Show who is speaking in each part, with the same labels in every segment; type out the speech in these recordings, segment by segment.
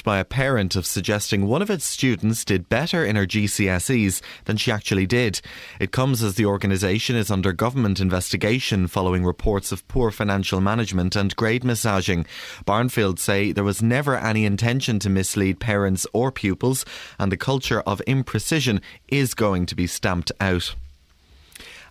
Speaker 1: By a parent of suggesting one of its students did better in her GCSEs than she actually did. It comes as the organisation is under government investigation following reports of poor financial management and grade massaging. Barnfield say there was never any intention to mislead parents or pupils, and the culture of imprecision is going to be stamped out.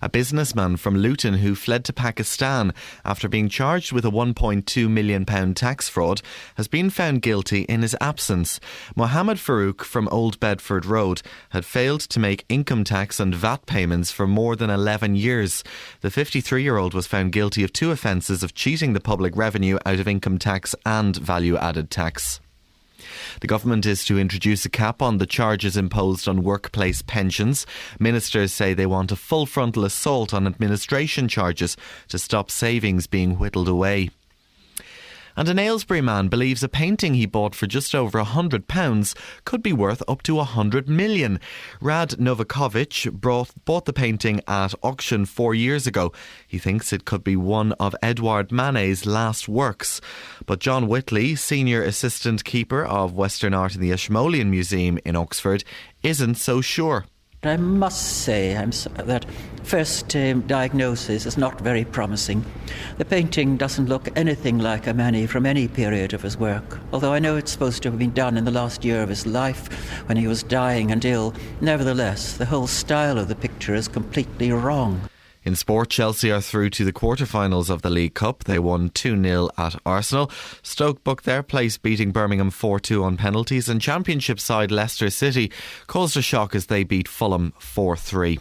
Speaker 1: A businessman from Luton who fled to Pakistan after being charged with a £1.2 million tax fraud has been found guilty in his absence. Mohammed Farouk from Old Bedford Road had failed to make income tax and VAT payments for more than 11 years. The 53-year-old was found guilty of 2 offences of cheating the public revenue out of income tax and value-added tax. The government is to introduce a cap on the charges imposed on workplace pensions. Ministers say they want a full frontal assault on administration charges to stop savings being whittled away. And an Aylesbury man believes a painting he bought for just over £100 could be worth up to £100 million. Rad Novakovic bought the painting at auction 4 years ago. He thinks it could be one of Edouard Manet's last works. But John Whitley, senior assistant keeper of Western Art in the Ashmolean Museum in Oxford, isn't so sure.
Speaker 2: I must say that first diagnosis is not very promising. The painting doesn't look anything like a Manet from any period of his work. Although I know it's supposed to have been done in the last year of his life when he was dying and ill, nevertheless, the whole style of the picture is completely wrong.
Speaker 1: In sport, Chelsea are through to the quarter-finals of the League Cup. They won 2-0 at Arsenal. Stoke booked their place, beating Birmingham 4-2 on penalties, and Championship side Leicester City caused a shock as they beat Fulham 4-3.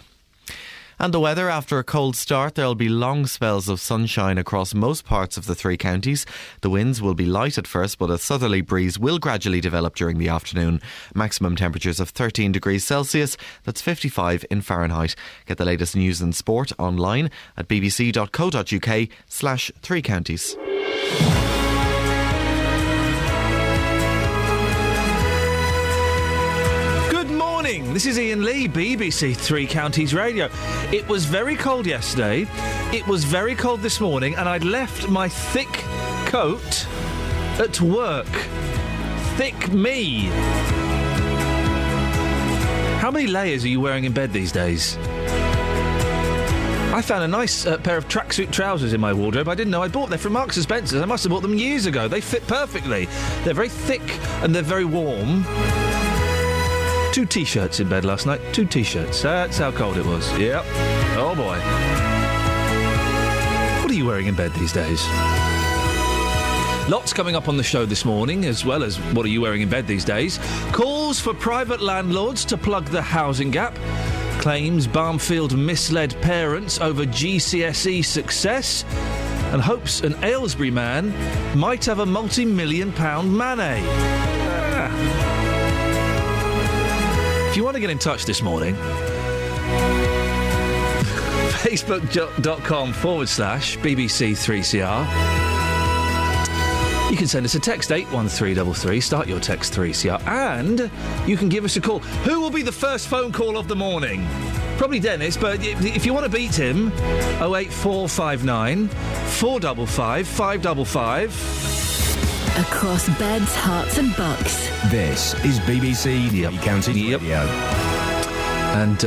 Speaker 1: And the weather: after a cold start, there'll be long spells of sunshine across most parts of the 3 counties. The winds will be light at first, but a southerly breeze will gradually develop during the afternoon. Maximum temperatures of 13 degrees Celsius, that's 55 in Fahrenheit. Get the latest news and sport online at bbc.co.uk/3 counties.
Speaker 3: This is Iain Lee, BBC 3 Counties Radio. It was very cold yesterday. It was very cold this morning, and I'd left my thick coat at work. Thick me. How many layers are you wearing in bed these days? I found a nice pair of tracksuit trousers in my wardrobe. I didn't know I bought them from Marks & Spencer's. I must have bought them years ago. They fit perfectly. They're very thick and they're very warm. 2 T-shirts in bed last night. 2 T-shirts. That's how cold it was. Yep. Oh, boy. What are you wearing in bed these days? Lots coming up on the show this morning, as well as what are you wearing in bed these days. Calls for private landlords to plug the housing gap. Claims Barnfield misled parents over GCSE success. And hopes an Aylesbury man might have a multi-million-pound Manet. If you want to get in touch this morning, facebook.com/BBC3CR. You can send us a text 81333, start your text 3CR, and you can give us a call. Who will be the first phone call of the morning? Probably Dennis, but if you want to beat him, 08459 455 555.
Speaker 4: Across beds, hearts and bucks.
Speaker 5: This is BBC County Radio.
Speaker 3: And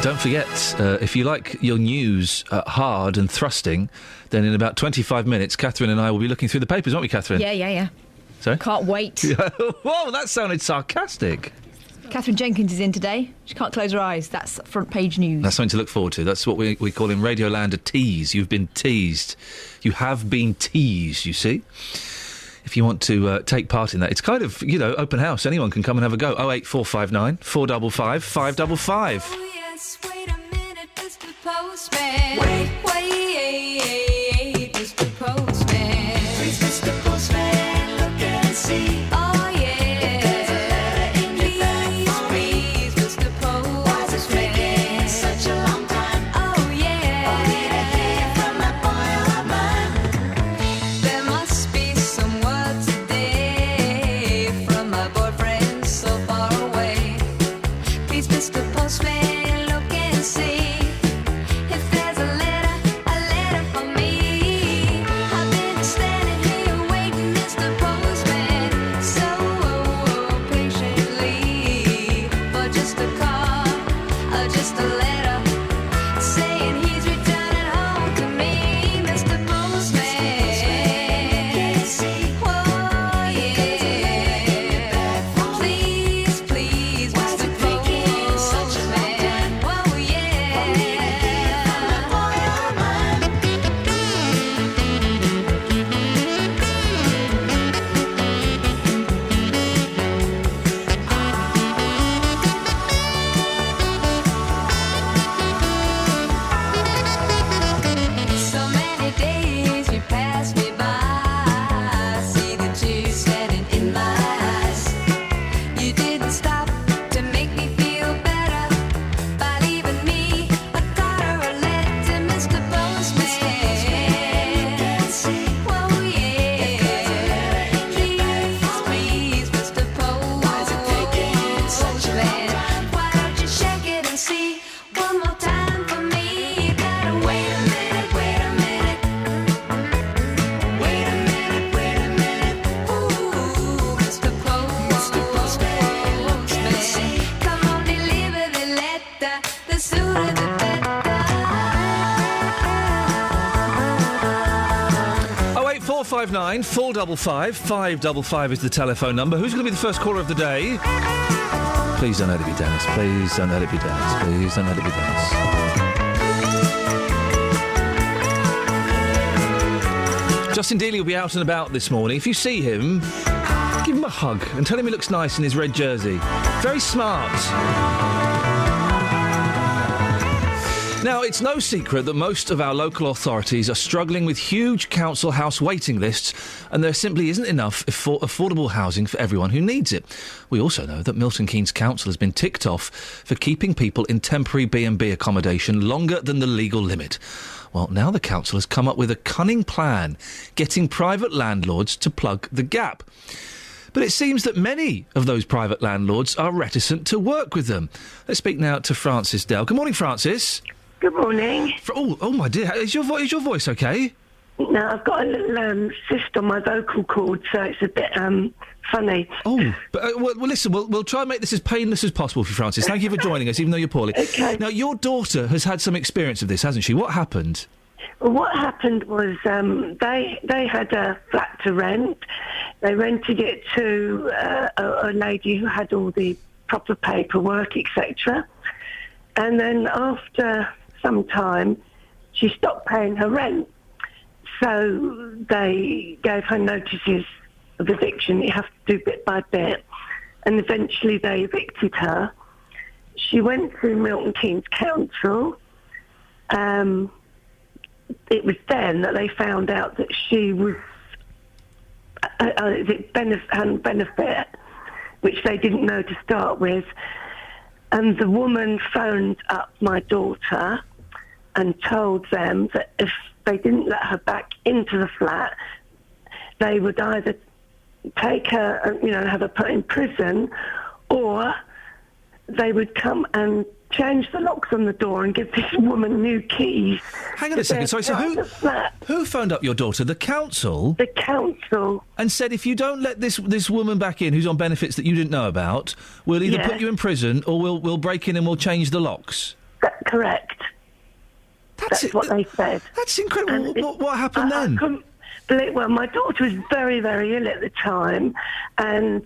Speaker 3: don't forget, if you like your news hard and thrusting, then in about 25 minutes, Catherine and I will be looking through the papers, won't we, Catherine?
Speaker 6: Yeah.
Speaker 3: Sorry?
Speaker 6: Can't wait.
Speaker 3: Whoa, that sounded sarcastic.
Speaker 6: Catherine Jenkins is in today. She can't close her eyes. That's front page news.
Speaker 3: That's something to look forward to. That's what we call in Radioland a tease. You've been teased. You have been teased, you see. If you want to take part in that, it's kind of, open house. Anyone can come and have a go. 08459 455 555.
Speaker 7: Oh, yes, wait a minute, Mr. Postman. Wait, Mr. Postman. Please, Mr. Postman, look and see. Oh, yeah. There's a letter in your bag for me. Please, Mr. Postman. Why's it taking such a long time? Oh, yeah. Only to hear from that boy of mine. There must be some word today from my boyfriend so far away. Please, Mr. Postman, look and see if there's a letter
Speaker 3: 0459 455 555 is the telephone number. Who's going to be the first caller of the day? Please don't let it be Dennis. Please don't let it be Dennis. Please don't let it be Dennis. Justin Dealey will be out and about this morning. If you see him, give him a hug and tell him he looks nice in his red jersey. Very smart. Now, it's no secret that most of our local authorities are struggling with huge council house waiting lists, and there simply isn't enough affordable housing for everyone who needs it. We also know that Milton Keynes Council has been ticked off for keeping people in temporary B&B accommodation longer than the legal limit. Well, now the council has come up with a cunning plan, getting private landlords to plug the gap. But it seems that many of those private landlords are reticent to work with them. Let's speak now to Francis Dell. Good morning, Francis.
Speaker 8: Good morning.
Speaker 3: Oh my dear, is your voice okay?
Speaker 8: No, I've got a little cyst on my vocal cord, so it's a bit funny.
Speaker 3: Oh, but well, listen, we'll try and make this as painless as possible for you, Francis. Thank you for joining us, even though you're poorly.
Speaker 8: Okay.
Speaker 3: Now, your daughter has had some experience of this, hasn't she? What happened?
Speaker 8: Well, what happened was they had a flat to rent. They rented it to a lady who had all the proper paperwork, etc. And then after some time, she stopped paying her rent. So they gave her notices of eviction. You have to do bit by bit. And eventually they evicted her. She went through Milton Keynes Council. It was then that they found out that she was benefit, which they didn't know to start with. And the woman phoned up my daughter and told them that if they didn't let her back into the flat, they would either take her and, have her put in prison, or they would come and change the locks on the door and give this woman new keys.
Speaker 3: Hang on a second, sorry, so who phoned up your daughter? The council?
Speaker 8: The council.
Speaker 3: And said, if you don't let this woman back in who's on benefits that you didn't know about, we'll either put you in prison or we'll break in and we'll change the locks.
Speaker 8: That's correct. That's what they said.
Speaker 3: That's incredible. What happened then?
Speaker 8: I couldn't believe, well, my daughter was very, very ill at the time, and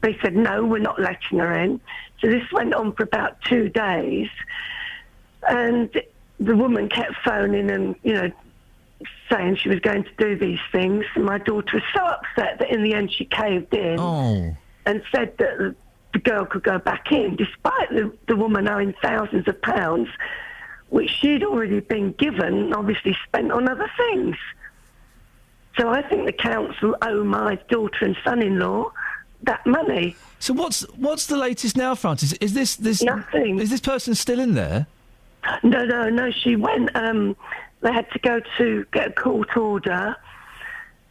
Speaker 8: they said, no, we're not letting her in. So this went on for about 2 days, and the woman kept phoning and, saying she was going to do these things. And my daughter was so upset that in the end she caved in and said that the girl could go back in, despite the woman owing thousands of pounds, which she'd already been given and obviously spent on other things. So I think the council owe my daughter and son-in-law that money.
Speaker 3: So what's the latest now, Francis? Is this
Speaker 8: nothing?
Speaker 3: Is this person still in there?
Speaker 8: No. She went. They had to go to get a court order,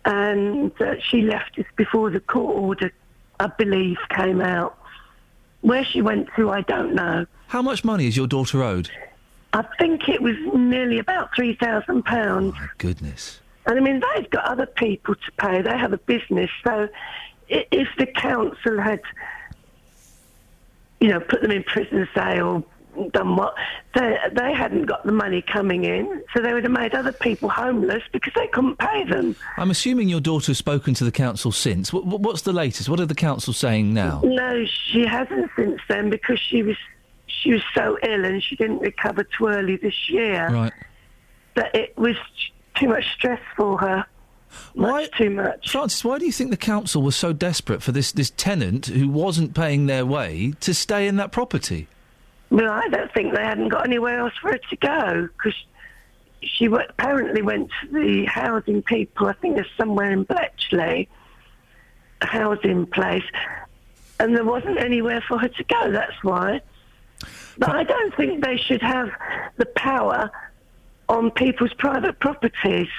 Speaker 8: and she left just before the court order, I believe, came out. Where she went to, I don't know.
Speaker 3: How much money is your daughter owed?
Speaker 8: I think it was nearly about £3,000.
Speaker 3: Oh, my goodness.
Speaker 8: And I mean, they've got other people to pay. They have a business, so if the council had, put them in prison, say, or done what, they hadn't got the money coming in, so they would have made other people homeless because they couldn't pay them.
Speaker 3: I'm assuming your daughter's spoken to the council since. What's the latest? What are the council saying now?
Speaker 8: No, she hasn't since then, because she was so ill and she didn't recover too early this year.
Speaker 3: Right.
Speaker 8: That it was too much stress for her. Too much.
Speaker 3: Francis, why do you think the council was so desperate for this tenant who wasn't paying their way to stay in that property?
Speaker 8: Well, I don't think they hadn't got anywhere else for her to go, because she apparently went to the housing people, I think there's somewhere in Bletchley, a housing place, and there wasn't anywhere for her to go, that's why. But I don't think they should have the power on people's private properties.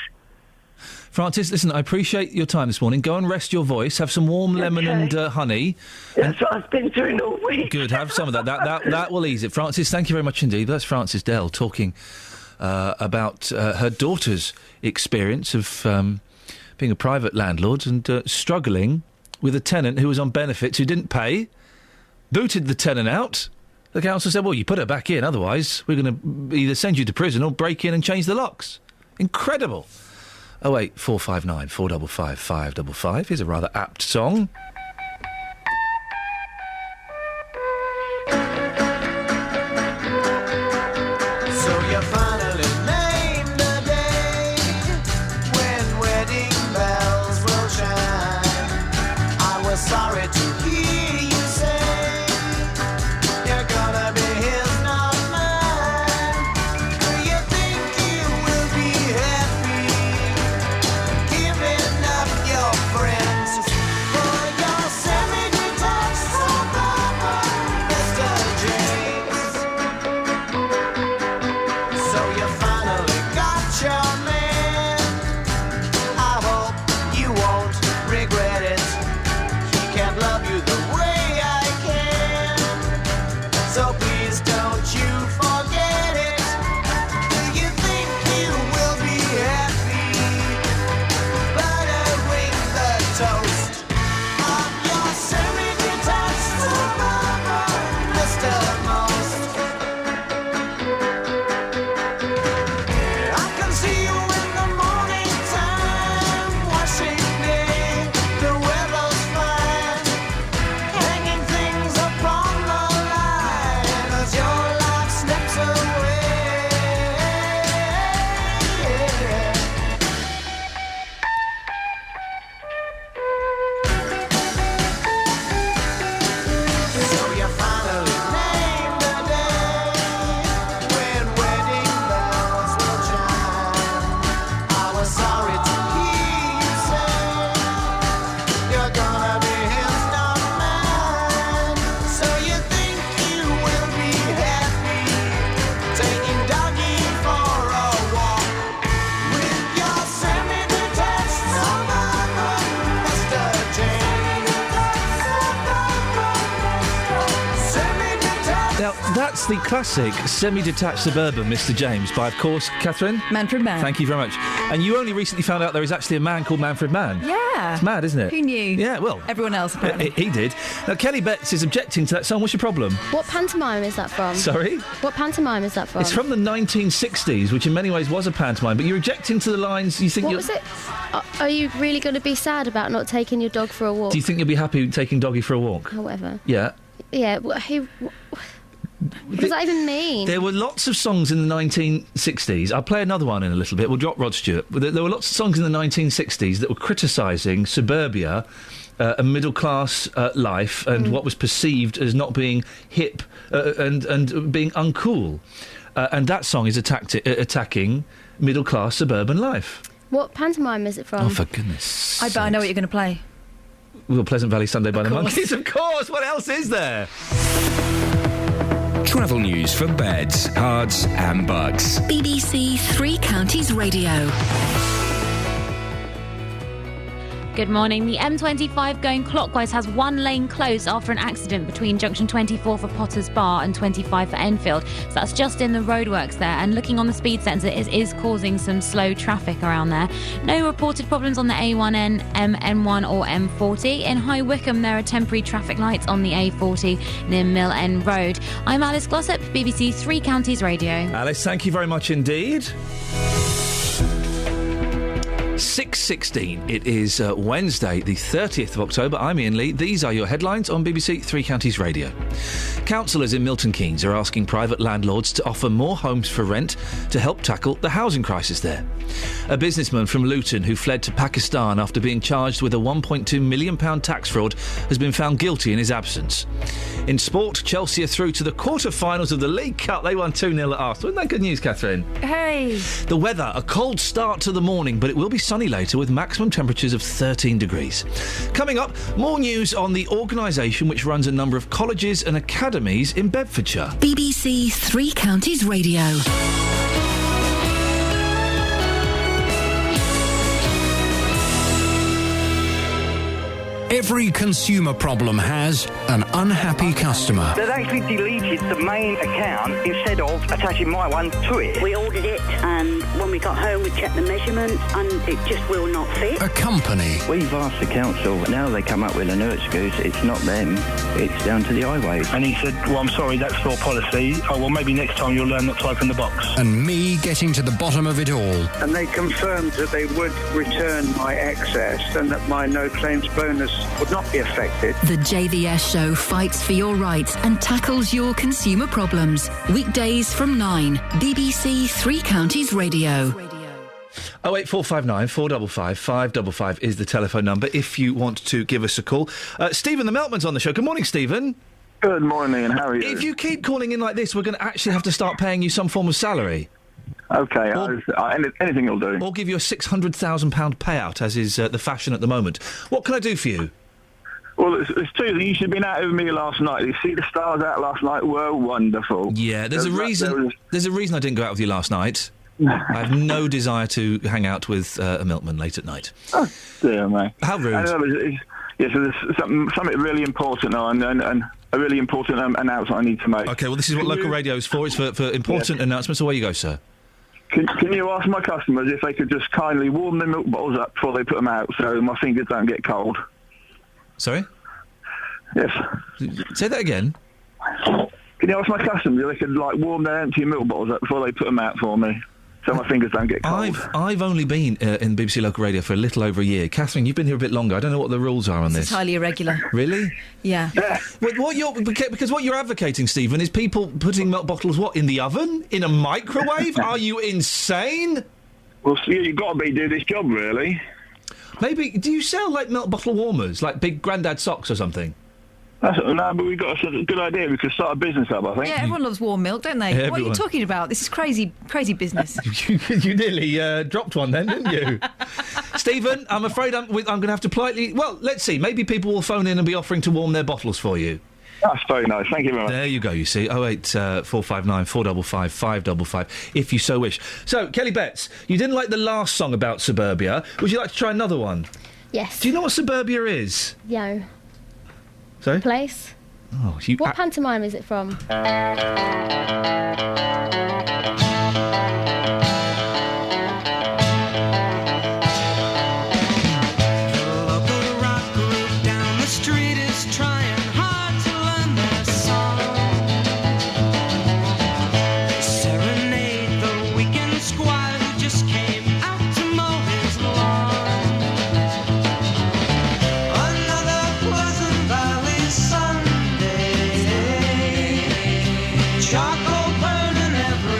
Speaker 3: Francis, listen, I appreciate your time this morning. Go and rest your voice. Have some warm lemon and honey.
Speaker 8: That's what I've been doing all week.
Speaker 3: Good, have some of that. That will ease it. Francis, thank you very much indeed. That's Francis Dell talking about her daughter's experience of being a private landlord and struggling with a tenant who was on benefits who didn't pay, booted the tenant out. The council said, well, you put her back in, otherwise we're going to either send you to prison or break in and change the locks. Incredible. 08459 455 555. Here's a rather apt song.
Speaker 9: So you finally named the day when wedding bells will chime. I was sorry to hear you say you're gonna be his, not mine. Do you think you will be happy giving up your friends for your semi-detached suburban Mr. James? So you finally got your man. I hope you won't regret it. He can't love you the way I can. So please don't you forget it. Do you think you will be happy buttering the toast of your semi-detached suburban Mr. Most? I can see you in the morning time, washing day, the weather's fine, hanging things upon the line as your life slips away. So you finally named the day when wedding bells will chime. I was sorry to hear you say you're gonna be his, not mine. So you think you will be happy taking Dougie for a walk with your semi-detached suburban Mr. James? Semi-detached.
Speaker 3: Now, that's the classic semi-detached suburban Mr. James by, of course, Catherine.
Speaker 6: Manfred Mann.
Speaker 3: Thank you very much. And you only recently found out there is actually a man called Manfred Mann.
Speaker 6: Yeah.
Speaker 3: It's mad, isn't it?
Speaker 6: Who knew?
Speaker 3: Yeah, well,
Speaker 6: Everyone else, apparently.
Speaker 3: he did. Now, Kelly Betts is objecting to that song. What's your problem?
Speaker 10: What pantomime is that from?
Speaker 3: Sorry?
Speaker 10: What pantomime is that from?
Speaker 3: It's from the 1960s, which in many ways was a pantomime, but you're objecting to the lines. You think
Speaker 10: What
Speaker 3: you're...
Speaker 10: was it? Are you really going to be sad about not taking your dog for a walk?
Speaker 3: Do you think you'll be happy taking Doggy for a walk?
Speaker 10: However.
Speaker 3: Yeah.
Speaker 10: Yeah, what does that even mean?
Speaker 3: There were lots of songs in the 1960s. I'll play another one in a little bit. We'll drop Rod Stewart. But there were lots of songs in the 1960s that were criticising suburbia, a middle-class life, and what was perceived as not being hip and being uncool. And that song is attacking middle-class suburban life.
Speaker 10: What pantomime is it from?
Speaker 3: Oh, for goodness
Speaker 6: I bet I know what you're going to play.
Speaker 3: Well, Pleasant Valley Sunday by the
Speaker 6: course.
Speaker 3: Monkees, of course. What else is there?
Speaker 5: Travel news for beds, cards, and bugs.
Speaker 4: BBC Three Counties Radio.
Speaker 11: Good morning. The M25 going clockwise has one lane closed after an accident between junction 24 for Potters Bar and 25 for Enfield. So that's just in the roadworks there. And looking on the speed sensor, it is causing some slow traffic around there. No reported problems on the A1N, M1 or M40. In High Wycombe, there are temporary traffic lights on the A40 near Mill End Road. I'm Alice Glossop, BBC Three Counties Radio.
Speaker 3: Alice, thank you very much indeed. 6:16. It is Wednesday, the 30th of October. I'm Iain Lee. These are your headlines on BBC Three Counties Radio. Councillors in Milton Keynes are asking private landlords to offer more homes for rent to help tackle the housing crisis there. A businessman from Luton who fled to Pakistan after being charged with a £1.2 million tax fraud has been found guilty in his absence. In sport, Chelsea are through to the quarter-finals of the League Cup. They won 2-0 at Arsenal. Isn't that good news, Catherine?
Speaker 6: Hey!
Speaker 3: The weather, a cold start to the morning, but it will be sunny later with maximum temperatures of 13 degrees. Coming up, more news on the organisation which runs a number of colleges and academies in Bedfordshire.
Speaker 4: BBC Three Counties Radio.
Speaker 12: Every consumer problem has an unhappy customer.
Speaker 13: They've actually deleted the main account instead of attaching my one to it.
Speaker 14: We ordered it, and when we got home, we checked the measurements, and it just will not fit.
Speaker 12: A company.
Speaker 15: We've asked the council, now they come up with a new excuse. It's not them, it's down to the highways.
Speaker 13: And he said, well, I'm sorry, that's your policy. Oh, well, maybe next time you'll learn not to open the box.
Speaker 12: And me getting to the bottom of it all.
Speaker 16: And they confirmed that they would return my excess and that my no claims bonus would not be affected.
Speaker 4: The JVS show fights for your rights and tackles your consumer problems. Weekdays from 9. BBC Three Counties Radio.
Speaker 3: 08459 455 555 is the telephone number if you want to give us a call. Stephen the Meltman's on the show. Good morning, Stephen.
Speaker 17: Good morning, and how are you?
Speaker 3: If you keep calling in like this, we're going to actually have to start paying you some form of salary.
Speaker 17: Okay, anything will do.
Speaker 3: Or give you a £600,000 payout, as is the fashion at the moment. What can I do for you?
Speaker 17: Well, it's two things. You should have been out with me last night. You see, the stars out last night were wonderful.
Speaker 3: Yeah, there's a reason I didn't go out with you last night. I have no desire to hang out with a milkman late at night.
Speaker 17: Oh, dear me.
Speaker 3: How rude.
Speaker 17: So there's something really important now, and a really important announcement I need to make.
Speaker 3: OK, well, this is what local radio is for. It's for important announcements. Away you go, sir.
Speaker 17: Can you ask my customers if they could just kindly warm their milk bottles up before they put them out so my fingers don't get cold?
Speaker 3: Sorry?
Speaker 17: Yes.
Speaker 3: Say that again.
Speaker 17: Can you ask my customers if they could, warm their empty milk bottles up before they put them out for me so my fingers don't get cold?
Speaker 3: I've only been in BBC Local Radio for a little over a year. Catherine, you've been here a bit longer. I don't know what the rules are on this.
Speaker 6: It's highly irregular.
Speaker 3: Really?
Speaker 6: Yeah.
Speaker 3: Because what you're advocating, Stephen, is people putting milk bottles, in the oven? In a microwave? Are you insane?
Speaker 17: Well, you've got to do this job, really.
Speaker 3: Maybe, do you sell, milk bottle warmers? Like big Grandad socks or something?
Speaker 17: No, but we've got a good idea. We could start a business up, I think.
Speaker 6: Yeah, everyone loves warm milk, don't they?
Speaker 3: Yeah,
Speaker 6: what are you talking about? This is crazy business.
Speaker 3: You nearly dropped one then, didn't you? Stephen, I'm afraid I'm going to have to politely... Well, let's see. Maybe people will phone in and be offering to warm their bottles for you.
Speaker 17: That's very nice. Thank you very much.
Speaker 3: There you go, you see. 08459 455 555, if you so wish. So, Kelly Betts, you didn't like the last song about suburbia. Would you like to try another one?
Speaker 10: Yes.
Speaker 3: Do you know what suburbia is?
Speaker 10: Yo.
Speaker 3: Sorry?
Speaker 10: Place.
Speaker 3: Oh,
Speaker 10: what pantomime is it from?
Speaker 9: Charcoal burning every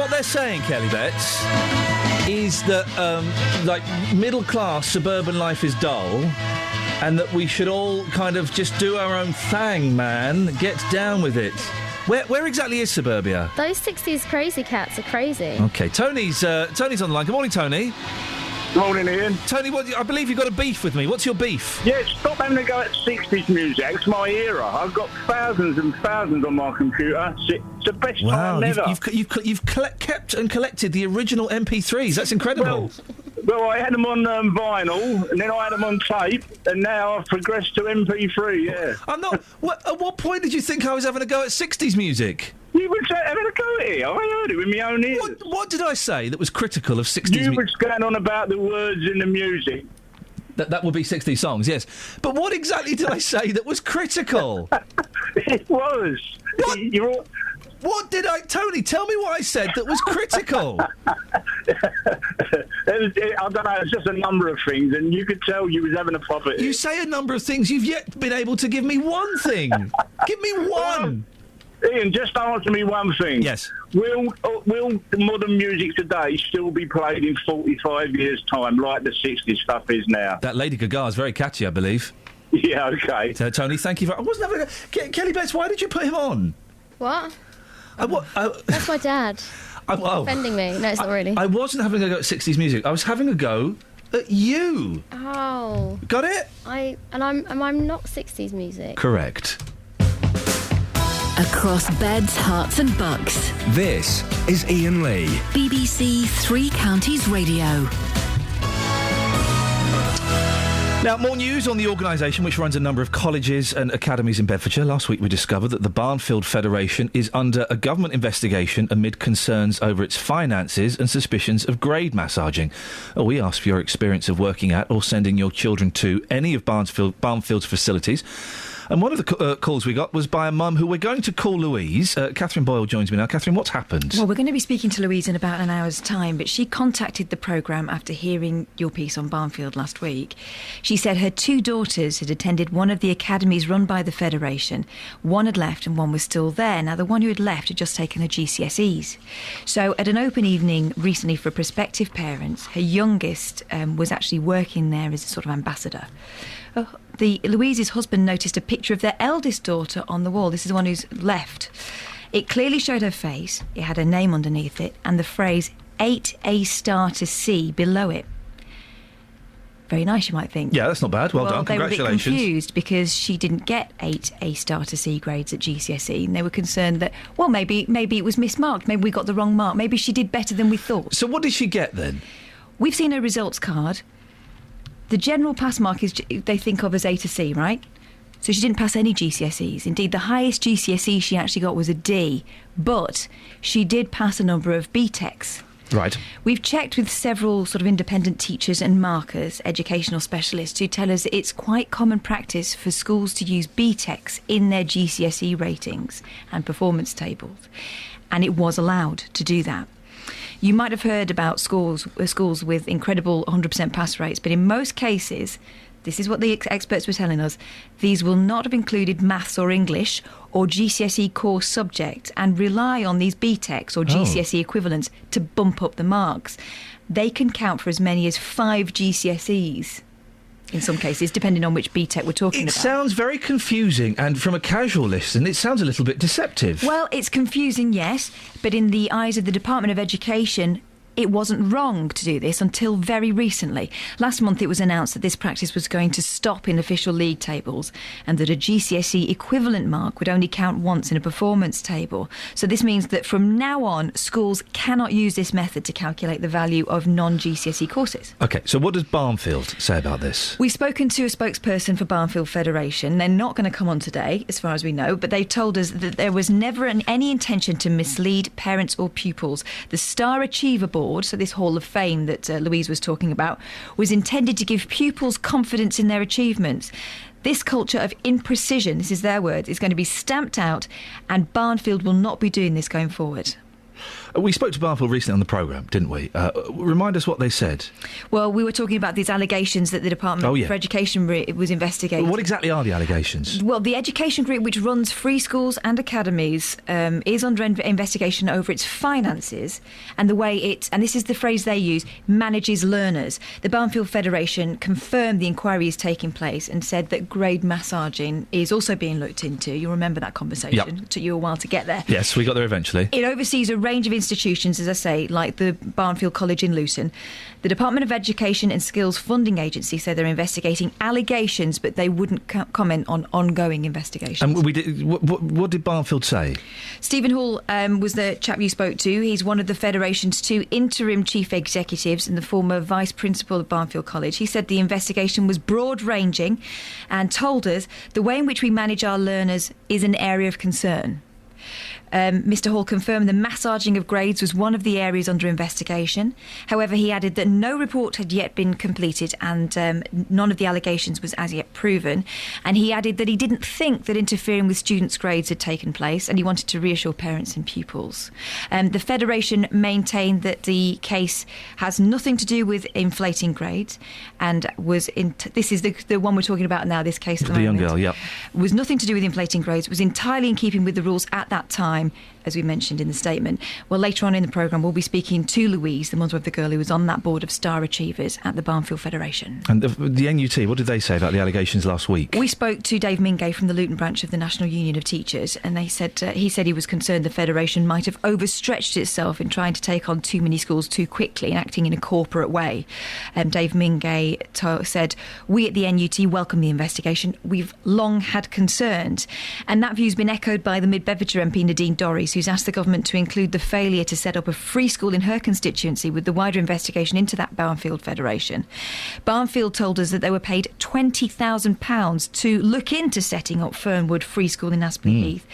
Speaker 3: What they're saying, Kelly Betts, is that, middle-class suburban life is dull and that we should all kind of just do our own thing, man. Get down with it. Where exactly is suburbia?
Speaker 10: Those 60s crazy cats are crazy.
Speaker 3: OK, Tony's on the line. Good morning, Tony.
Speaker 16: Morning, Ian.
Speaker 3: Tony, I believe you've got a beef with me. What's your beef?
Speaker 16: Yeah, stop having a go at 60s music. It's my era. I've got thousands and thousands on my computer. It's the best time ever.
Speaker 3: You've kept and collected the original MP3s. That's incredible.
Speaker 16: Well, I had them on vinyl, and then I had them on tape, and now I've progressed to MP3, yeah.
Speaker 3: I'm not... At what point did you think I was having a go at 60s music?
Speaker 16: You were having a go at it. I heard it with my own ears.
Speaker 3: What did I say that was critical of 60s music?
Speaker 16: You were going on about the words in the music.
Speaker 3: That would be 60 songs, yes. But what exactly did I say that was critical?
Speaker 16: It was.
Speaker 3: What? What did I... Tony, tell me what I said that was critical.
Speaker 16: I don't know, it's just a number of things, and you could tell you was having a pop at it.
Speaker 3: You say a number of things, you've yet been able to give me one thing. Give me one.
Speaker 16: Ian, just answer me one thing.
Speaker 3: Yes.
Speaker 16: Will modern music today still be played in 45 years' time like the 60s stuff is now?
Speaker 3: That Lady Gaga is very catchy, I believe.
Speaker 16: Yeah, OK.
Speaker 3: So, Tony, thank you I wasn't having a... Kelly Betts, why did you put him on?
Speaker 10: What? That's my dad. Offending me. No, it's not really.
Speaker 3: I wasn't having a go at 60s music. I was having a go at you.
Speaker 10: Oh.
Speaker 3: Got it?
Speaker 10: I'm not 60s music.
Speaker 3: Correct.
Speaker 4: Across beds, hearts and bucks.
Speaker 5: This is Iain Lee.
Speaker 4: BBC Three Counties Radio.
Speaker 3: Now, more news on the organisation which runs a number of colleges and academies in Bedfordshire. Last week we discovered that the Barnfield Federation is under a government investigation amid concerns over its finances and suspicions of grade massaging. We asked for your experience of working at or sending your children to any of Barnfield's facilities. And one of the calls we got was by a mum who we're going to call Louise. Catherine Boyle joins me now. Catherine, what's happened?
Speaker 18: Well, we're going to be speaking to Louise in about an hour's time, but she contacted the programme after hearing your piece on Barnfield last week. She said her two daughters had attended one of the academies run by the Federation. One had left and one was still there. Now, the one who had left had just taken her GCSEs. So at an open evening recently for prospective parents, her youngest was actually working there as a sort of ambassador. Louise's husband noticed a picture of their eldest daughter on the wall. This is the one who's left. It clearly showed her face, it had her name underneath it, and the phrase 8A star to C below it. Very nice, you might think.
Speaker 3: Yeah, that's not bad. Well done. Congratulations.
Speaker 18: They were a bit confused because she didn't get 8A star to C grades at GCSE, and they were concerned that, well, maybe it was mismarked, maybe we got the wrong mark, maybe she did better than we thought.
Speaker 3: So what did she get then?
Speaker 18: We've seen her results card. The general pass mark is they think of as A to C, right? So she didn't pass any GCSEs. Indeed, the highest GCSE she actually got was a D, but she did pass a number of BTECs.
Speaker 3: Right.
Speaker 18: We've checked with several sort of independent teachers and markers, educational specialists, who tell us it's quite common practice for schools to use BTECs in their GCSE ratings and performance tables, and it was allowed to do that. You might have heard about schools with incredible 100% pass rates, but in most cases, this is what the experts were telling us, these will not have included maths or English or GCSE core subjects and rely on these BTECs or GCSE equivalents to bump up the marks. They can count for as many as 5 GCSEs. In some cases, depending on which BTEC we're talking about.
Speaker 3: It sounds very confusing, and from a casual listen, it sounds a little bit deceptive.
Speaker 18: Well, it's confusing, yes, but in the eyes of the Department of Education, it wasn't wrong to do this until very recently. Last month it was announced that this practice was going to stop in official league tables and that a GCSE equivalent mark would only count once in a performance table. So this means that from now on, schools cannot use this method to calculate the value of non-GCSE courses.
Speaker 3: OK, so what does Barnfield say about this?
Speaker 18: We've spoken to a spokesperson for Barnfield Federation. They're not going to come on today, as far as we know, but they told us that there was never any intention to mislead parents or pupils. The Star Achiever Board, so this Hall of Fame that Louise was talking about, was intended to give pupils confidence in their achievements. This culture of imprecision, this is their word, is going to be stamped out, and Barnfield will not be doing this going forward.
Speaker 3: We spoke to Barnfield recently on the programme, didn't we? Remind us what they said.
Speaker 18: Well, we were talking about these allegations that the Department for Education was investigating.
Speaker 3: What exactly are the allegations?
Speaker 18: Well, the education group which runs free schools and academies is under investigation over its finances and the way it, and this is the phrase they use, manages learners. The Barnfield Federation confirmed the inquiry is taking place and said that grade massaging is also being looked into. You'll remember that conversation.
Speaker 3: Yep.
Speaker 18: It took you a while to get there.
Speaker 3: Yes, we got there eventually.
Speaker 18: It oversees a range of institutions, as I say, like the Barnfield College in Luton. The Department of Education and Skills Funding Agency said they're investigating allegations, but they wouldn't comment on ongoing investigations.
Speaker 3: And what did Barnfield say?
Speaker 18: Stephen Hall was the chap you spoke to. He's one of the Federation's 2 interim chief executives and the former vice principal of Barnfield College. He said the investigation was broad-ranging and told us the way in which we manage our learners is an area of concern. Mr Hall confirmed the massaging of grades was one of the areas under investigation. However, he added that no report had yet been completed and none of the allegations was as yet proven. And he added that he didn't think that interfering with students' grades had taken place and he wanted to reassure parents and pupils. The Federation maintained that the case has nothing to do with inflating grades and this is the one we're talking about now, this case at the moment.
Speaker 3: The young girl, yep.
Speaker 18: Was nothing to do with inflating grades, was entirely in keeping with the rules at that time, as we mentioned in the statement. Well, later on in the programme, we'll be speaking to Louise, the mother of the girl who was on that board of Star Achievers at the Barnfield Federation.
Speaker 3: And the NUT, what did they say about the allegations last week?
Speaker 18: We spoke to Dave Mingay from the Luton branch of the National Union of Teachers, and he said he was concerned the Federation might have overstretched itself in trying to take on too many schools too quickly and acting in a corporate way. Dave Mingay said, "We at the NUT welcome the investigation. We've long had concerns." And that view's been echoed by the Mid-Bedfordshire MP Nadine Dorries, who's asked the government to include the failure to set up a free school in her constituency with the wider investigation into that Barnfield Federation. Barnfield told us that they were paid £20,000 to look into setting up Fernwood Free School in Aspley Heath.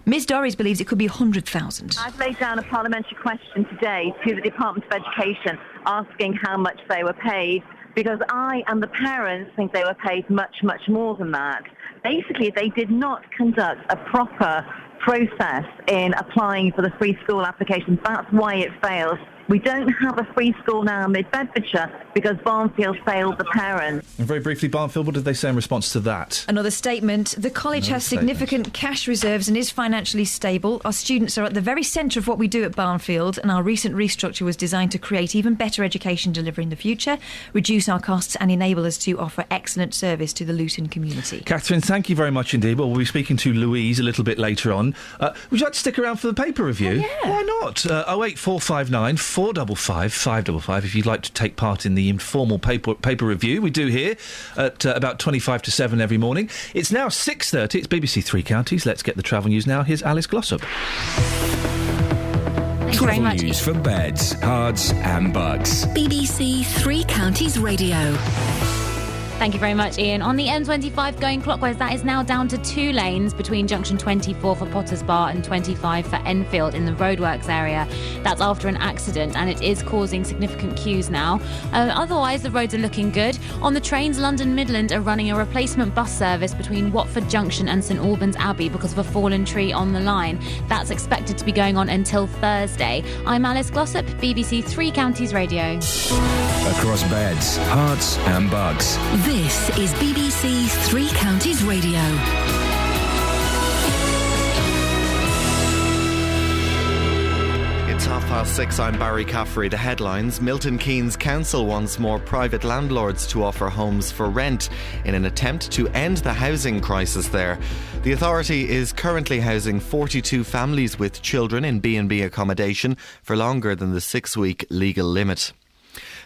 Speaker 18: Ms Dorries believes it could be 100,000.
Speaker 14: I've laid down a parliamentary question today to the Department of Education asking how much they were paid, because I and the parents think they were paid much, much more than that. Basically, they did not conduct a proper process in applying for the free school application. That's why it failed. We don't have a free school now in Mid-Bedfordshire because Barnfield failed the parents.
Speaker 3: And very briefly, Barnfield, what did they say in response to that?
Speaker 18: Another statement. The college has significant cash reserves and is financially stable. Our students are at the very centre of what we do at Barnfield, and our recent restructure was designed to create even better education delivery in the future, reduce our costs and enable us to offer excellent service to the Luton community.
Speaker 3: Catherine, thank you very much indeed. Well, we'll be speaking to Louise a little bit later on. Would you like to stick around for the paper review?
Speaker 18: Oh, yeah.
Speaker 3: Why not? 08459 455 555 if you'd like to take part in the informal paper review we do here at about 25 to 7 every morning. It's now 6:30. It's BBC Three Counties. Let's get the travel news now. Here's Alice Glossop.
Speaker 11: Thank you very
Speaker 5: Travel
Speaker 11: much.
Speaker 5: news for beds, cards and bugs.
Speaker 4: BBC Three Counties Radio.
Speaker 11: Thank you very much, Ian. On the M25 going clockwise, that is now down to 2 lanes between junction 24 for Potters Bar and 25 for Enfield in the roadworks area. That's after an accident and it is causing significant queues now. Otherwise, the roads are looking good. On the trains, London Midland are running a replacement bus service between Watford Junction and St Albans Abbey because of a fallen tree on the line. That's expected to be going on until Thursday. I'm Alice Glossop, BBC Three Counties Radio.
Speaker 5: Across beds, hearts and bugs.
Speaker 4: This is BBC Three Counties Radio.
Speaker 1: It's 6:30. I'm Barry Caffrey. The headlines: Milton Keynes Council wants more private landlords to offer homes for rent in an attempt to end the housing crisis there. The authority is currently housing 42 families with children in B&B accommodation for longer than the 6-week legal limit.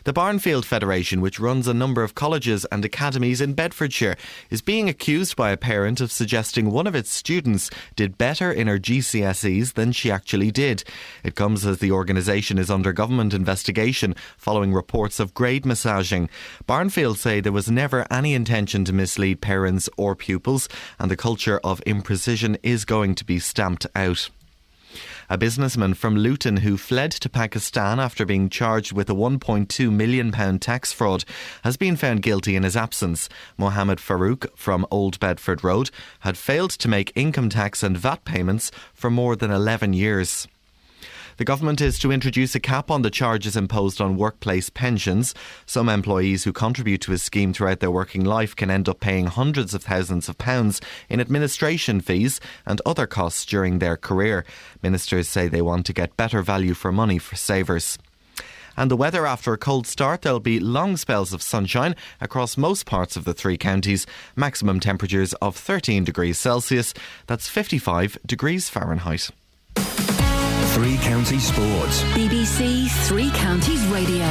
Speaker 1: The Barnfield Federation, which runs a number of colleges and academies in Bedfordshire, is being accused by a parent of suggesting one of its students did better in her GCSEs than she actually did. It comes as the organisation is under government investigation following reports of grade massaging. Barnfield say there was never any intention to mislead parents or pupils, and the culture of imprecision is going to be stamped out. A businessman from Luton who fled to Pakistan after being charged with a £1.2 million tax fraud has been found guilty in his absence. Mohammed Farouk from Old Bedford Road had failed to make income tax and VAT payments for more than 11 years. The government is to introduce a cap on the charges imposed on workplace pensions. Some employees who contribute to a scheme throughout their working life can end up paying hundreds of thousands of pounds in administration fees and other costs during their career. Ministers say they want to get better value for money for savers. And the weather after a cold start, there'll be long spells of sunshine across most parts of the three counties. Maximum temperatures of 13 degrees Celsius. That's 55 degrees Fahrenheit.
Speaker 5: Three Counties Sports.
Speaker 4: BBC Three Counties Radio.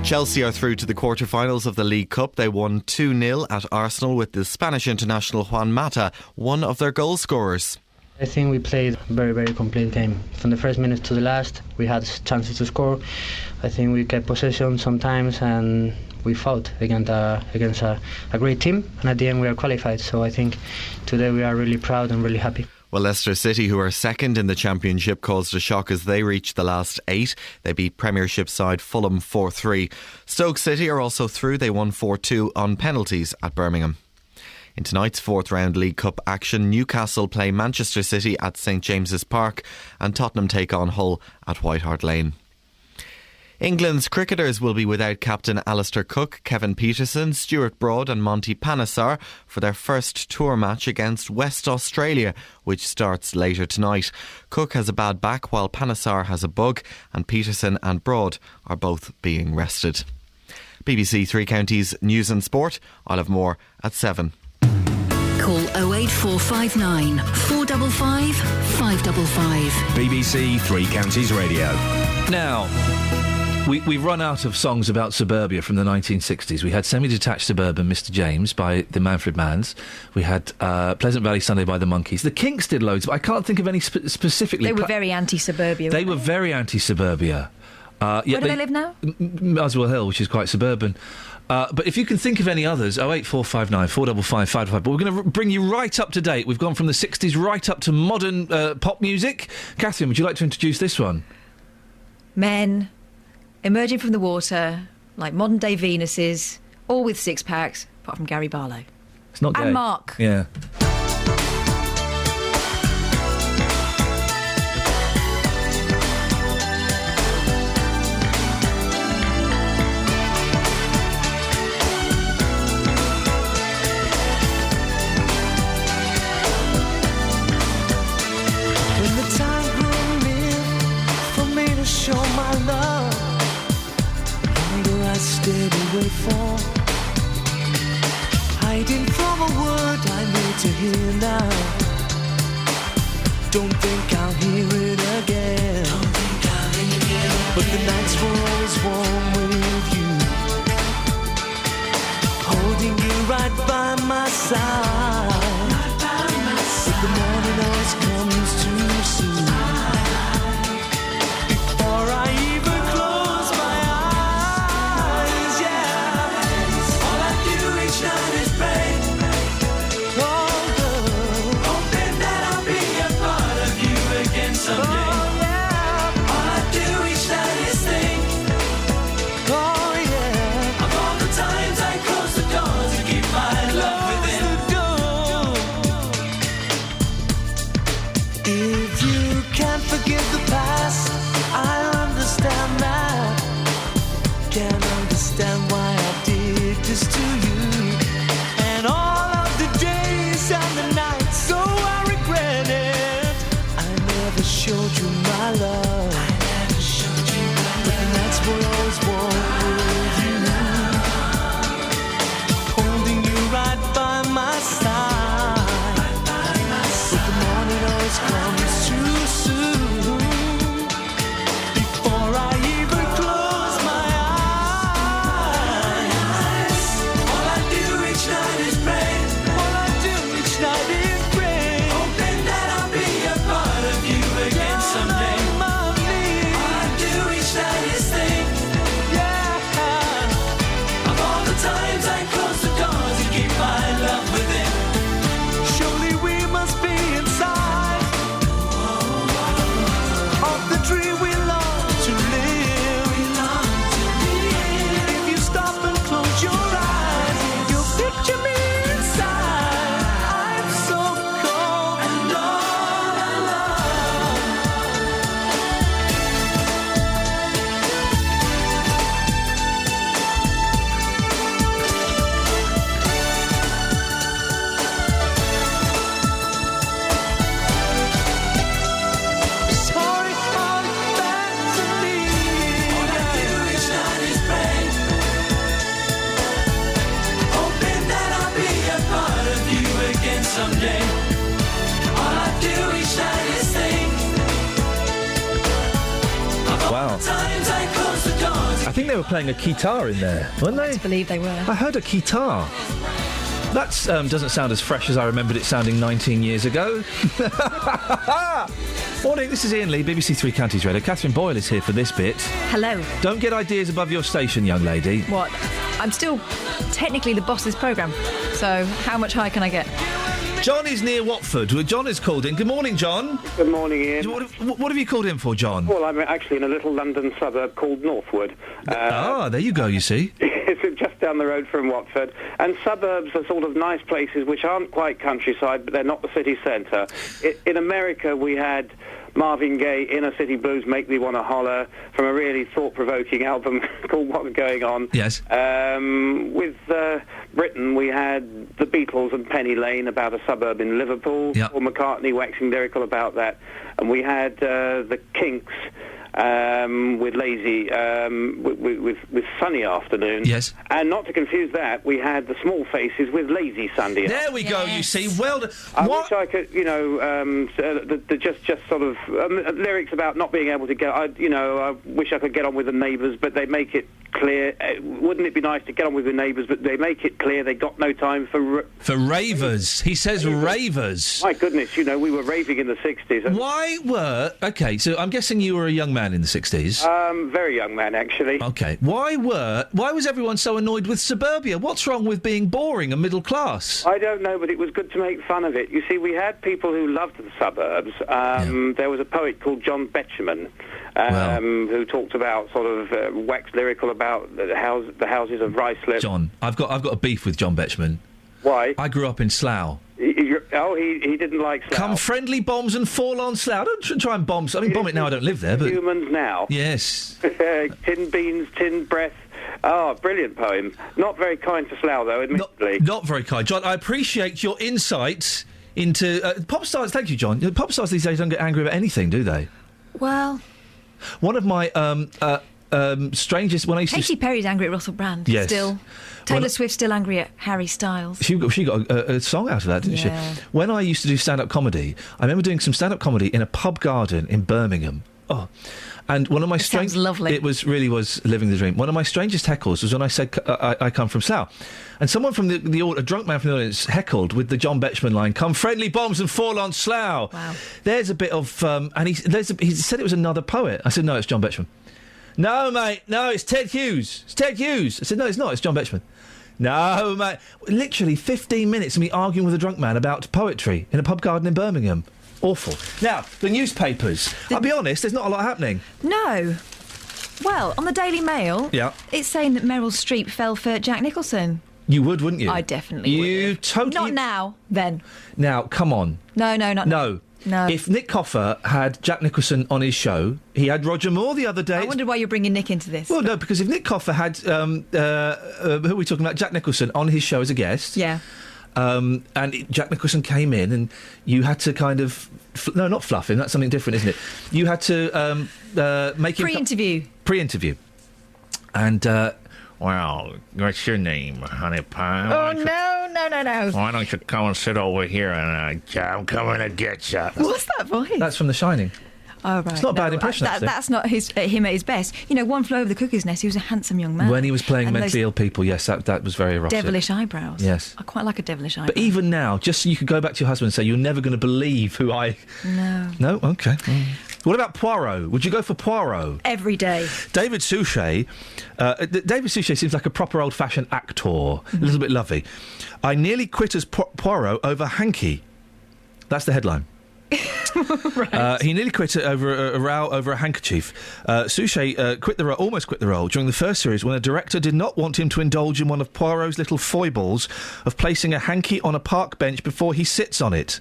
Speaker 1: Chelsea are through to the quarter-finals of the League Cup. They won 2-0 at Arsenal with the Spanish international Juan Mata, one of their goal scorers.
Speaker 19: I think we played a very, very complete game. From the first minute to the last, we had chances to score. I think we kept possession sometimes and we fought against a great team. And at the end, we are qualified. So I think today we are really proud and really happy.
Speaker 1: Well, Leicester City, who are second in the Championship, caused a shock as they reached the last 8. They beat Premiership side Fulham 4-3. Stoke City are also through. They won 4-2 on penalties at Birmingham. In tonight's fourth round League Cup action, Newcastle play Manchester City at St James's Park and Tottenham take on Hull at White Hart Lane. England's cricketers will be without captain Alistair Cook, Kevin Peterson, Stuart Broad and Monty Panesar for their first tour match against West Australia, which starts later tonight. Cook has a bad back while Panesar has a bug, and Peterson and Broad are both being rested. BBC Three Counties News and Sport. I'll have more at 7.
Speaker 4: Call 08459 455 555.
Speaker 5: BBC Three Counties Radio.
Speaker 3: Now, we've run out of songs about suburbia from the 1960s. We had Semi-Detached Suburban, Mr. James, by the Manfred Manns. We had Pleasant Valley Sunday by the Monkees. The Kinks did loads, but I can't think of any specifically.
Speaker 18: They were very anti-suburbia.
Speaker 3: They were very anti-suburbia.
Speaker 18: Where do they live now?
Speaker 3: Muswell Hill, which is quite suburban. But if you can think of any others, 08459 455 555. But we're going to bring you right up to date. We've gone from the 60s right up to modern pop music. Catherine, would you like to introduce this one?
Speaker 18: Men emerging from the water like modern-day Venuses, all with six-packs, apart from Gary Barlow.
Speaker 3: It's not gay.
Speaker 18: And Mark.
Speaker 3: Yeah.
Speaker 9: Show my love, longer I stayed away for, hiding from a word I need to hear now. Don't think I'll hear it again. But the nights were always warm with you, holding you right by my side. But the morning always comes too soon. Before I even close my eyes, yeah. All I do each night is pray. Oh, girl, hoping that I'll be a part of you again someday. Oh, yeah. All I do each night is think. Oh, yeah. Of all the times I close the door to keep my love within.
Speaker 3: I think they were playing a guitar in there, weren't they?
Speaker 18: I believe they were.
Speaker 3: I heard a guitar. That doesn't sound as fresh as I remembered it sounding 19 years ago. Morning, this is Iain Lee, BBC Three Counties Radio. Catherine Boyle is here for this bit.
Speaker 18: Hello.
Speaker 3: Don't get ideas above your station, young lady.
Speaker 18: What? I'm still technically the boss's programme, so how much higher can I get?
Speaker 3: John is near Watford. John is called in. Good morning, John.
Speaker 20: Good morning, Ian.
Speaker 3: What have you called in for, John?
Speaker 20: Well, I'm actually in a little London suburb called Northwood.
Speaker 3: There you go, you see.
Speaker 20: It's just down the road from Watford. And suburbs are sort of nice places which aren't quite countryside, but they're not the city centre. In America, we had Marvin Gaye, Inner City Blues, Make Me Wanna Holler, from a really thought-provoking album called What's Going On.
Speaker 3: Yes.
Speaker 20: With Britain, we had the Beatles and Penny Lane about a suburb in Liverpool.
Speaker 3: Yep.
Speaker 20: Paul McCartney waxing lyrical about that. And we had the Kinks with Lazy, with Sunny Afternoon.
Speaker 3: Yes.
Speaker 20: And not to confuse that, we had the Small Faces with Lazy Sunday.
Speaker 3: There we go, you see. Well done.
Speaker 20: I wish I could, just sort of lyrics about not being able to get, I wish I could get on with the neighbours, but they make it clear. Wouldn't it be nice to get on with the neighbours, but they make it clear they got no time for
Speaker 3: ravers. He says ravers.
Speaker 20: My goodness, we were raving in the 60s.
Speaker 3: Okay, so I'm guessing you were a young man in the 60s.
Speaker 20: Very young man, actually.
Speaker 3: Okay. Why was everyone so annoyed with suburbia? What's wrong with being boring and middle class?
Speaker 20: I don't know, but it was good to make fun of it. You see, we had people who loved the suburbs. There was a poet called John Betjeman, who talked about sort of wax lyrical about the houses of Ruislip.
Speaker 3: John, I've got a beef with John Betjeman.
Speaker 20: Why?
Speaker 3: I grew up in Slough.
Speaker 20: He didn't like Slough.
Speaker 3: Come friendly bombs and fall on Slough. Don't try and bomb. I mean, bomb it now. I don't live there, but
Speaker 20: humans now.
Speaker 3: Yes.
Speaker 20: Tin beans, tin breath. Oh, brilliant poem. Not very kind to Slough, though, admittedly.
Speaker 3: Not very kind, John. I appreciate your insight into pop stars. Thank you, John. Pop stars these days don't get angry about anything, do they?
Speaker 18: Well,
Speaker 3: one of my strangest when I used
Speaker 18: Katy Perry's angry at Russell Brand.
Speaker 3: Yes.
Speaker 18: Still. Taylor Swift's still angry at Harry Styles.
Speaker 3: She got a song out of that, didn't she? When I used to do stand-up comedy, I remember doing some stand-up comedy in a pub garden in Birmingham. Oh, and one of my
Speaker 18: sounds lovely.
Speaker 3: It was living the dream. One of my strangest heckles was when I said I come from Slough, and someone from a drunk man from the audience heckled with the John Betjeman line, "Come friendly bombs and fall on Slough."
Speaker 18: Wow.
Speaker 3: There's a bit of and he said it was another poet. I said no, it's John Betjeman. No, mate, no, it's Ted Hughes. It's Ted Hughes. I said no, it's not. It's John Betjeman. No, mate. Literally 15 minutes of me arguing with a drunk man about poetry in a pub garden in Birmingham. Awful. Now, the newspapers. I'll be honest, there's not a lot happening.
Speaker 18: No. Well, on the Daily Mail, it's saying that Meryl Streep fell for Jack Nicholson.
Speaker 3: You would, wouldn't you?
Speaker 18: I definitely would.
Speaker 3: You totally...
Speaker 18: Not now, then.
Speaker 3: Now, come on.
Speaker 18: No, not
Speaker 3: No.
Speaker 18: No.
Speaker 3: If Nick Coffer had Jack Nicholson on his show, he had Roger Moore the other day.
Speaker 18: I wondered why you're bringing Nick into this.
Speaker 3: Well, no, because if Nick Coffer had, who are we talking about, Jack Nicholson on his show as a guest...
Speaker 18: Yeah.
Speaker 3: And Jack Nicholson came in and you had to kind of... no, not fluff him, that's something different, isn't it? You had to make him... Pre-interview. And, well, what's your name, honey pie?
Speaker 18: Oh, no.
Speaker 3: Why don't you come and sit over here and I'm coming to get you.
Speaker 18: What's that voice?
Speaker 3: That's from The Shining.
Speaker 18: Oh, right.
Speaker 3: It's not a bad impression, actually.
Speaker 18: That's not him at his best. One Flew Over the Cuckoo's Nest, he was a handsome young man.
Speaker 3: When he was playing mentally ill people, yes, that was very erotic.
Speaker 18: Devilish eyebrows.
Speaker 3: Yes.
Speaker 18: I quite like a devilish eyebrow.
Speaker 3: But even now, just so you could go back to your husband and say, you're never going to believe who I...
Speaker 18: No.
Speaker 3: No? OK. What about Poirot? Would you go for Poirot?
Speaker 18: Every day.
Speaker 3: David Suchet. David Suchet seems like a proper old-fashioned actor. A little bit lovely. I nearly quit as Poirot over Hanky. That's the headline.
Speaker 18: Right.
Speaker 3: He nearly quit over a row over a handkerchief. Suchet almost quit the role during the first series when a director did not want him to indulge in one of Poirot's little foibles of placing a hanky on a park bench before he sits on it.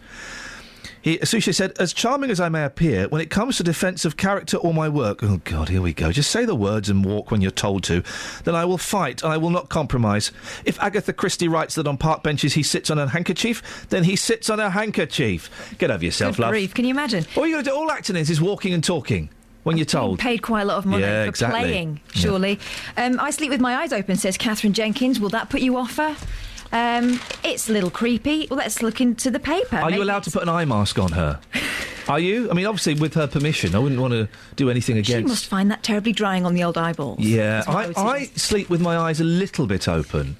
Speaker 3: Suchet said, as charming as I may appear, when it comes to defence of character or my work, oh God, here we go, just say the words and walk when you're told to, then I will fight and I will not compromise. If Agatha Christie writes that on park benches he sits on a handkerchief, then he sits on a handkerchief. Get over yourself,
Speaker 18: Good
Speaker 3: love.
Speaker 18: grief, can you imagine?
Speaker 3: All you got to do, all acting is walking and talking. When you're told.
Speaker 18: Paid quite a lot of money for
Speaker 3: exactly.
Speaker 18: playing, surely. Yeah. I sleep with my eyes open, says Catherine Jenkins. Will that put you off her? It's a little creepy. Well, let's look into the paper.
Speaker 3: Are you allowed to put an eye mask on her? Are you? I mean, obviously, with her permission. I wouldn't want to do anything
Speaker 18: She
Speaker 3: against...
Speaker 18: must find that terribly drying on the old eyeballs.
Speaker 3: Yeah,
Speaker 18: That's what would
Speaker 3: I
Speaker 18: suggest.
Speaker 3: sleep with my eyes a little bit open.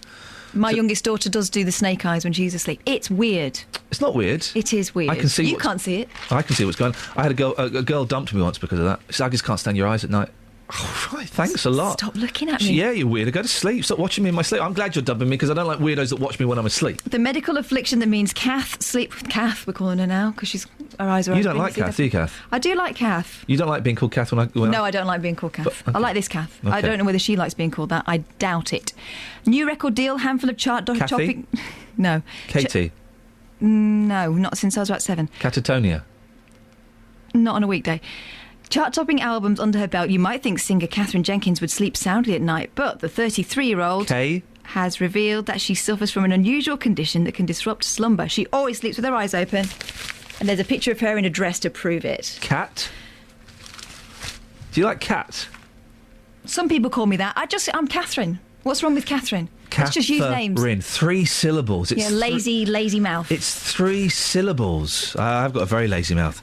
Speaker 18: My youngest daughter does do the snake eyes when she's asleep. It's weird.
Speaker 3: It's not weird.
Speaker 18: It is weird.
Speaker 3: I can see
Speaker 18: You
Speaker 3: what's-
Speaker 18: can't see it.
Speaker 3: I can see what's going on. I had a girl dumped me once because of that. She said, I just can't stand your eyes at night. Oh, right, thanks a lot.
Speaker 18: Stop looking at me.
Speaker 3: Yeah, you're weird. Go to sleep. Stop watching me in my sleep. I'm glad you're dumping me because I don't like weirdos that watch me when I'm asleep.
Speaker 18: The medical affliction that means Kath, sleep with Kath, we're calling her now, because her eyes are
Speaker 3: You don't
Speaker 18: open.
Speaker 3: like
Speaker 18: See
Speaker 3: Kath,
Speaker 18: that?
Speaker 3: do you, Kath?
Speaker 18: I do like Kath.
Speaker 3: You don't like being called Kath when
Speaker 18: No, I don't like being called Kath.
Speaker 3: But-
Speaker 18: I like this Kath. I
Speaker 3: Okay.
Speaker 18: don't know whether she likes being called that. I doubt it. New record deal, handful of chart
Speaker 3: Kathy?
Speaker 18: topping. No.
Speaker 3: Katie.
Speaker 18: No, not since I was about 7.
Speaker 3: Catatonia.
Speaker 18: Not on a weekday. Chart-topping albums under her belt, you might think singer Catherine Jenkins would sleep soundly at night, but the 33-year-old
Speaker 3: Kay.
Speaker 18: has revealed that she suffers from an unusual condition that can disrupt slumber. She always sleeps with her eyes open, and there's a picture of her in a dress to prove it.
Speaker 3: Cat. Do you like cat?
Speaker 18: Some people call me that. I'm Catherine. What's wrong with Catherine? Let's just use names.
Speaker 3: Catherine. 3 syllables. It's
Speaker 18: Yeah, lazy mouth.
Speaker 3: It's 3 syllables. I've got a very lazy mouth.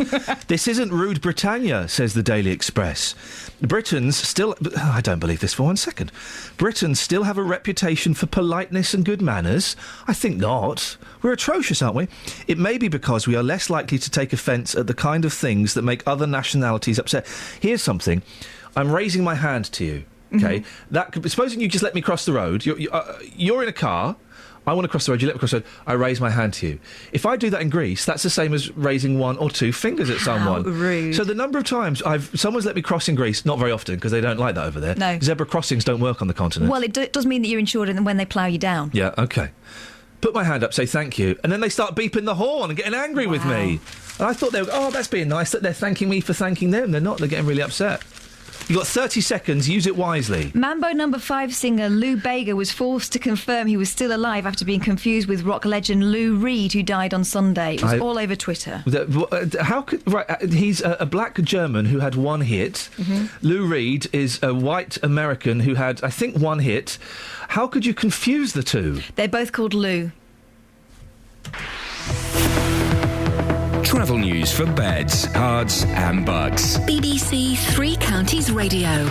Speaker 3: This isn't rude Britannia, says the Daily Express. Britons still... I don't believe this for 1 second. Britons still have a reputation for politeness and good manners? I think not. We're atrocious, aren't we? It may be because we are less likely to take offence at the kind of things that make other nationalities upset. Here's something. I'm raising my hand to you. Okay, supposing you just let me cross the road. You're in a car. I want to cross the road. You let me cross the road. I raise my hand to you. If I do that in Greece, that's the same as raising 1 or 2 fingers at someone.
Speaker 18: Rude.
Speaker 3: So the number of times someone's let me cross in Greece, not very often because they don't like that over there.
Speaker 18: No.
Speaker 3: Zebra crossings don't work on the continent.
Speaker 18: Well, it does mean that you're insured and when they plough you down.
Speaker 3: Yeah. Okay. Put my hand up, say thank you, and then they start beeping the horn and getting angry with me. And I thought they were, that's being nice that they're thanking me for thanking them. They're not. They're getting really upset. You've got 30 seconds. Use it wisely.
Speaker 18: Mambo No. 5 singer Lou Bega was forced to confirm he was still alive after being confused with rock legend Lou Reed, who died on Sunday. It was all over Twitter.
Speaker 3: How could... Right, he's a black German who had 1 hit. Lou Reed is a white American who had, I think, 1 hit. How could you confuse the two?
Speaker 18: They're both called Lou.
Speaker 5: Travel news for beds, cards and bugs.
Speaker 4: BBC Three Counties Radio.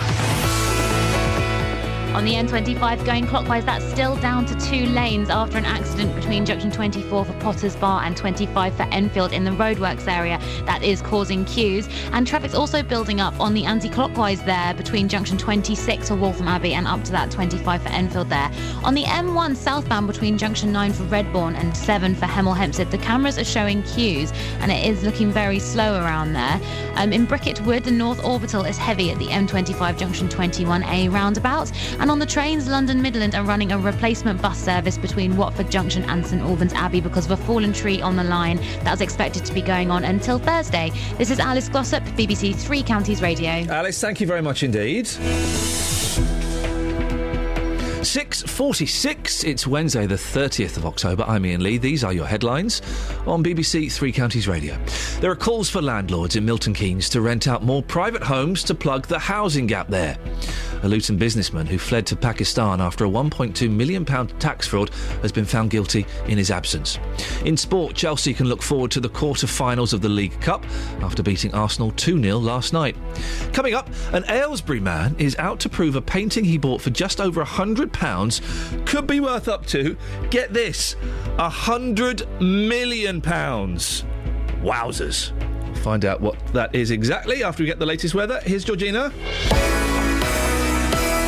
Speaker 11: On the N25 going clockwise, that's still down to 2 lanes after an accident between junction 24 for Potters Bar and 25 for Enfield in the roadworks area. That is causing queues. And traffic's also building up on the anti-clockwise there between junction 26 for Waltham Abbey and up to that 25 for Enfield there. On the M1 southbound between junction 9 for Redbourne and 7 for Hemel Hempstead, the cameras are showing queues and it is looking very slow around there. In Bricket Wood, the North Orbital is heavy at the M25 junction 21A roundabout. And on the trains, London Midland are running a replacement bus service between Watford Junction and St Albans Abbey because of a fallen tree on the line. That's expected to be going on until Thursday. This is Alice Glossop, BBC Three Counties Radio.
Speaker 3: Alice, thank you very much indeed. 6:46. It's Wednesday, the 30th of October. I'm Iain Lee. These are your headlines on BBC Three Counties Radio. There are calls for landlords in Milton Keynes to rent out more private homes to plug the housing gap there. A Luton businessman who fled to Pakistan after a £1.2 million tax fraud has been found guilty in his absence. In sport, Chelsea can look forward to the quarter-finals of the League Cup after beating Arsenal 2-0 last night. Coming up, an Aylesbury man is out to prove a painting he bought for just over £100 could be worth up to, get this, £100 million. Wowzers. We'll find out what that is exactly after we get the latest weather. Here's Georgina.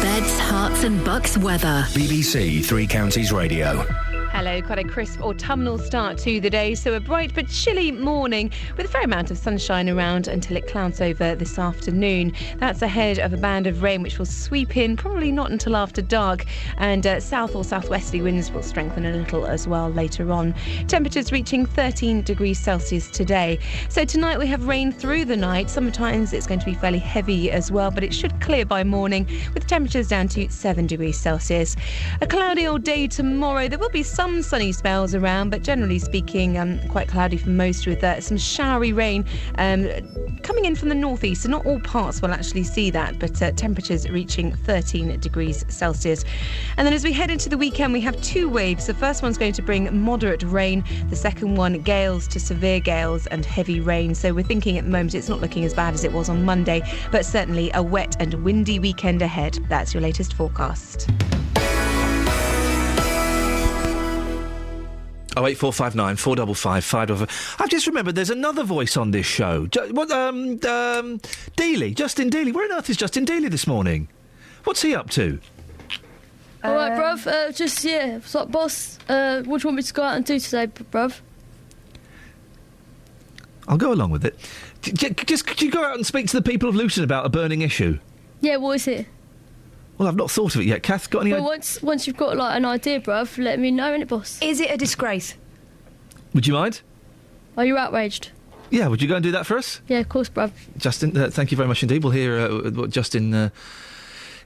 Speaker 4: Beds, hearts and bucks weather.
Speaker 5: BBC Three Counties Radio.
Speaker 21: Hello, quite a crisp autumnal start to the day, so a bright but chilly morning with a fair amount of sunshine around until it clouds over this afternoon. That's ahead of a band of rain which will sweep in, probably not until after dark, and south or southwesterly winds will strengthen a little as well later on. Temperatures reaching 13 degrees Celsius today. So tonight we have rain through the night. Sometimes it's going to be fairly heavy as well, but it should clear by morning with temperatures down to 7 degrees Celsius. A cloudy old day tomorrow. There will be some some sunny spells around, but generally speaking, quite cloudy for most, with some showery rain coming in from the northeast. So not all parts will actually see that, but temperatures reaching 13 degrees Celsius. And then as we head into the weekend, we have two waves. The first one's going to bring moderate rain. The second one, gales to severe gales and heavy rain. So we're thinking at the moment it's not looking as bad as it was on Monday, but certainly a wet and windy weekend ahead. That's your latest forecast.
Speaker 3: 08459 455 555. I've just remembered there's another voice on this show. Dealey, Justin Dealey. Where on earth is Justin Dealey this morning? What's he up to?
Speaker 2: All right, bruv. It's like, boss, what do you want me to go out and do today, bruv?
Speaker 3: I'll go along with it. Could you go out and speak to the people of Luton about a burning issue?
Speaker 2: Yeah, what is it?
Speaker 3: Well, I've not thought of it yet. Kath, got any
Speaker 2: Well, once you've got, like, an idea, bruv, let me know, innit, boss?
Speaker 18: Is it a disgrace?
Speaker 3: Would you mind?
Speaker 2: Are you outraged?
Speaker 3: Yeah, would you go and do that for us?
Speaker 2: Yeah, of course, bruv.
Speaker 3: Justin, thank you very much indeed. We'll hear what Justin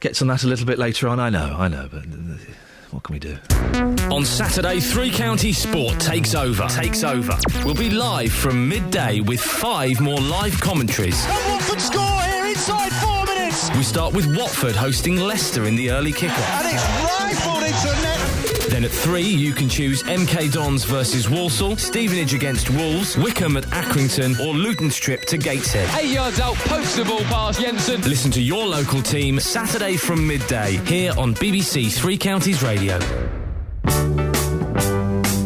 Speaker 3: gets on that a little bit later on. I know, but what can we do?
Speaker 5: On Saturday, Three Counties Sport takes over. We'll be live from midday with 5 more live commentaries.
Speaker 9: And Watford score here inside 4 minutes.
Speaker 5: We start with Watford hosting Leicester in the early kickoff.
Speaker 9: And it's rifled into the net.
Speaker 5: Then at 3, you can choose MK Dons versus Walsall, Stevenage against Wolves, Wickham at Accrington, or Luton's trip to Gateshead.
Speaker 22: 8 yards out, pokes the ball past Jensen.
Speaker 5: Listen to your local team Saturday from midday here on BBC Three Counties Radio.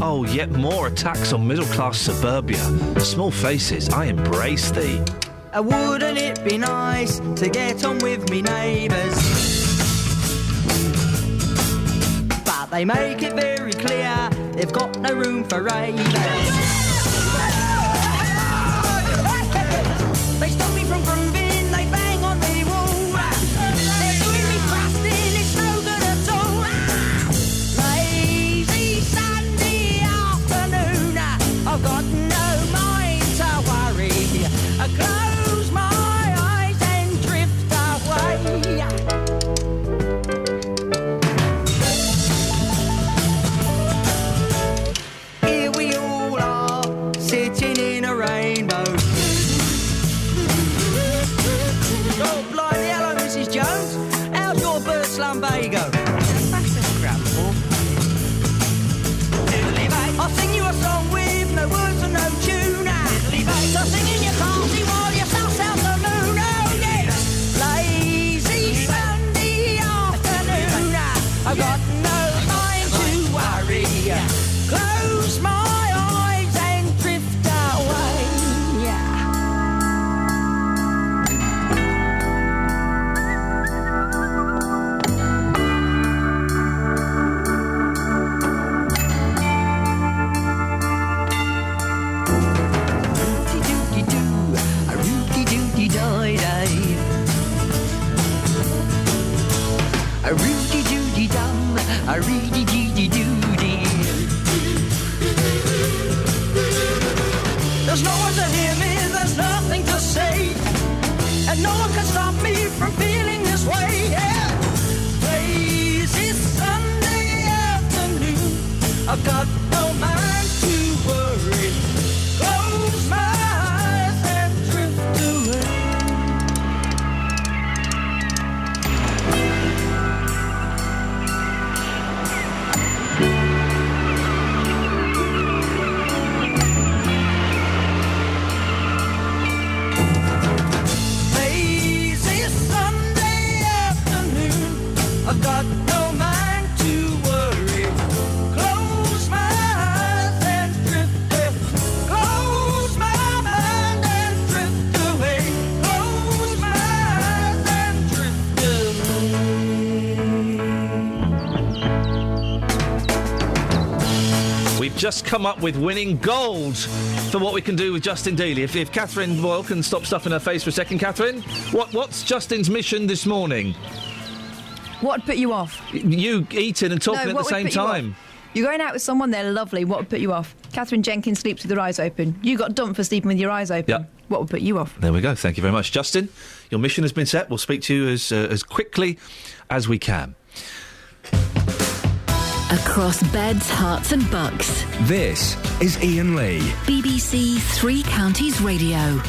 Speaker 3: Oh, yet more attacks on middle-class suburbia. Small faces, I embrace thee.
Speaker 23: Wouldn't it be nice to get on with me neighbours? But they make it very clear they've got no room for ravers. They stop me from grooving, they bang on the wall. They're doing me fasting, it's no good at all. Lazy Sunday afternoon, I've got no mind to worry. I close my eyes and drift away. Here we all are, sitting in a rainbow. Oh, blimey, hello, Mrs. Jones. How's your bird slumbago? That's a scramble. I'll sing you a song with no words and no tune. So sing in your party while you suss out the moon. Oh, yeah. Lazy Sunday afternoon. I've got no mind to worry. Close my eyes and drift away. A rooty doody dum, a reedy deedy doody. There's no one to hear me, there's nothing to say, and no one can stop me from feeling this way. Yeah. Lazy Sunday afternoon, I've got no mind to worry. Close my eyes and drift away. Lazy Sunday afternoon, I've got no mind to worry. Close my eyes and drift away. Close my mind and drift away. Close my eyes and drift away.
Speaker 3: We've just come up with winning gold for what we can do with Justin Dealey. If Catherine Boyle can stop stuffing her face for a second, Catherine, what's Justin's mission this morning?
Speaker 18: What would put you off?
Speaker 3: You eating and talking at the same time.
Speaker 18: You're going out with someone, they're lovely. What would put you off? Catherine Jenkins sleeps with her eyes open. You got dumped for sleeping with your eyes open.
Speaker 3: Yep.
Speaker 18: What would put you off?
Speaker 3: There we go. Thank you very much. Justin, your mission has been set. We'll speak to you as quickly as we can.
Speaker 4: across beds, hearts and bucks.
Speaker 5: This is Iain Lee.
Speaker 4: BBC Three Counties Radio.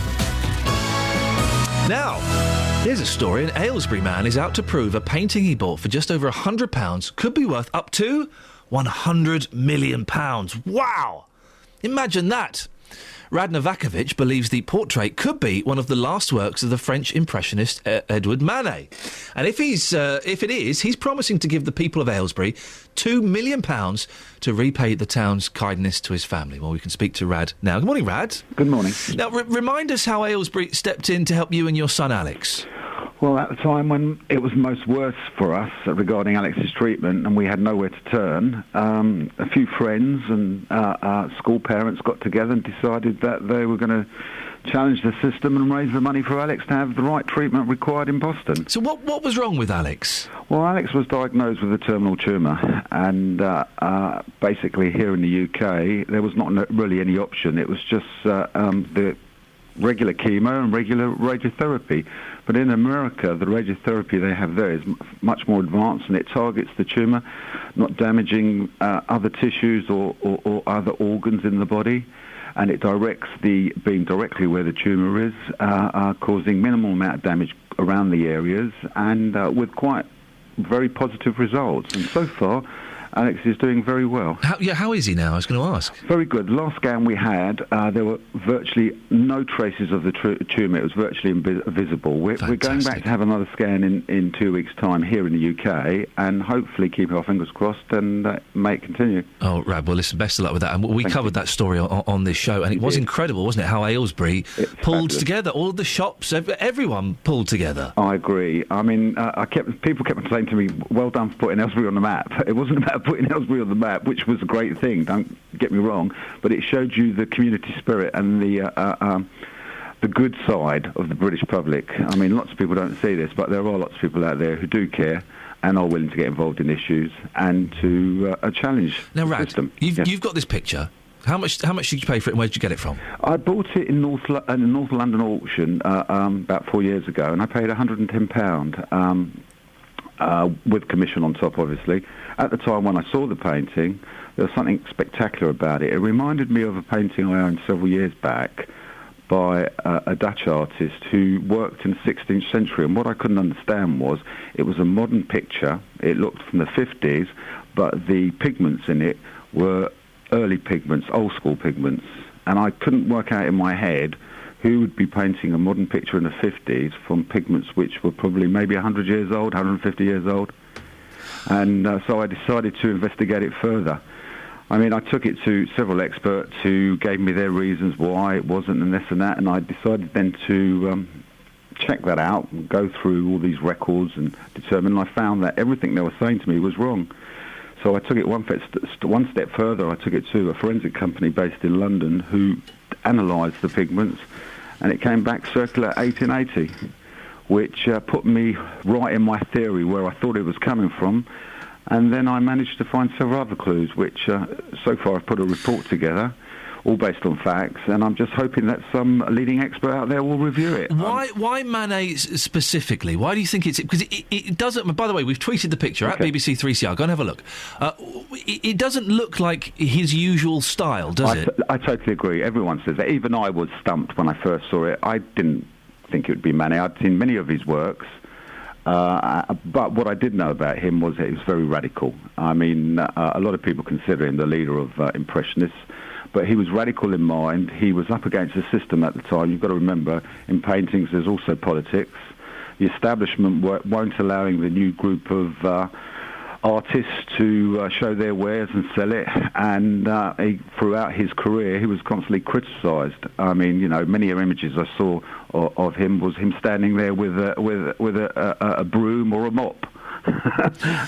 Speaker 3: Now, here's a story. An Aylesbury man is out to prove a painting he bought for just over £100 could be worth up to £100 million. Wow! Imagine that. Rad Novakovic believes the portrait could be one of the last works of the French impressionist Edouard Manet. And if it is, he's promising to give the people of Aylesbury £2 million to repay the town's kindness to his family. Well, we can speak to Rad now. Good morning, Rad.
Speaker 7: Good morning.
Speaker 3: Now, remind us how Aylesbury stepped in to help you and your son Alex.
Speaker 7: Well, at the time when it was most worse for us regarding Alex's treatment and we had nowhere to turn, a few friends and school parents got together and decided that they were going to challenge the system and raise the money for Alex to have the right treatment required in Boston.
Speaker 3: So what was wrong with Alex?
Speaker 7: Well, Alex was diagnosed with a terminal tumour, and basically here in the UK there was not really any option. It was just the regular chemo and regular radiotherapy. But in America, the radiotherapy they have there is much more advanced, and it targets the tumour, not damaging other tissues or other organs in the body, and it directs the beam directly where the tumour is, causing minimal amount of damage around the areas, and with quite very positive results. And so far, Alex is doing very well.
Speaker 3: How is he now? I was going to ask.
Speaker 7: Very good. Last scan we had, there were virtually no traces of the tumour. It was virtually invisible. We're going back to have another scan in 2 weeks' time here in the UK, and hopefully keep our fingers crossed and may it continue.
Speaker 3: Oh, Rad, well, listen, best of luck with that. And we covered that story on this show, and it was incredible, wasn't it, how Aylesbury pulled together. All of the shops, everyone pulled together.
Speaker 7: I agree. I mean, people kept saying to me, well done for putting Aylesbury on the map. It wasn't about putting Aylesbury on the map, which was a great thing, don't get me wrong, but it showed you the community spirit and the good side of the British public. I mean, lots of people don't see this, but there are lots of people out there who do care and are willing to get involved in issues and to challenge
Speaker 3: the
Speaker 7: system.
Speaker 3: You've got this picture. How much did you pay for it, and where did you get it from?
Speaker 7: I bought it in North London auction about 4 years ago, and I paid £110. With commission on top, obviously. At the time when I saw the painting, there was something spectacular about it. It reminded me of a painting I owned several years back by a Dutch artist who worked in the 16th century, and what I couldn't understand was it was a modern picture. It looked from the 50s, but the pigments in it were early pigments, old school pigments, and I couldn't work out in my head who would be painting a modern picture in the 50s from pigments which were probably maybe 100 years old, 150 years old. And so I decided to investigate it further. I mean, I took it to several experts who gave me their reasons why it wasn't and this and that, and I decided then to check that out and go through all these records and determine, and I found that everything they were saying to me was wrong. So I took it one step further. I took it to a forensic company based in London who analysed the pigments, and it came back circular 1880, which put me right in my theory where I thought it was coming from. And then I managed to find several other clues, which so far I've put a report together, all based on facts, and I'm just hoping that some leading expert out there will review it.
Speaker 3: Why Manet specifically? Why do you think it's... Because it doesn't... By the way, we've tweeted the picture at BBC 3CR. Go and have a look. It doesn't look like his usual style, does it?
Speaker 7: I totally agree. Everyone says that. Even I was stumped when I first saw it. I didn't think it would be Manet. I'd seen many of his works. But what I did know about him was that he was very radical. I mean, a lot of people consider him the leader of Impressionists, but he was radical in mind. He was up against the system at the time. You've got to remember, in paintings there's also politics. The establishment weren't allowing the new group of artists to show their wares and sell it, and throughout his career he was constantly criticised. I mean, you know, many images I saw of him was him standing there with a broom or a mop.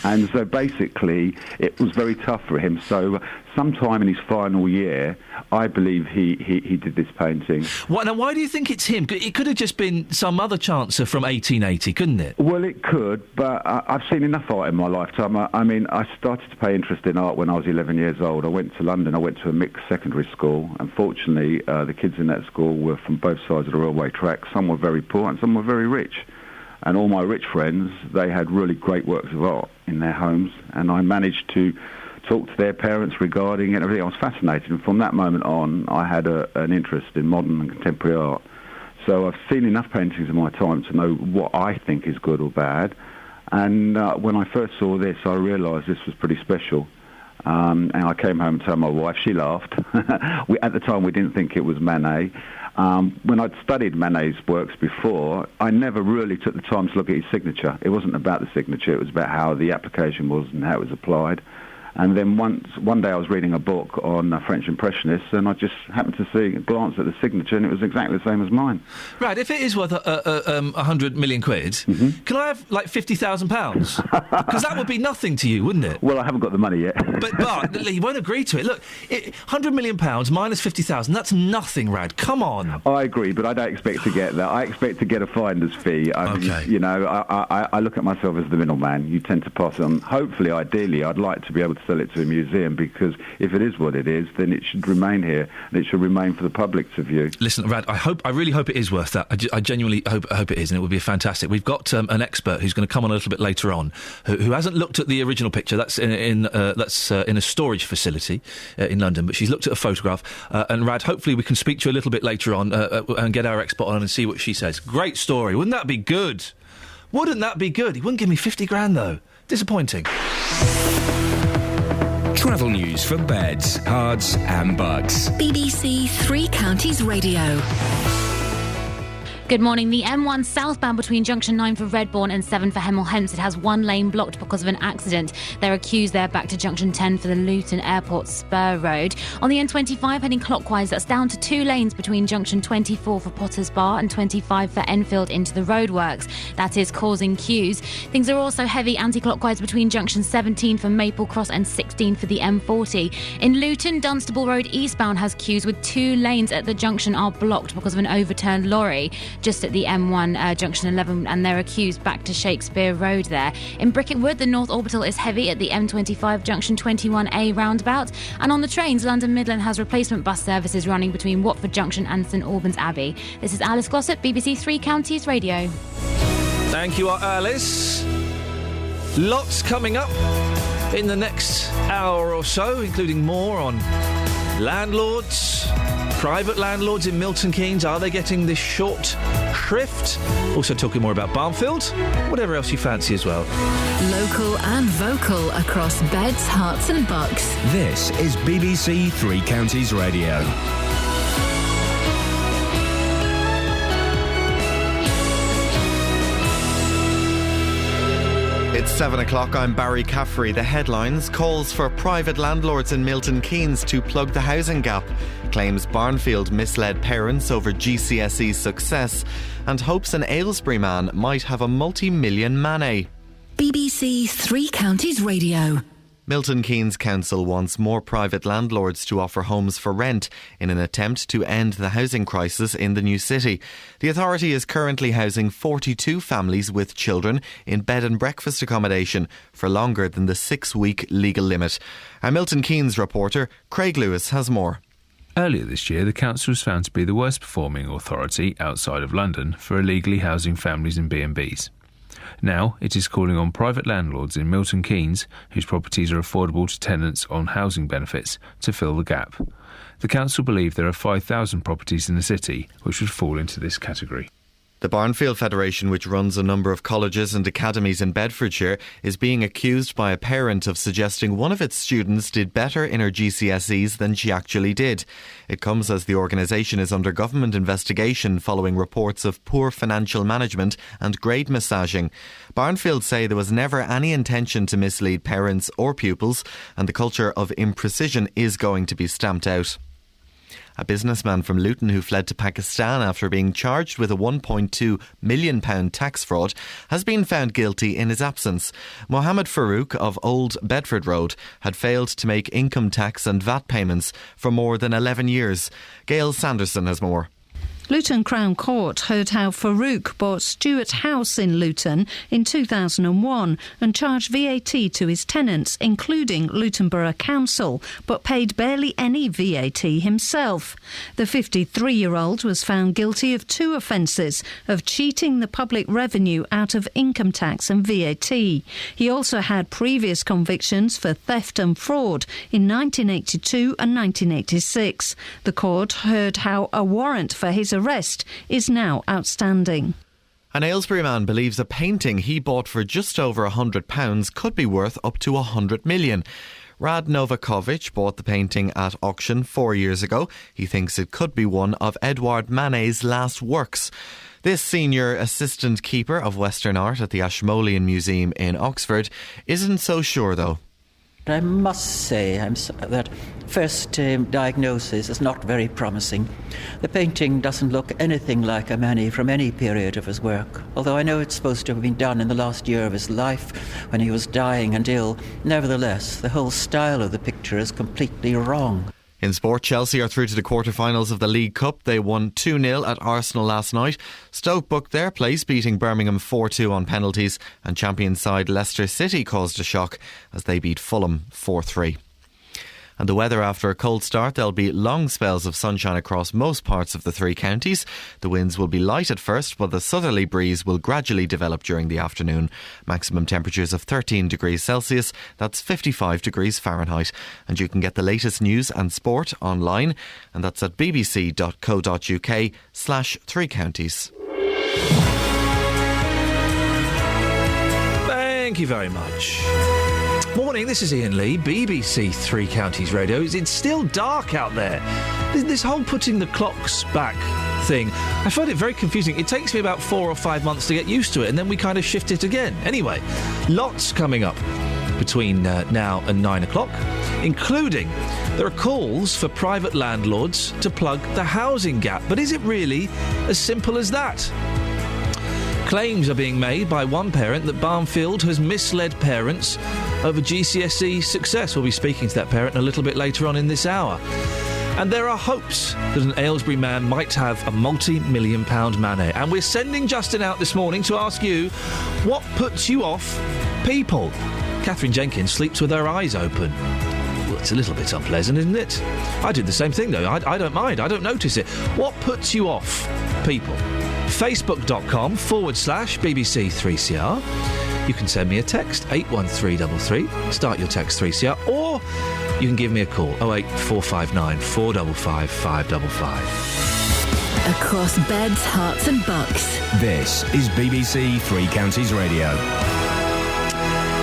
Speaker 7: And so basically it was very tough for him. So sometime in his final year, I believe he did this painting.
Speaker 3: Now, why do you think it's him? It could have just been some other chancer from 1880, couldn't it?
Speaker 7: Well, it could, but I've seen enough art in my lifetime. I mean, I started to pay interest in art when I was 11 years old. I went to London. I went to a mixed secondary school. Unfortunately, the kids in that school were from both sides of the railway track. Some were very poor and some were very rich. And all my rich friends, they had really great works of art in their homes, and I managed to talked to their parents regarding it and everything. I was fascinated, and from that moment on, I had an interest in modern and contemporary art. So I've seen enough paintings in my time to know what I think is good or bad. And when I first saw this, I realised this was pretty special. And I came home and told my wife. She laughed. At the time, we didn't think it was Manet. When I'd studied Manet's works before, I never really took the time to look at his signature. It wasn't about the signature. It was about how the application was and how it was applied. And then one day I was reading a book on French Impressionists, and I just happened to glance at the signature, and it was exactly the same as mine.
Speaker 3: Right, if it is worth 100 million quid, can I have, like, £50,000? Because that would be nothing to you, wouldn't it?
Speaker 7: Well, I haven't got the money yet.
Speaker 3: But you won't agree to it. Look, £100 million minus 50,000, that's nothing, Rad. Come on.
Speaker 7: I agree, but I don't expect to get that. I expect to get a finder's fee.
Speaker 3: Okay.
Speaker 7: You know, I look at myself as the middleman. You tend to pass it on. Hopefully, ideally, I'd like to be able to sell it to a museum, because if it is what it is, then it should remain here, and it should remain for the public to view.
Speaker 3: Listen, Rad, I really hope it is worth that. I genuinely hope it is, and it would be fantastic. We've got an expert who's going to come on a little bit later on, who hasn't looked at the original picture. That's in a storage facility in London, but she's looked at a photograph. And Rad, hopefully we can speak to you a little bit later on and get our expert on and see what she says. Great story. Wouldn't that be good? Wouldn't that be good? He wouldn't give me 50 grand though. Disappointing.
Speaker 8: Travel news for beds, cards and bugs.
Speaker 4: BBC Three Counties Radio.
Speaker 11: Good morning. The M1 southbound between junction 9 for Redbourne and 7 for Hemel Hempstead has one lane blocked because of an accident. There are queues there back to junction 10 for the Luton Airport Spur Road. On the N25 heading clockwise, that's down to 2 lanes between junction 24 for Potters Bar and 25 for Enfield into the roadworks. That is causing queues. Things are also heavy anti-clockwise between junction 17 for Maple Cross and 16 for the M40. In Luton, Dunstable Road eastbound has queues with 2 lanes at the junction are blocked because of an overturned lorry. Just at the M1 junction 11, and there are queues back to Shakespeare Road there. In Bricketwood, the North Orbital is heavy at the M25 junction 21A roundabout, and on the trains, London Midland has replacement bus services running between Watford Junction and St Albans Abbey. This is Alice Glossop, BBC Three Counties Radio.
Speaker 3: Thank you, Alice. Lots coming up in the next hour or so, including more on landlords. Private landlords in Milton Keynes, are they getting this short shrift? Also talking more about Barnfield, whatever else you fancy as well.
Speaker 4: Local and vocal across beds, hearts and bucks.
Speaker 8: This is BBC Three Counties Radio.
Speaker 1: It's 7 o'clock. I'm Barry Caffrey. The headlines: calls for private landlords in Milton Keynes to plug the housing gap, claims Barnfield misled parents over GCSE success, and hopes an Aylesbury man might have a multi-million Manet.
Speaker 4: BBC Three Counties Radio.
Speaker 1: Milton Keynes Council wants more private landlords to offer homes for rent in an attempt to end the housing crisis in the new city. The authority is currently housing 42 families with children in bed and breakfast accommodation for longer than the 6-week legal limit. Our Milton Keynes reporter Craig Lewis has more.
Speaker 13: Earlier this year, the council was found to be the worst performing authority outside of London for illegally housing families in B&Bs. Now, it is calling on private landlords in Milton Keynes, whose properties are affordable to tenants on housing benefits, to fill the gap. The council believe there are 5,000 properties in the city which would fall into this category.
Speaker 1: The Barnfield Federation, which runs a number of colleges and academies in Bedfordshire, is being accused by a parent of suggesting one of its students did better in her GCSEs than she actually did. It comes as the organisation is under government investigation following reports of poor financial management and grade massaging. Barnfield say there was never any intention to mislead parents or pupils, and the culture of imprecision is going to be stamped out. A businessman from Luton who fled to Pakistan after being charged with a £1.2 million tax fraud has been found guilty in his absence. Mohammed Farouk of Old Bedford Road had failed to make income tax and VAT payments for more than 11 years. Gail Sanderson has more.
Speaker 6: Luton Crown Court heard how Farouk bought Stuart House in Luton in 2001 and charged VAT to his tenants, including Luton Borough Council, but paid barely any VAT himself. The 53-year-old was found guilty of 2 offences of cheating the public revenue out of income tax and VAT. He also had previous convictions for theft and fraud in 1982 and 1986. The court heard how a warrant for his arrest is now outstanding.
Speaker 1: An Aylesbury man believes a painting he bought for just over £100 could be worth up to £100 million. Rad Novakovic bought the painting at auction 4 years ago. He thinks it could be one of Edouard Manet's last works. This senior assistant keeper of Western art at the Ashmolean Museum in Oxford isn't so sure, though.
Speaker 12: I must say that first diagnosis is not very promising. The painting doesn't look anything like a Manet from any period of his work. Although I know it's supposed to have been done in the last year of his life when he was dying and ill, nevertheless, the whole style of the picture is completely wrong.
Speaker 1: In sport, Chelsea are through to the quarter-finals of the League Cup. They won 2-0 at Arsenal last night. Stoke booked their place, beating Birmingham 4-2 on penalties, and champion side Leicester City caused a shock as they beat Fulham 4-3. And the weather after a cold start, there'll be long spells of sunshine across most parts of the 3 counties. The winds will be light at first, but the southerly breeze will gradually develop during the afternoon. Maximum temperatures of 13 degrees Celsius, that's 55 degrees Fahrenheit. And you can get the latest news and sport online, and that's at bbc.co.uk/3 counties.
Speaker 3: Thank you very much. Morning, this is Iain Lee, BBC 3 Counties Radio. It's still dark out there. This whole putting the clocks back thing, I find it very confusing. It takes me about 4 or 5 months to get used to it, and then we kind of shift it again. Anyway, lots coming up between now and 9 o'clock, including there are calls for private landlords to plug the housing gap. But is it really as simple as that? Claims are being made by one parent that Barnfield has misled parents over GCSE success. We'll be speaking to that parent a little bit later on in this hour. And there are hopes that an Aylesbury man might have a multi-million-pound Manet. And we're sending Justin out this morning to ask you, what puts you off people? Catherine Jenkins sleeps with her eyes open. Well, it's a little bit unpleasant, isn't it? I do the same thing, though. I don't mind. I don't notice it. What puts you off people? Facebook.com/BBC3CR. You can send me a text, 81333. Start your text 3CR. Or you can give me a call, 08459 455 555.
Speaker 4: Across beds, hearts and bucks.
Speaker 8: This is BBC 3 Counties Radio.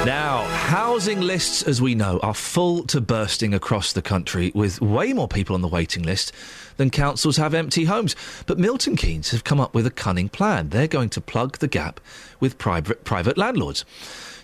Speaker 3: Now, housing lists, as we know, are full to bursting across the country, with way more people on the waiting list than councils have empty homes. But Milton Keynes have come up with a cunning plan. They're going to plug the gap with private landlords.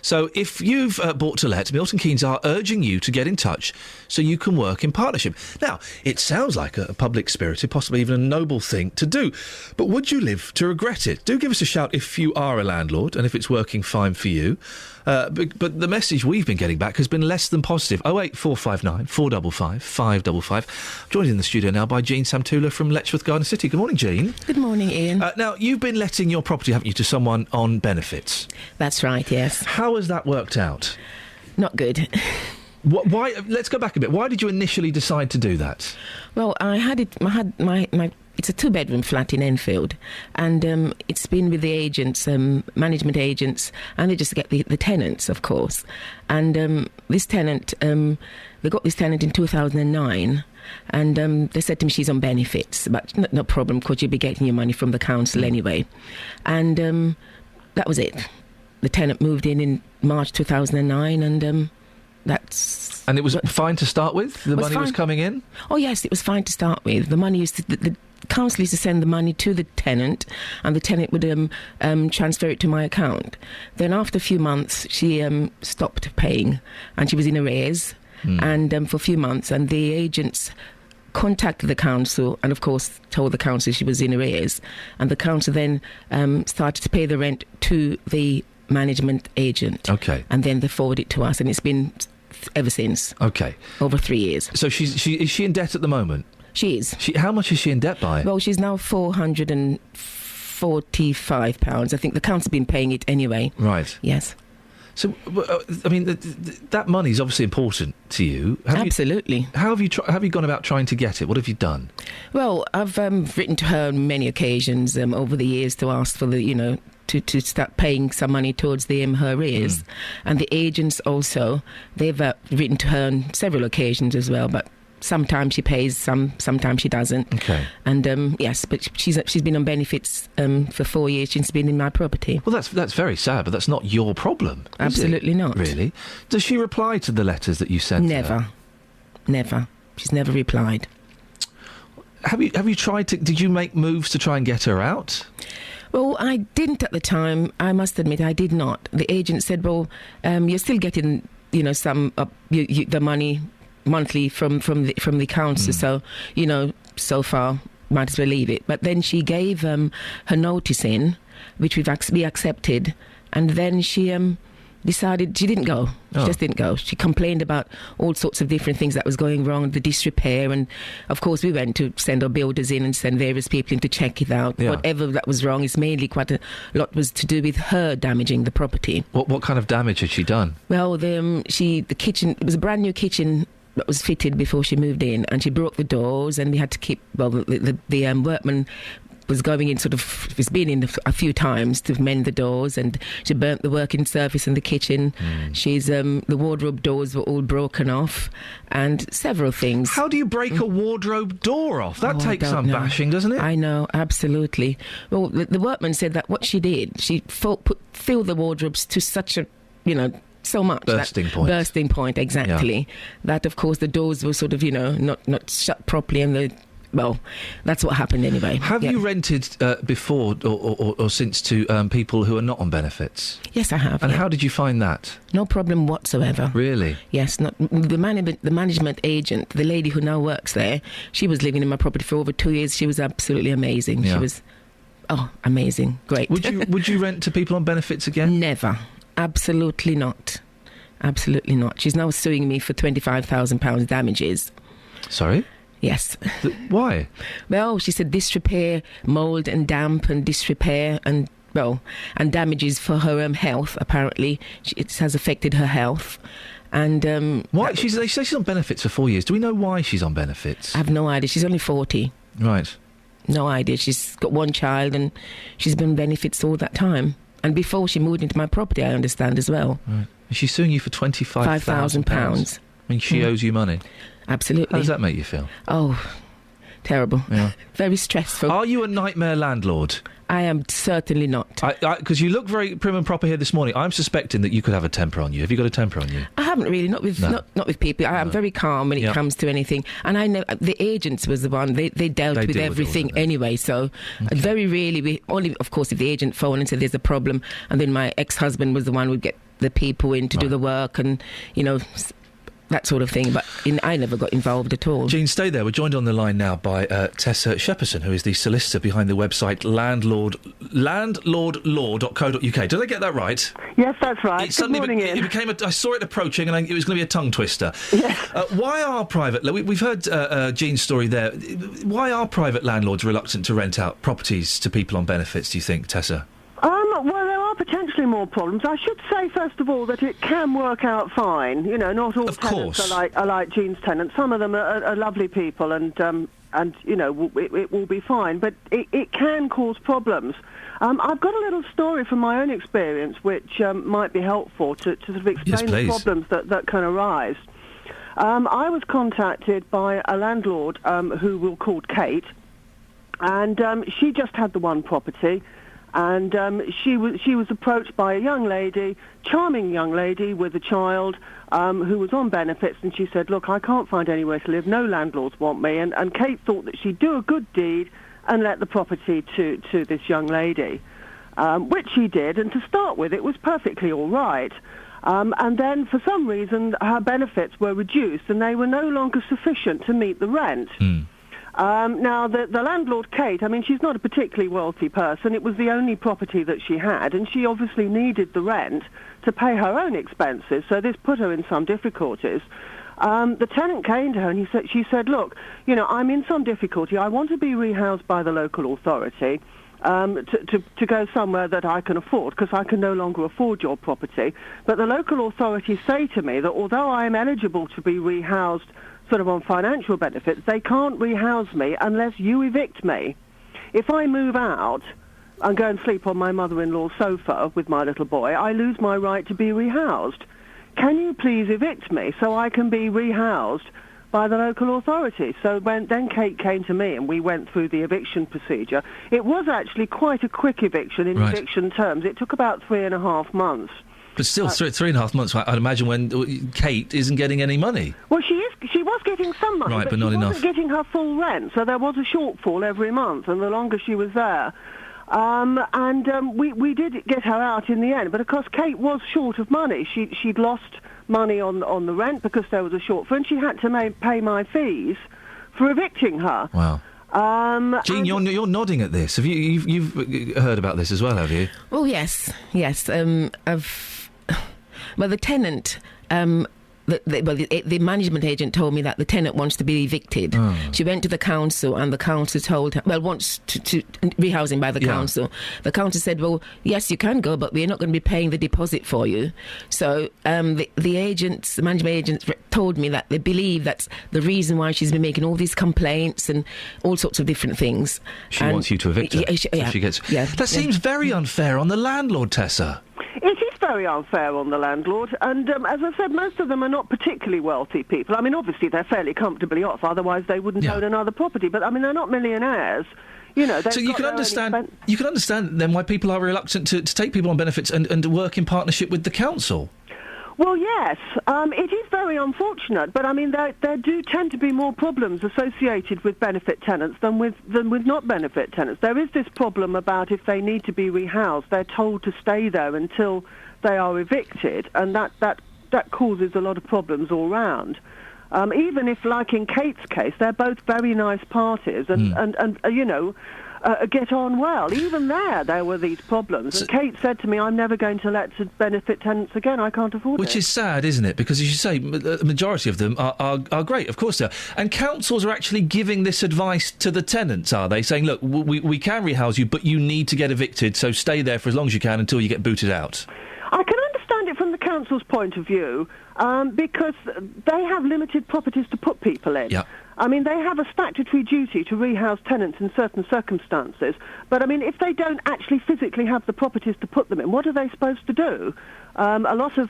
Speaker 3: So if you've bought to let, Milton Keynes are urging you to get in touch so you can work in partnership. Now, it sounds like a public-spirited, possibly even a noble thing to do, but would you live to regret it? Do give us a shout if you are a landlord and if it's working fine for you. But the message we've been getting back has been less than positive. 08459 455 555. I'm joined in the studio now by Jean Samtula from Letchworth Garden City. Good morning, Jean.
Speaker 15: Good morning, Ian.
Speaker 3: Now, you've been letting your property, haven't you, to someone on benefits?
Speaker 15: That's right, yes.
Speaker 3: How has that worked out?
Speaker 15: Not good.
Speaker 3: Why? Let's go back a bit. Why did you initially decide to do that?
Speaker 15: Well, I had my it's a 2-bedroom flat in Enfield, and it's been with the agents, management agents, and they just get the tenants, of course. And this tenant, they got this tenant in 2009, and they said to me she's on benefits, but no problem, because you'll be getting your money from the council anyway. And that was it. The tenant moved in March 2009, and that's...
Speaker 3: And it was fine to start with? The money was coming in?
Speaker 15: Oh, yes, it was fine to start with. The money used to... The council used to send the money to the tenant, and the tenant would transfer it to my account. Then after a few months, she stopped paying, and she was in arrears, and for a few months, and the agents contacted the council and, of course, told the council she was in arrears, and the council then started to pay the rent to the management agent.
Speaker 3: Okay.
Speaker 15: And then they forwarded it to us, and it's been ever since.
Speaker 3: Okay.
Speaker 15: Over 3 years.
Speaker 3: So is she in debt at the moment?
Speaker 15: She is.
Speaker 3: How much is she in debt by?
Speaker 15: Well, she's now £445. I think the council's been paying it anyway.
Speaker 3: Right.
Speaker 15: Yes.
Speaker 3: So, I mean, that money's obviously important to you.
Speaker 15: Absolutely.
Speaker 3: How have you gone about trying to get it? What have you done?
Speaker 15: Well, I've written to her on many occasions over the years to ask for to start paying some money towards her arrears. And the agents also, they've written to her on several occasions as well, but sometimes she pays, sometimes she doesn't.
Speaker 3: Okay.
Speaker 15: And yes, but she's been on benefits for 4 years. She's been in my property.
Speaker 3: Well, that's very sad, but that's not your problem.
Speaker 15: Absolutely not.
Speaker 3: Really? Does she reply to the letters that you sent?
Speaker 15: Never. She's never replied.
Speaker 3: Have you tried to? Did you make moves to try and get her out?
Speaker 15: Well, I didn't at the time. I must admit, I did not. The agent said, "Well, you're still getting, some the money monthly from the council. So, so far, might as well leave it." But then she gave her notice in, which we accepted, and then she decided she didn't go. She just didn't go. She complained about all sorts of different things that was going wrong, the disrepair, and of course we went to send our builders in and send various people in to check it out.
Speaker 3: Yeah.
Speaker 15: Whatever that was wrong is mainly quite a lot was to do with her damaging the property.
Speaker 3: What kind of damage had she done?
Speaker 15: Well, the kitchen, it was a brand new kitchen that was fitted before she moved in, and she broke the doors, and we had to keep, the workman was going in has been in a few times to mend the doors, and she burnt the working surface in the kitchen. She's the wardrobe doors were all broken off, and several things.
Speaker 3: How do you break a wardrobe door off? That takes some bashing, doesn't it?
Speaker 15: I know, absolutely. Well, the workman said that what she did, she filled the wardrobes to such a, so much.
Speaker 3: Bursting
Speaker 15: point, exactly.
Speaker 3: Yeah.
Speaker 15: That, of course, the doors were not shut properly, and that's what happened anyway.
Speaker 3: Have you rented before or since to people who are not on benefits?
Speaker 15: Yes, I have.
Speaker 3: And how did you find that?
Speaker 15: No problem whatsoever.
Speaker 3: Really?
Speaker 15: Yes. The management agent, the lady who now works there, she was living in my property for over 2 years. She was absolutely amazing.
Speaker 3: Yeah.
Speaker 15: She was, amazing. Great.
Speaker 3: Would you rent to people on benefits again?
Speaker 15: Never. Absolutely not. Absolutely not. She's now suing me for £25,000 damages.
Speaker 3: Sorry?
Speaker 15: Yes.
Speaker 3: Why?
Speaker 15: Well, she said disrepair, mould and damp and disrepair and damages for her health, apparently. It has affected her health. And
Speaker 3: why? They say she's on benefits for 4 years. Do we know why she's on benefits?
Speaker 15: I have no idea. She's only 40.
Speaker 3: Right.
Speaker 15: No idea. She's got one child and she's been on benefits all that time. And before she moved into my property, I understand as well.
Speaker 3: Right. And she's suing you for £25,000.
Speaker 15: £5,000.
Speaker 3: I mean, she owes you money.
Speaker 15: Absolutely.
Speaker 3: How does that make you feel?
Speaker 15: Oh, terrible.
Speaker 3: Yeah.
Speaker 15: Very stressful.
Speaker 3: Are you a nightmare landlord?
Speaker 15: I am certainly not.
Speaker 3: Because you look very prim and proper here this morning. I'm suspecting that you could have a temper on you. Have you got a temper on you?
Speaker 15: I haven't really, not with people. I am very calm when it comes to anything. And I know the agents was the one, they dealt with everything anyway. So very rarely, only of course if the agent phoned and said there's a problem, and then my ex-husband was the one who would get the people in to do the work and, that sort of thing, but I never got involved at all.
Speaker 3: Jean, stay there. We're joined on the line now by Tessa Shepperson, who is the solicitor behind the website landlordlaw.co.uk. Did I get that right?
Speaker 10: Yes, that's right. Good morning, Ian.
Speaker 3: I saw it approaching, and it was going to be a tongue twister.
Speaker 10: Yes.
Speaker 3: Why are private... We've heard Jean's story there. Why are private landlords reluctant to rent out properties to people on benefits, do you think, Tessa?
Speaker 10: Well, there are potentially more problems. I should say, first of all, that it can work out fine. Not all tenants are like Jean's tenants. Some of them are lovely people, and it will be fine. But it can cause problems. I've got a little story from my own experience, which might be helpful to sort of explain the problems that can arise. I was contacted by a landlord who we'll call Kate, and she just had the one property. And she was approached by a young lady, charming young lady with a child who was on benefits, and she said, "Look, I can't find anywhere to live. No landlords want me." And Kate thought that she'd do a good deed and let the property to this young lady, which she did. And to start with, it was perfectly all right. And then, for some reason, her benefits were reduced, and they were no longer sufficient to meet the rent. Now, the landlord, Kate, she's not a particularly wealthy person. It was the only property that she had, and she obviously needed the rent to pay her own expenses, so this put her in some difficulties. The tenant came to her and she said, look, you know, I'm in some difficulty. I want to be rehoused by the local authority to go somewhere that I can afford, because I can no longer afford your property. But the local authorities say to me that although I am eligible to be rehoused sort of on financial benefits, they can't rehouse me unless you evict me. If I move out and go and sleep on my mother-in-law's sofa with my little boy, I lose my right to be rehoused. Can you please evict me so I can be rehoused by the local authorities? So then Kate came to me and we went through the eviction procedure. It was actually quite a quick eviction in eviction terms. It took about 3.5 months.
Speaker 3: But still, 3.5 months, I'd imagine, when Kate isn't getting any money.
Speaker 10: Well, she was getting some money,
Speaker 3: right, but not
Speaker 10: she
Speaker 3: enough.
Speaker 10: wasn't getting her full rent, so there was a shortfall every month, and the longer she was there. We did get her out in the end, but of course Kate was short of money. She'd lost money on the rent because there was a shortfall, and she had to pay my fees for evicting her.
Speaker 3: Wow. Jean, you're nodding at this. Have you've heard about this as well, have you?
Speaker 15: Well, yes. Well, the tenant. The management agent told me that the tenant wants to be evicted.
Speaker 3: Oh.
Speaker 15: She went to the council, and the council told her, wants to rehousing by the council. The council said, well, yes, you can go, but we're not going to be paying the deposit for you. So the management agents told me that they believe that's the reason why she's been making all these complaints and all sorts of different things.
Speaker 3: She wants you to evict her. That seems very unfair on the landlord, Tessa.
Speaker 10: It is very unfair on the landlord, and as I said, most of them are not particularly wealthy people. I mean, obviously they're fairly comfortably off, otherwise they wouldn't own another property, but I mean, they're not millionaires. You know,
Speaker 3: so you can understand then why people are reluctant to take people on benefits and work in partnership with the council.
Speaker 10: Well, yes, it is very unfortunate, but I mean, there do tend to be more problems associated with benefit tenants than with not benefit tenants. There is this problem about if they need to be rehoused, they're told to stay there until they are evicted, and that causes a lot of problems all round. Even if, like in Kate's case, they're both very nice parties and you know, get on well. Even there were these problems. And Kate said to me, I'm never going to let benefit tenants again. I can't afford it.
Speaker 3: Which is sad, isn't it? Because, as you say, the majority of them are great. Of course they are. And councils are actually giving this advice to the tenants, are they? Saying, look, we can rehouse you, but you need to get evicted, so stay there for as long as you can until you get booted out.
Speaker 10: I can understand it from the council's point of view, because they have limited properties to put people in.
Speaker 3: Yeah.
Speaker 10: I mean, they have a statutory duty to rehouse tenants in certain circumstances, but I mean, if they don't actually physically have the properties to put them in, what are they supposed to do? A lot of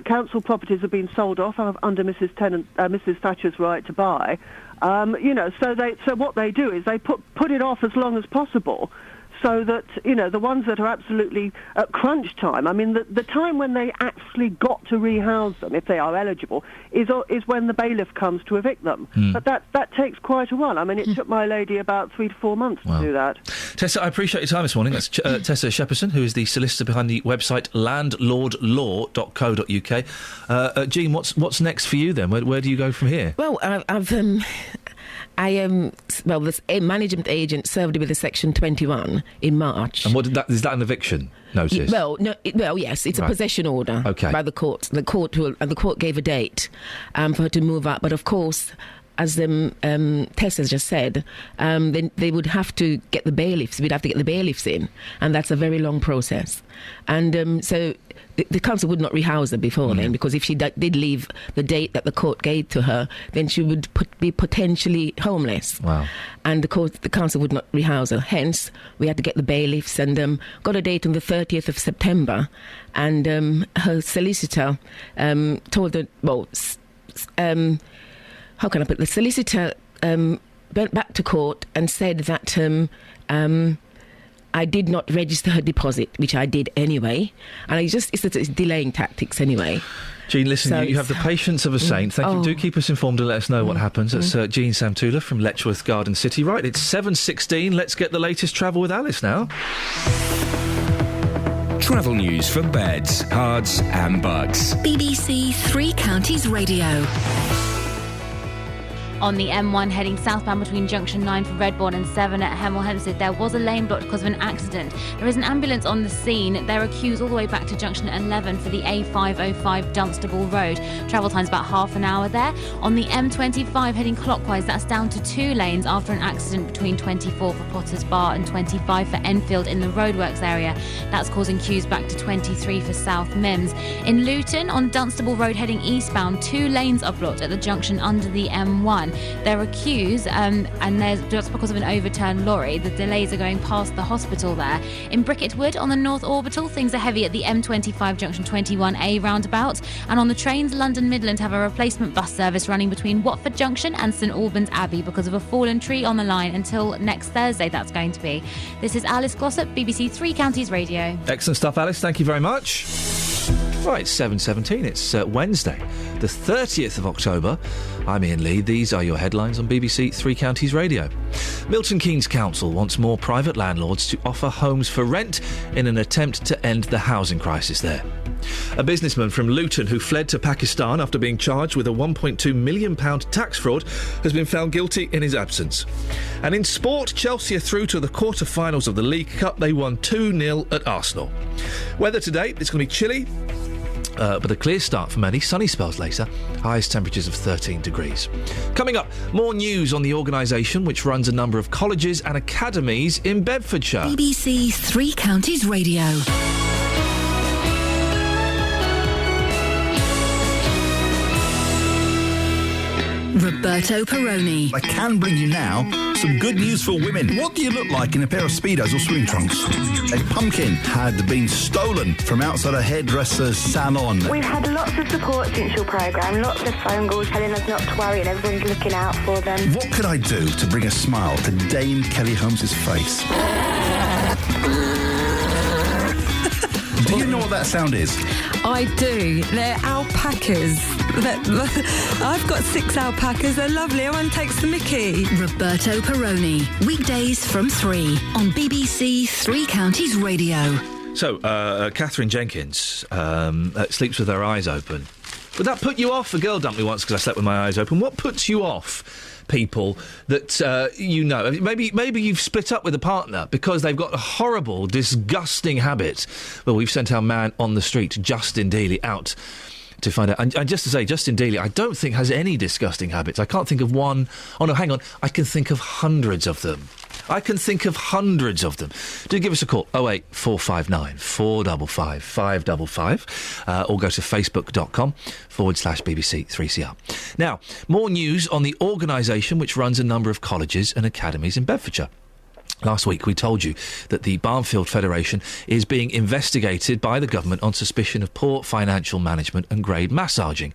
Speaker 10: council properties have been sold off under Mrs. Thatcher's right to buy. You know, so what they do is they put it off as long as possible, so that, you know, the ones that are absolutely at crunch time, I mean, the time when they actually got to rehouse them, if they are eligible, is when the bailiff comes to evict them. But that takes quite a while. I mean, it took my lady about 3 to 4 months to do that.
Speaker 3: Tessa, I appreciate your time this morning. That's Tessa Shepperson, who is the solicitor behind the website landlordlaw.co.uk. Jean, what's next for you then? Where do you go from here?
Speaker 15: Well, this management agent served with a Section 21 in March.
Speaker 3: And is that an eviction notice?
Speaker 15: Yes, it's a possession order by the court. The court gave a date for her to move out, but of course, as Tess has just said, then they would have to get the bailiffs. We'd have to get the bailiffs in, and that's a very long process. And so the council would not rehouse her before then, because if she did leave the date that the court gave to her, then she would be potentially homeless.
Speaker 3: Wow.
Speaker 15: And the council would not rehouse her. Hence, we had to get the bailiffs and got a date on the 30th of September. And her solicitor told her, how can I put it? The solicitor went back to court and said that I did not register her deposit, which I did anyway. And it's delaying tactics anyway.
Speaker 3: Jean, listen, you have the patience of a saint. Thank you. Do keep us informed and let us know what happens. That's Jean Samtula from Letchworth Garden City. Right, it's 7:16. Let's get the latest travel with Alice now.
Speaker 8: Travel news for beds, cards and bugs.
Speaker 4: BBC Three Counties Radio.
Speaker 11: On the M1 heading southbound between junction 9 for Redbourne and 7 at Hemel Hempstead, there was a lane blocked because of an accident. There is an ambulance on the scene. There are queues all the way back to junction 11 for the A505 Dunstable Road. Travel time's about half an hour there. On the M25 heading clockwise, that's down to 2 lanes after an accident between 24 for Potters Bar and 25 for Enfield in the roadworks area. That's causing queues back to 23 for South Mims. In Luton, on Dunstable Road heading eastbound, 2 lanes are blocked at the junction under the M1. There are queues and there's just because of an overturned lorry. The delays are going past the hospital there. In Bricketwood on the North Orbital, things are heavy at the M25 junction 21A roundabout. And on the trains, London Midland have a replacement bus service running between Watford Junction and St Albans Abbey because of a fallen tree on the line until next Thursday, that's going to be. This is Alice Glossop, BBC Three Counties Radio.
Speaker 3: Excellent stuff, Alice. Thank you very much. Right, it's 7:17. It's Wednesday, the 30th of October. I'm Iain Lee. These are your headlines on BBC Three Counties Radio. Milton Keynes Council wants more private landlords to offer homes for rent in an attempt to end the housing crisis there. A businessman from Luton who fled to Pakistan after being charged with a £1.2 million tax fraud has been found guilty in his absence. And in sport, Chelsea are through to the quarter-finals of the League Cup. They won 2-0 at Arsenal. Weather today, it's going to be chilly. But a clear start for many. Sunny spells later. Highest temperatures of 13 degrees. Coming up, more news on the organisation which runs a number of colleges and academies in Bedfordshire.
Speaker 4: BBC Three Counties Radio. Roberto Perrone.
Speaker 14: I can bring you now some good news for women. What do you look like in a pair of Speedos or swim trunks? A pumpkin had been stolen from outside a hairdresser's salon.
Speaker 16: We've had lots of support since your programme, lots of phone calls telling us not to worry and everyone's looking out for them.
Speaker 14: What could I do to bring a smile to Dame Kelly Holmes' face? Do you know what that sound is?
Speaker 17: I do. They're alpacas. I've got 6 alpacas. They're lovely. Everyone takes the mickey.
Speaker 4: Roberto Perrone. Weekdays from 3 on BBC Three Counties Radio.
Speaker 3: So, Catherine Jenkins sleeps with her eyes open. Would that put you off? A girl dumped me once because I slept with my eyes open. What puts you off? People that you know, maybe you've split up with a partner because they've got a horrible, disgusting habit. Well, we've sent our man on the street, Justin Dealey, out to find out. And just to say, Justin Dealey, I don't think has any disgusting habits. I can't think of one. Oh no, hang on, I can think of hundreds of them. Do give us a call, 08459 455 555, or go to facebook.com/BBC3CR. Now, more news on the organisation which runs a number of colleges and academies in Bedfordshire. Last week we told you that the Barnfield Federation is being investigated by the government on suspicion of poor financial management and grade massaging.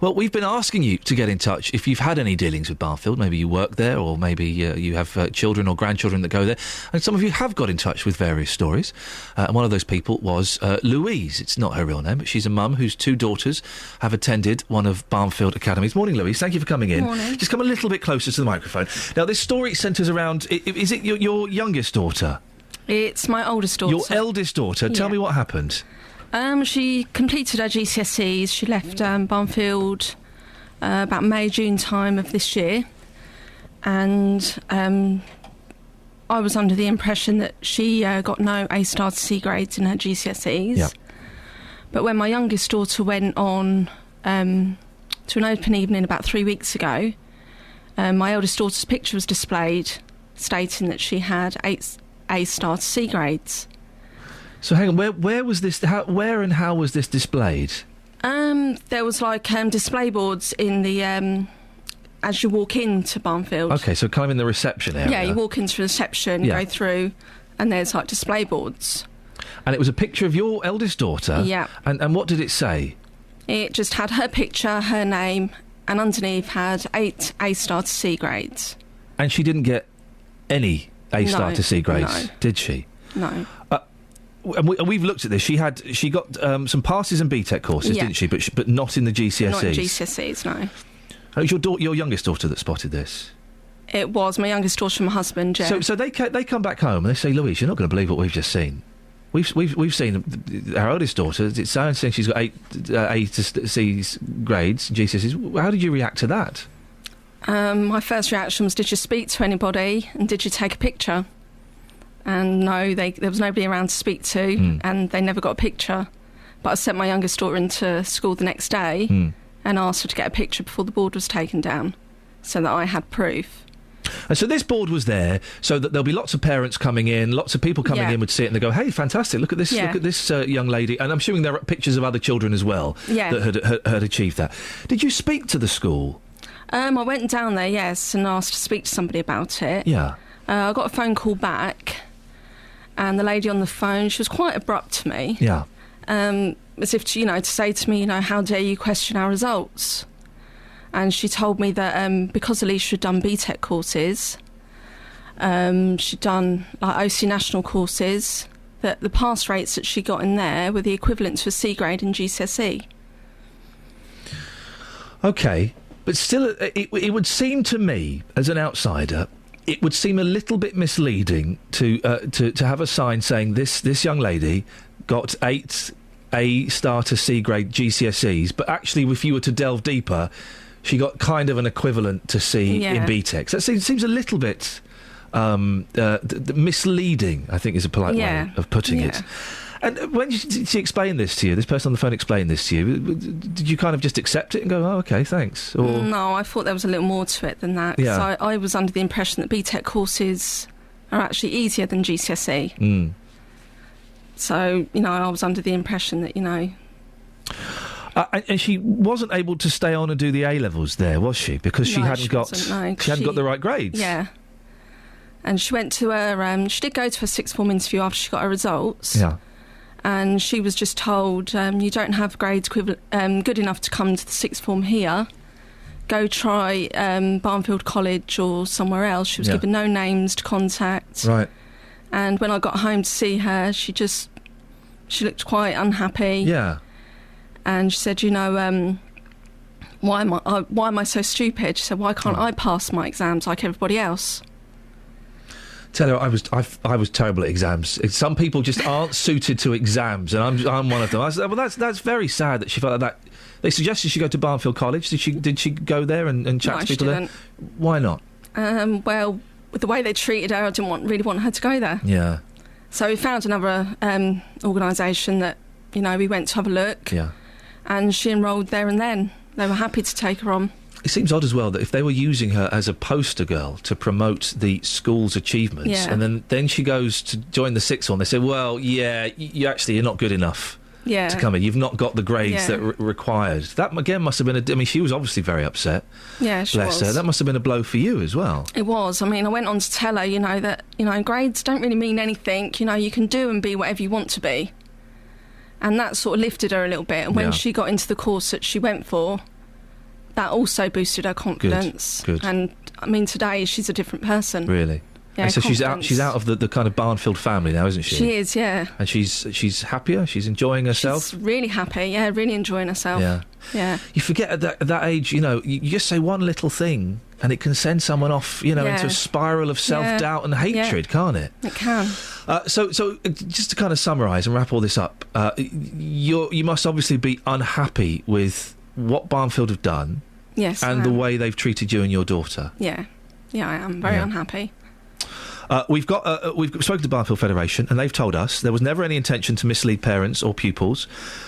Speaker 3: Well, we've been asking you to get in touch if you've had any dealings with Barnfield. Maybe you work there, or maybe you have children or grandchildren that go there. And some of you have got in touch with various stories. And one of those people was Louise. It's not her real name, but she's a mum whose 2 daughters have attended one of Barnfield academies. Morning, Louise. Thank you for coming in.
Speaker 17: Morning.
Speaker 3: Just come a little bit closer to the microphone. Now, this story centres around... Is it your youngest daughter?
Speaker 17: It's my oldest daughter.
Speaker 3: Your eldest daughter. Tell me what happened.
Speaker 17: She completed her GCSEs. She left Barnfield about May, June time of this year. And I was under the impression that she got no A-star to C grades in her GCSEs.
Speaker 3: Yep.
Speaker 17: But when my youngest daughter went on to an open evening about 3 weeks ago, my eldest daughter's picture was displayed stating that she had 8 A-star to C grades.
Speaker 3: So hang on, where was this? Where and how was this displayed?
Speaker 17: There was display boards in the as you walk into Barnfield.
Speaker 3: Okay, so kind of in the reception area.
Speaker 17: Yeah, you walk into the reception, go through, and there's display boards.
Speaker 3: And it was a picture of your eldest daughter.
Speaker 17: Yeah.
Speaker 3: And what did it say?
Speaker 17: It just had her picture, her name, and underneath had 8 A-star to C grades.
Speaker 3: And she didn't get any A-star to C grades,
Speaker 17: no.
Speaker 3: did she?
Speaker 17: No.
Speaker 3: And we've looked at this. She got some passes and BTEC courses, didn't she? But not in the GCSEs.
Speaker 17: Not in GCSEs, no.
Speaker 3: It was your youngest daughter that spotted this?
Speaker 17: It was my youngest daughter and my husband, yeah.
Speaker 3: So they come back home and they say, Louise, you're not going to believe what we've just seen. We've seen our oldest daughter. It's saying she's got 8 A to C grades, GCSEs. How did you react to that?
Speaker 17: My first reaction was, did you speak to anybody and did you take a picture? And no, there was nobody around to speak to, and they never got a picture. But I sent my youngest daughter into school the next day and asked her to get a picture before the board was taken down, so that I had proof.
Speaker 3: And so this board was there so that there'll be lots of parents coming in, lots of people coming in would see it and they go, hey, fantastic, look at this young lady. And I'm assuming there are pictures of other children as well that had achieved that. Did you speak to the school?
Speaker 17: I went down there, yes, and asked to speak to somebody about it.
Speaker 3: Yeah.
Speaker 17: I got a phone call back, and the lady on the phone, she was quite abrupt to me.
Speaker 3: Yeah.
Speaker 17: As if to say to me, how dare you question our results? And she told me that because Alicia had done BTEC courses, she'd done OC national courses, that the pass rates that she got in there were the equivalent to a C grade in GCSE.
Speaker 3: OK, but still, it would seem to me, as an outsider, it would seem a little bit misleading to have a sign saying this young lady got 8 A star to C grade GCSEs, but actually, if you were to delve deeper, she got kind of an equivalent to C in BTEC. So that seems a little bit misleading, I think is a polite way of putting it. And when did she explain this to you? This person on the phone explained this to you. Did you kind of just accept it and go, oh, OK, thanks? Or...
Speaker 17: No, I thought there was a little more to it than that.
Speaker 3: Yeah.
Speaker 17: I was under the impression that BTEC courses are actually easier than GCSE. So, I was under the impression that,
Speaker 3: and she wasn't able to stay on and do the A-levels there, was she? Because she hadn't got the right grades.
Speaker 17: Yeah. And she went to her... she did go to her sixth form interview after she got her results.
Speaker 3: Yeah.
Speaker 17: And she was just told, you don't have grades good enough to come to the sixth form here. Go try Barnfield College or somewhere else. She was given no names to contact.
Speaker 3: Right.
Speaker 17: And when I got home to see her, she looked quite unhappy.
Speaker 3: Yeah.
Speaker 17: And she said, why am I so stupid? She said, why can't I pass my exams like everybody else?
Speaker 3: Tell her, I was terrible at exams. Some people just aren't suited to exams, and I'm one of them. I said, well, that's very sad that she felt like that. They suggested she go to Barnfield College. Did she go there and chat to people there? Why not?
Speaker 17: Well, with the way they treated her, I didn't really want her to go there.
Speaker 3: Yeah.
Speaker 17: So we found another organisation that we went to have a look.
Speaker 3: Yeah. And
Speaker 17: she enrolled there and then. They were happy to take her on.
Speaker 3: It seems odd as well that if they were using her as a poster girl to promote the school's achievements, and then she goes to join the sixth one, they say, well, you're not good enough to come in. You've not got the grades that required. That, again, must have been she was obviously very upset.
Speaker 17: Yeah, she
Speaker 3: bless
Speaker 17: was.
Speaker 3: her. That must have been a blow for you as well.
Speaker 17: It was. I mean, I went on to tell her, that, grades don't really mean anything. You can do and be whatever you want to be. And that sort of lifted her a little bit. And when she got into the course that she went for, that also boosted her confidence.
Speaker 3: Good.
Speaker 17: And, I mean, today she's a different person.
Speaker 3: Really?
Speaker 17: Yeah,
Speaker 3: so she's out of the kind of Barnfield family now, isn't she?
Speaker 17: She is, yeah.
Speaker 3: And she's happier? She's enjoying herself?
Speaker 17: She's really happy, really enjoying herself. Yeah.
Speaker 3: You forget at that age, you just say one little thing and it can send someone off, into a spiral of self-doubt and hatred, can't it?
Speaker 17: It can.
Speaker 3: So just to kind of summarise and wrap all this up, you must obviously be unhappy with what Barnfield have done.
Speaker 17: Yes,
Speaker 3: and the way they've treated you and your daughter.
Speaker 17: Yeah, I am very unhappy.
Speaker 3: We've spoken to Barnfield Federation, and they've told us there was never any intention to mislead parents or pupils.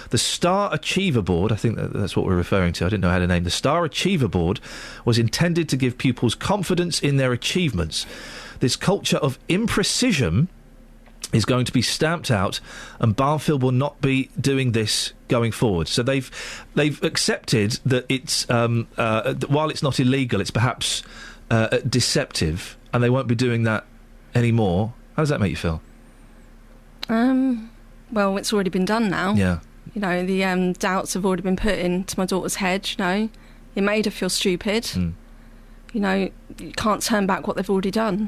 Speaker 3: The Star Achiever Board, I think that's what we're referring to. I didn't know how to name the Star Achiever Board, was intended to give pupils confidence in their achievements. This culture of imprecision is going to be stamped out, and Barnfield will not be doing this going forward. So they've accepted that it's while it's not illegal, it's perhaps deceptive, and they won't be doing that anymore. How does that make you feel?
Speaker 17: Well, it's already been done now.
Speaker 3: Yeah.
Speaker 17: The doubts have already been put into my daughter's head. It made her feel stupid. You can't turn back what they've already done.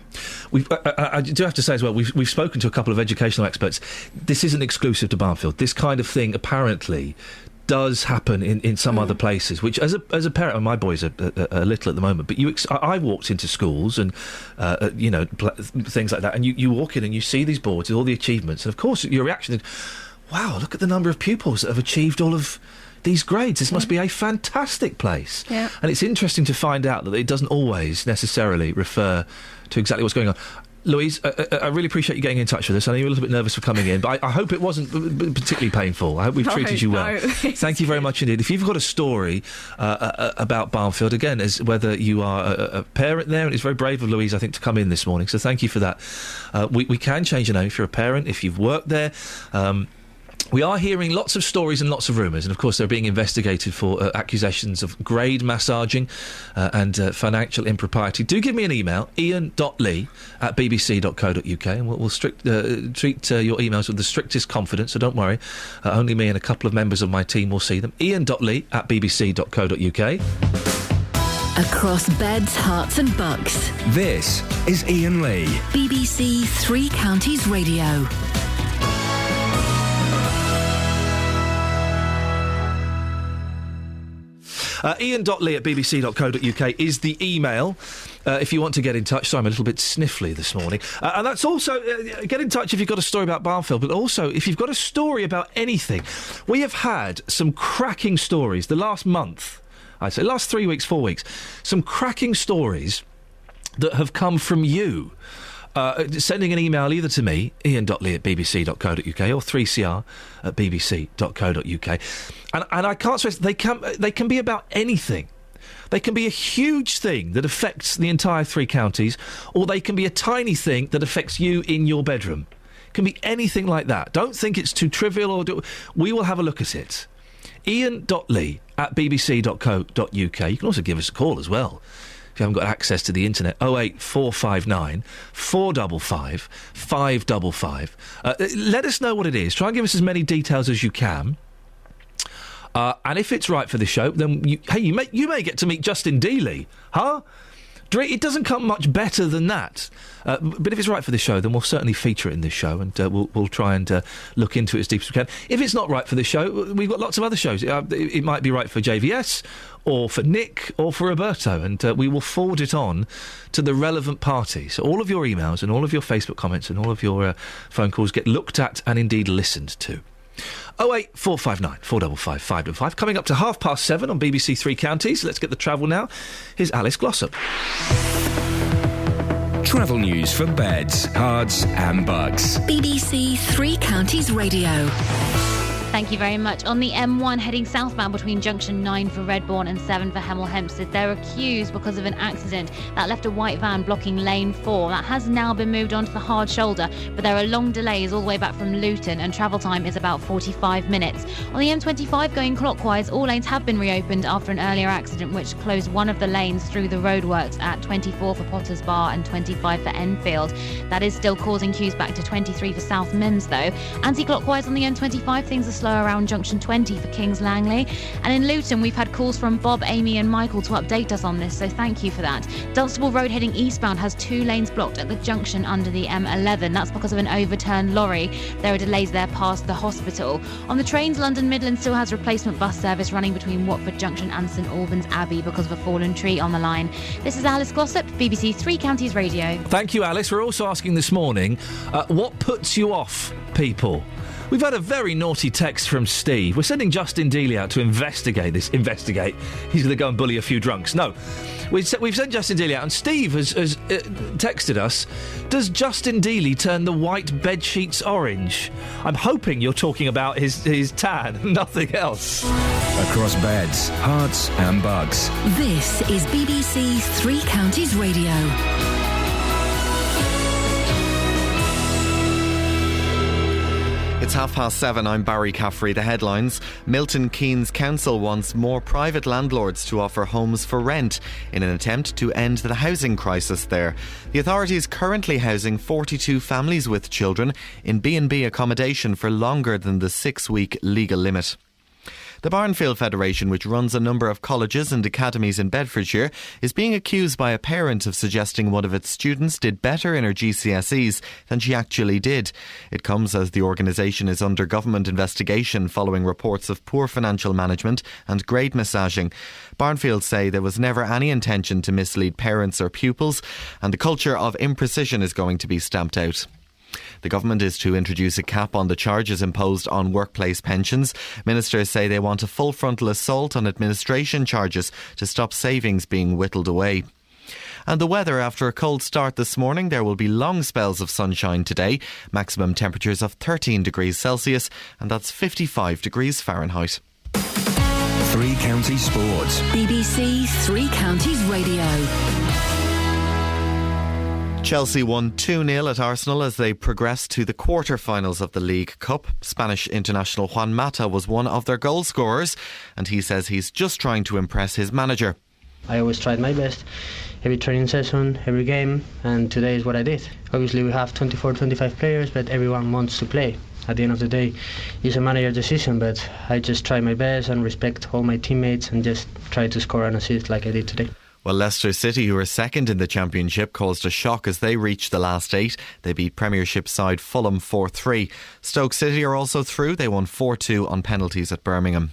Speaker 3: I do have to say as well, we've spoken to a couple of educational experts. This isn't exclusive to Barnfield. This kind of thing apparently does happen in some other places, which as a parent, and my boys are little at the moment, but I walked into schools and things like that, and you walk in and you see these boards with all the achievements, and of course your reaction is, wow, look at the number of pupils that have achieved all of these grades. This must be a fantastic place.
Speaker 17: Yeah.
Speaker 3: And it's interesting to find out that it doesn't always necessarily refer to exactly what's going on. Louise, I really appreciate you getting in touch with us. I know you're a little bit nervous for coming in, but I hope it wasn't particularly painful. I hope we've treated you well.
Speaker 17: No.
Speaker 3: Thank you very much indeed. If you've got a story about Barnfield, again, as whether you are a parent there, and it's very brave of Louise, I think, to come in this morning, so thank you for that. We can change your name if you're a parent, if you've worked there. We are hearing lots of stories and lots of rumours, and of course they're being investigated for accusations of grade massaging and financial impropriety. Do give me an email, ian.lee@bbc.co.uk, and we'll treat your emails with the strictest confidence, so don't worry. Only me and a couple of members of my team will see them. ian.lee@bbc.co.uk.
Speaker 4: Across beds, hearts and bucks.
Speaker 8: This is Iain Lee.
Speaker 4: BBC Three Counties Radio.
Speaker 3: Ian.lee@bbc.co.uk is the email if you want to get in touch. Sorry, I'm a little bit sniffly this morning. And that's also, get in touch if you've got a story about Barnfield, but also if you've got a story about anything. We have had some cracking stories the last month, I'd say, last 3 weeks, 4 weeks, some cracking stories that have come from you. Sending an email either to me, ian.lee@bbc.co.uk, or 3cr@bbc.co.uk. And I can't stress, they can be about anything. They can be a huge thing that affects the entire three counties, or they can be a tiny thing that affects you in your bedroom. It can be anything like that. Don't think it's too trivial. We will have a look at it. Ian.lee@bbc.co.uk. You can also give us a call as well. If you haven't got access to the internet, 08459 455 555. Let us know what it is. Try and give us as many details as you can. And if it's right for the show, then you may get to meet Justin Dealey, huh? It doesn't come much better than that. But if it's right for the show, then we'll certainly feature it in this show, and we'll try and look into it as deep as we can. If it's not right for the show, we've got lots of other shows. It might be right for JVS, or for Nick, or for Roberto, and we will forward it on to the relevant parties. So all of your emails and all of your Facebook comments and all of your phone calls get looked at and indeed listened to. 08459 455 555. Coming up to 7:30 on BBC Three Counties. Let's get the travel now. Here's Alice Glossop.
Speaker 8: Travel news for beds, cards and bugs.
Speaker 4: BBC Three Counties Radio.
Speaker 11: Thank you very much. On the M1 heading southbound between junction 9 for Redbourne and 7 for Hemel Hempstead, there are queues because of an accident that left a white van blocking lane 4. That has now been moved onto the hard shoulder, but there are long delays all the way back from Luton, and travel time is about 45 minutes. On the M25 going clockwise, all lanes have been reopened after an earlier accident which closed one of the lanes through the roadworks at 24 for Potters Bar and 25 for Enfield. That is still causing queues back to 23 for South Mimms though. Anti-clockwise on the M25, things are slow around junction 20 for Kings Langley. And in Luton, we've had calls from Bob, Amy and Michael to update us on this, so thank you for that. Dunstable Road heading eastbound has 2 lanes blocked at the junction under the M11. That's because of an overturned lorry. There are delays there past the hospital. On the trains, London Midland still has replacement bus service running between Watford Junction and St Albans Abbey because of a fallen tree on the line. This is Alice Glossop, BBC Three Counties Radio.
Speaker 3: Thank you, Alice. We're also asking this morning, what puts you off people? We've had a very naughty text from Steve. We're sending Justin Dealey out to investigate this. Investigate. He's going to go and bully a few drunks. No. We've sent Justin Dealey out, and Steve has texted us, does Justin Dealey turn the white bed sheets orange? I'm hoping you're talking about his tan, nothing else.
Speaker 8: Across beds, hearts and bugs.
Speaker 4: This is BBC Three Counties Radio.
Speaker 1: It's 7:30. I'm Barry Caffrey. The headlines. Milton Keynes Council wants more private landlords to offer homes for rent in an attempt to end the housing crisis there. The authority is currently housing 42 families with children in B&B accommodation for longer than the 6-week legal limit. The Barnfield Federation, which runs a number of colleges and academies in Bedfordshire, is being accused by a parent of suggesting one of its students did better in her GCSEs than she actually did. It comes as the organisation is under government investigation following reports of poor financial management and grade massaging. Barnfield say there was never any intention to mislead parents or pupils, and the culture of imprecision is going to be stamped out. The government is to introduce a cap on the charges imposed on workplace pensions. Ministers say they want a full frontal assault on administration charges to stop savings being whittled away. And the weather: after a cold start this morning, there will be long spells of sunshine today. Maximum temperatures of 13 degrees Celsius, and that's 55 degrees Fahrenheit.
Speaker 8: Three Counties Sports.
Speaker 4: BBC Three Counties Radio.
Speaker 1: Chelsea won 2-0 at Arsenal as they progressed to the quarter-finals of the League Cup. Spanish international Juan Mata was one of their goal scorers, and he says he's just trying to impress his manager.
Speaker 19: I always tried my best, every training session, every game, and today is what I did. Obviously we have 24, 25 players, but everyone wants to play. At the end of the day, it's a manager decision, but I just try my best and respect all my teammates and just try to score an assist like I did today.
Speaker 1: Well, Leicester City, who are second in the Championship, caused a shock as they reached the last 8. They beat Premiership side Fulham 4-3. Stoke City are also through. They won 4-2 on penalties at Birmingham.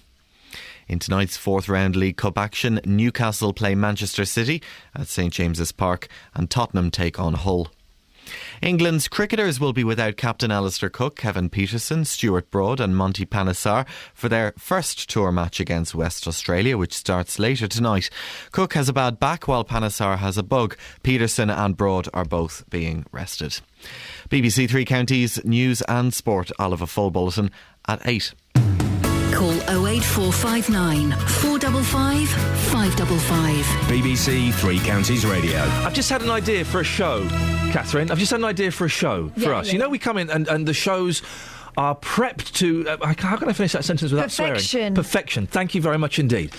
Speaker 1: In tonight's fourth round League Cup action, Newcastle play Manchester City at St James's Park and Tottenham take on Hull. England's cricketers will be without captain Alistair Cook, Kevin Peterson, Stuart Broad and Monty Panesar for their first tour match against West Australia, which starts later tonight. Cook has a bad back while Panesar has a bug. Peterson and Broad are both being rested. BBC Three Counties News and Sport. I'll have a full bulletin at 8.
Speaker 4: Call 08459 455 555.
Speaker 8: BBC Three Counties Radio.
Speaker 3: I've just had an idea for a show, Catherine. I've just had an idea for a show for us. Yeah. You know, we come in and the shows are prepped to... how can I finish that sentence without swearing? Perfection. Thank you very much indeed.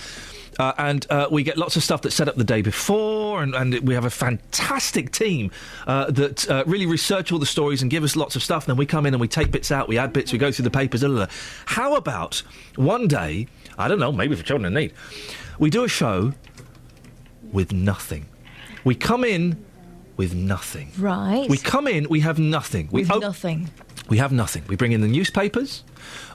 Speaker 3: And we get lots of stuff that's set up the day before, and we have a fantastic team that really research all the stories and give us lots of stuff. And then we come in and we take bits out, we add bits, we go through the papers. Blah, blah, blah. How about one day, I don't know, maybe for children in need, we do a show with nothing. We come in with nothing.
Speaker 18: Right.
Speaker 3: We come in, we have nothing.
Speaker 18: Nothing.
Speaker 3: We have nothing. We bring in the newspapers.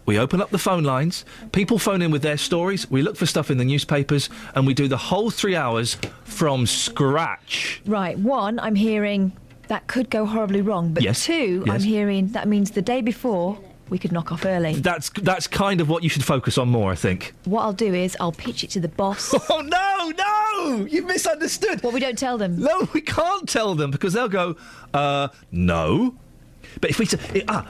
Speaker 3: We open up the phone lines. People phone in with their stories. We look for stuff in the newspapers, and we do the whole 3 hours from scratch.
Speaker 18: Right. One, I'm hearing that could go horribly wrong. But
Speaker 3: yes.
Speaker 18: Two,
Speaker 3: yes.
Speaker 18: I'm hearing that means the day before we could knock off early.
Speaker 3: That's kind of what you should focus on more, I think.
Speaker 18: What I'll do is I'll pitch it to the boss.
Speaker 3: Oh, no! You've misunderstood.
Speaker 18: Well, we don't tell them.
Speaker 3: No, we can't tell them because they'll go, no. But if we say...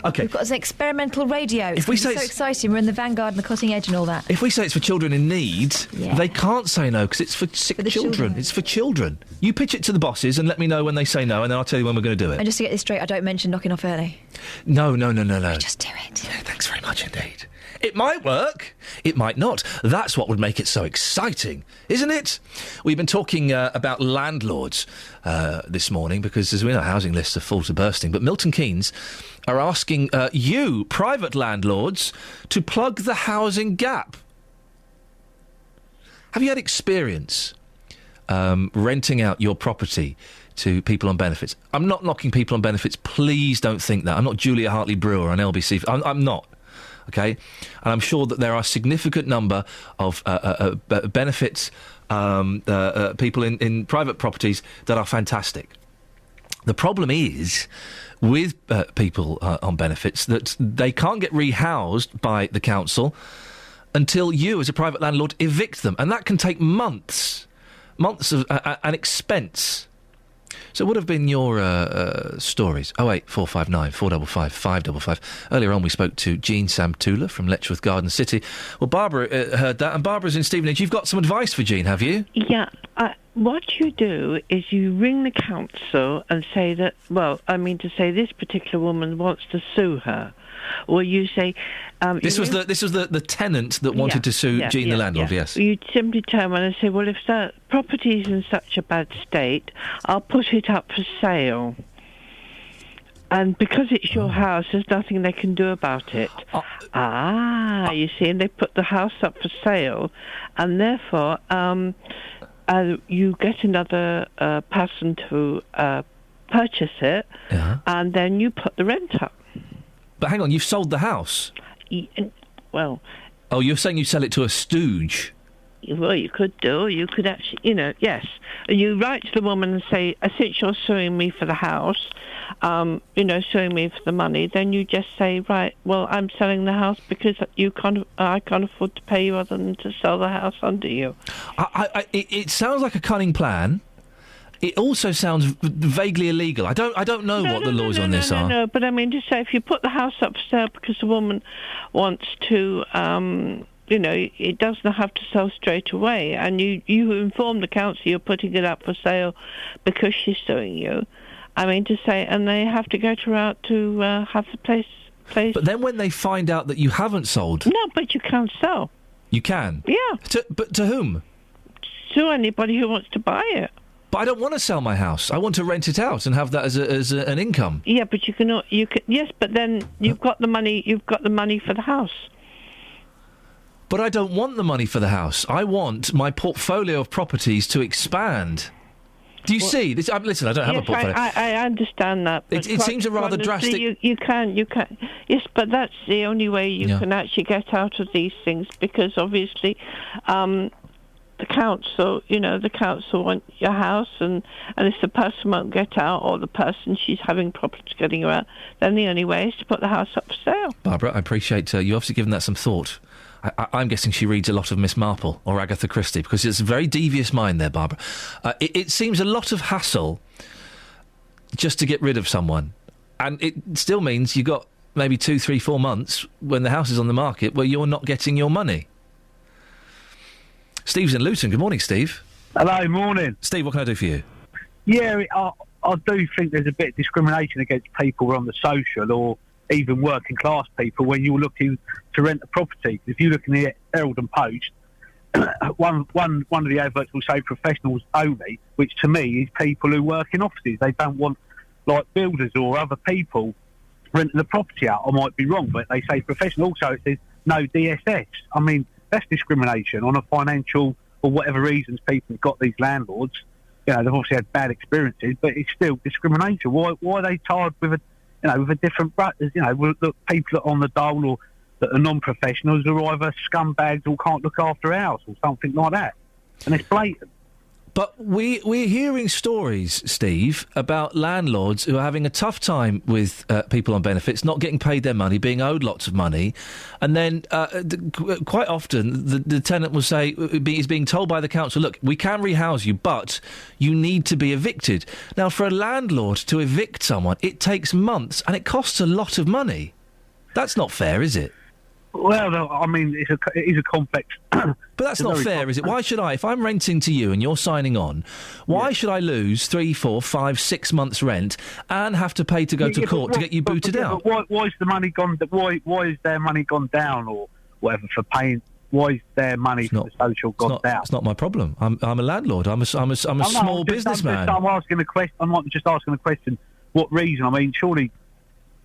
Speaker 3: OK.
Speaker 18: We've got an experimental radio. It's so exciting. We're in the vanguard and the cutting edge and all that.
Speaker 3: If we say it's for children in need, they can't say no because it's for sick children. It's for children. You pitch it to the bosses and let me know when they say no, and then I'll tell you when we're going to do it.
Speaker 18: And just to get this straight, I don't mention knocking off early.
Speaker 3: No.
Speaker 18: Just do it.
Speaker 3: Yeah, thanks very much indeed. It might work. It might not. That's what would make it so exciting, isn't it? We've been talking about landlords this morning because, as we know, housing lists are full to bursting. But Milton Keynes are asking you, private landlords, to plug the housing gap. Have you had experience renting out your property to people on benefits? I'm not knocking people on benefits. Please don't think that. I'm not Julia Hartley-Brewer on LBC. I'm not. OK? And I'm sure that there are a significant number of benefits people in private properties that are fantastic. The problem is with people on benefits that they can't get rehoused by the council until you, as a private landlord, evict them. And that can take months of an expense. So what have been your stories? 08459 455 555. Earlier on we spoke to Jean Samtula from Letchworth Garden City. Well, Barbara heard that, and Barbara's in Stevenage. You've got some advice for Jean, have you?
Speaker 20: Yeah. What you do is you ring the council and say that, say this particular woman wants to sue her. Or you say...
Speaker 3: This was the tenant that wanted to sue Jean the landlord, yes.
Speaker 20: You simply turn around and say, well, if the property's in such a bad state, I'll put it up for sale. And because it's your house, there's nothing they can do about it. You see, and they put the house up for sale, and therefore you get another person to purchase it, and then you put the rent up.
Speaker 3: But hang on, you've sold the house?
Speaker 20: Well...
Speaker 3: Oh, you're saying you sell it to a stooge?
Speaker 20: Well, you could do. You could actually, yes. And you write to the woman and say, since you're suing me for the house, suing me for the money, then you just say, right, well, I'm selling the house because I can't afford to pay you other than to sell the house under you.
Speaker 3: It sounds like a cunning plan. It also sounds vaguely illegal. I don't know what the laws on this are.
Speaker 20: No, but I mean, just say if you put the house up for sale because the woman wants to, it doesn't have to sell straight away, and you inform the council you're putting it up for sale because she's suing you. I mean, to say, and they have to go to her out to have the place.
Speaker 3: But then when they find out that you haven't sold...
Speaker 20: No, but you can sell.
Speaker 3: You can?
Speaker 20: Yeah.
Speaker 3: But to whom?
Speaker 20: To anybody who wants to buy it.
Speaker 3: But I don't want to sell my house. I want to rent it out and have that as an income.
Speaker 20: Yeah, but you can. Yes, but then you've got the money. You've got the money for the house.
Speaker 3: But I don't want the money for the house. I want my portfolio of properties to expand. Do you see? This, listen, I don't have a portfolio.
Speaker 20: I understand that.
Speaker 3: It seems a rather drastic...
Speaker 20: You can. Yes, but that's the only way you can actually get out of these things, because obviously the council want your house, and if the person won't get out, or the person she's having problems getting her out, then the only way is to put the house up for sale.
Speaker 3: Barbara, I appreciate you obviously given that some thought. I'm guessing she reads a lot of Miss Marple or Agatha Christie, because it's a very devious mind there, Barbara. It seems a lot of hassle just to get rid of someone. And it still means you've got maybe 2, 3, 4 months when the house is on the market where you're not getting your money. Steve's in Luton. Good morning, Steve.
Speaker 2: Hello, morning.
Speaker 3: Steve, what can I do for you?
Speaker 2: Yeah, I do think there's a bit of discrimination against people on the social or even working class people when you're looking to rent a property. If you look in the Herald and Post, one of the adverts will say professionals only, which to me is people who work in offices. They don't want like builders or other people renting the property out. I might be wrong, but they say professional. Also, it says no DSS. I mean, that's discrimination on a financial or whatever reasons people have got these landlords. They've obviously had bad experiences, but it's still discrimination. Why are they tarred with a different... look, people on the dole or that are non-professionals are either scumbags or can't look after a house or something like that. And it's blatant.
Speaker 3: But we're hearing stories, Steve, about landlords who are having a tough time with people on benefits, not getting paid their money, being owed lots of money, and then quite often the tenant will say, is being told by the council, look, we can rehouse you, but you need to be evicted. Now, for a landlord to evict someone, it takes months, and it costs a lot of money. That's not fair, is it?
Speaker 2: Well, I mean, it is a complex...
Speaker 3: But that's not fair, is it? Why should I, if I'm renting to you and you're signing on, why should I lose 3, 4, 5, 6 months' rent and have to pay to go to court to get you booted out?
Speaker 2: But why is the money gone... Why is their money gone down or whatever for paying... Why is their money for the social gone down?
Speaker 3: It's not my problem. I'm a landlord. I'm a small businessman.
Speaker 2: I'm just asking a question. What reason? I mean, surely...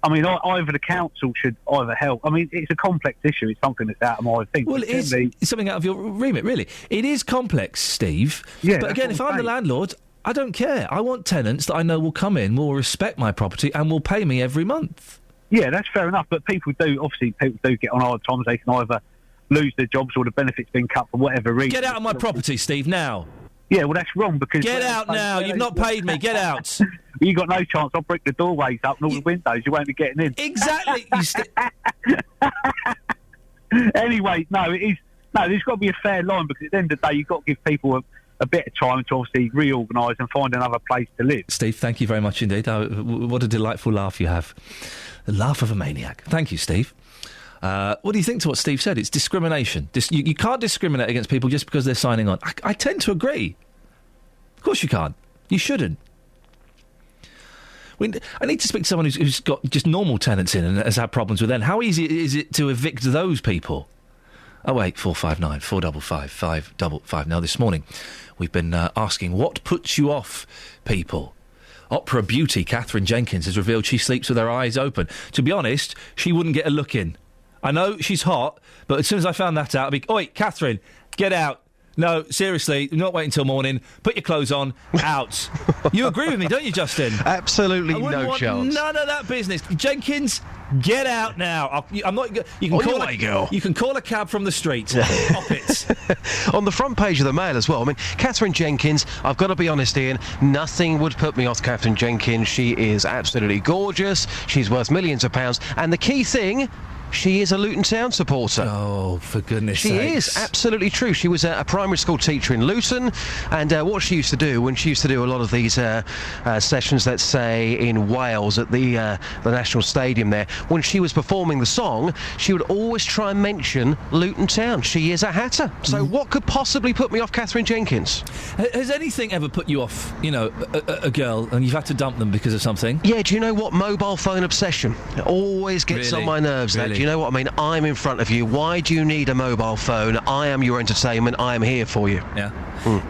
Speaker 2: either the council should either help. I mean, it's a complex issue. It's something that's out of my thing.
Speaker 3: Well, it's something out of your remit, really. It is complex, Steve.
Speaker 2: Yeah,
Speaker 3: but again, if I'm the landlord, I don't care. I want tenants that I know will come in, will respect my property, and will pay me every month.
Speaker 2: Yeah, that's fair enough. But people do get on hard times. They can either lose their jobs or the benefits being cut for whatever reason.
Speaker 3: Get out of my property, Steve, now.
Speaker 2: Yeah, well, that's wrong because...
Speaker 3: Get out now. You've not paid me. Get out.
Speaker 2: You got no chance. I'll break the doorways up and all the windows. You won't be getting in.
Speaker 3: Exactly.
Speaker 2: Anyway, there's got to be a fair line because at the end of the day, you've got to give people a bit of time to obviously reorganise and find another place to live.
Speaker 3: Steve, thank you very much indeed. What a delightful laugh you have. The laugh of a maniac. Thank you, Steve. What do you think to what Steve said? It's discrimination. You can't discriminate against people just because they're signing on. I tend to agree. Of course you can't. You shouldn't. I need to speak to someone who's got just normal tenants in and has had problems with them. How easy is it to evict those people? 08459 455 555. Now, this morning, we've been asking what puts you off people. Opera beauty Catherine Jenkins has revealed she sleeps with her eyes open. To be honest, she wouldn't get a look in. I know she's hot, but as soon as I found that out, I'd be... Oi, Catherine, get out. No, seriously, not waiting till morning. Put your clothes on. Out. You agree with me, don't you, Justin?
Speaker 9: Absolutely no chance.
Speaker 3: None of that business. Jenkins, Get out now. I'm not. You can
Speaker 9: On
Speaker 3: call
Speaker 9: your way, girl.
Speaker 3: You can call a cab from the street. Pop it.
Speaker 9: On the front page of the Mail as well. I mean, Catherine Jenkins, I've got to be honest, Ian, nothing would put me off Catherine Jenkins. She is absolutely gorgeous. She's worth millions of pounds. And the key thing, she is a Luton Town supporter.
Speaker 3: Oh, for goodness
Speaker 9: She
Speaker 3: sakes.
Speaker 9: is, absolutely true. She was a primary school teacher in Luton, and what she used to do when she used to do a lot of these sessions, let's say, in Wales at the National Stadium there, when she was performing the song, she would always try and mention Luton Town. She is a Hatter. So what could possibly put me off Catherine Jenkins?
Speaker 3: Has anything ever put you off, a girl, and you've had to dump them because of something?
Speaker 9: Yeah, do you know what? Mobile phone obsession. It always gets on my nerves, that.
Speaker 3: Really?
Speaker 9: Do you know what I mean? I'm in front of you. Why do you need a mobile phone? I am your entertainment. I am here for you.
Speaker 3: Yeah.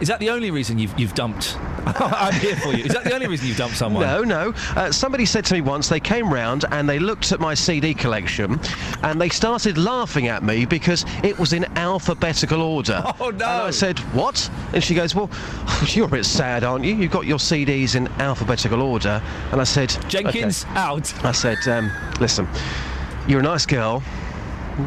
Speaker 3: Is that the only reason you've dumped? I'm here for you. Is that the only reason you've dumped someone?
Speaker 9: No. Somebody said to me once, they came round and they looked at my CD collection and they started laughing at me because it was in alphabetical order.
Speaker 3: Oh, no.
Speaker 9: And I said, what? And she goes, well, you're a bit sad, aren't you? You've got your CDs in alphabetical order. And I said...
Speaker 3: Jenkins,
Speaker 9: okay.
Speaker 3: out.
Speaker 9: I said, listen, you're a nice girl.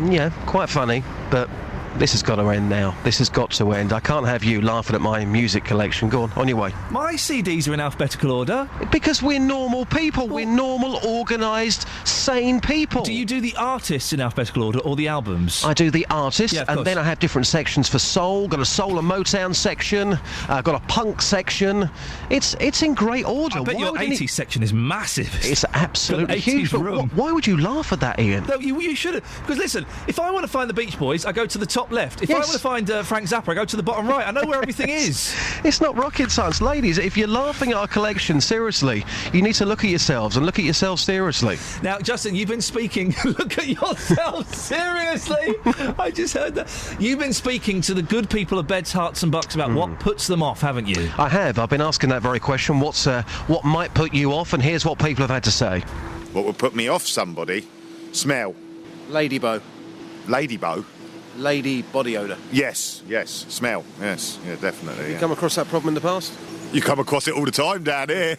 Speaker 9: Yeah, quite funny, but this has got to end now. This has got to end. I can't have you laughing at my music collection. Go on your way.
Speaker 3: My CDs are in alphabetical order.
Speaker 9: Because we're normal people. We're normal, organised, sane people.
Speaker 3: Do you do the artists in alphabetical order or the albums?
Speaker 9: I do the artists,
Speaker 3: Yeah, of
Speaker 9: and
Speaker 3: course.
Speaker 9: then I have different sections for soul. Got a soul and Motown section. Got a punk section. It's in great order.
Speaker 3: I bet
Speaker 9: Why
Speaker 3: your
Speaker 9: would
Speaker 3: 80s section is massive.
Speaker 9: It's absolutely
Speaker 3: Got an
Speaker 9: huge.
Speaker 3: 80s
Speaker 9: But
Speaker 3: room.
Speaker 9: why would you laugh at that, Ian?
Speaker 3: No, you should have. Because listen, if I want to find the Beach Boys, I go to the top left. If I
Speaker 9: Yes.
Speaker 3: want to find Frank Zappa, I go to the bottom right. I know where everything is.
Speaker 9: It's not rocket science. Ladies, if you're laughing at our collection, seriously, you need to look at yourselves and look at yourselves seriously.
Speaker 3: Now, Justin, you've been speaking... Look at yourself, seriously! I just heard that. You've been speaking to the good people of Beds, Hearts and Bucks about what puts them off, haven't you?
Speaker 9: I have. I've been asking that very question. What might put you off? And here's what people have had to say.
Speaker 21: What would put me off somebody? Smell.
Speaker 22: Ladybo.
Speaker 21: Ladybo?
Speaker 22: Lady body odour.
Speaker 21: Yes. Smell. Yes. Yeah, definitely.
Speaker 22: Have you come across that problem in the past?
Speaker 21: You come across it all the time down here.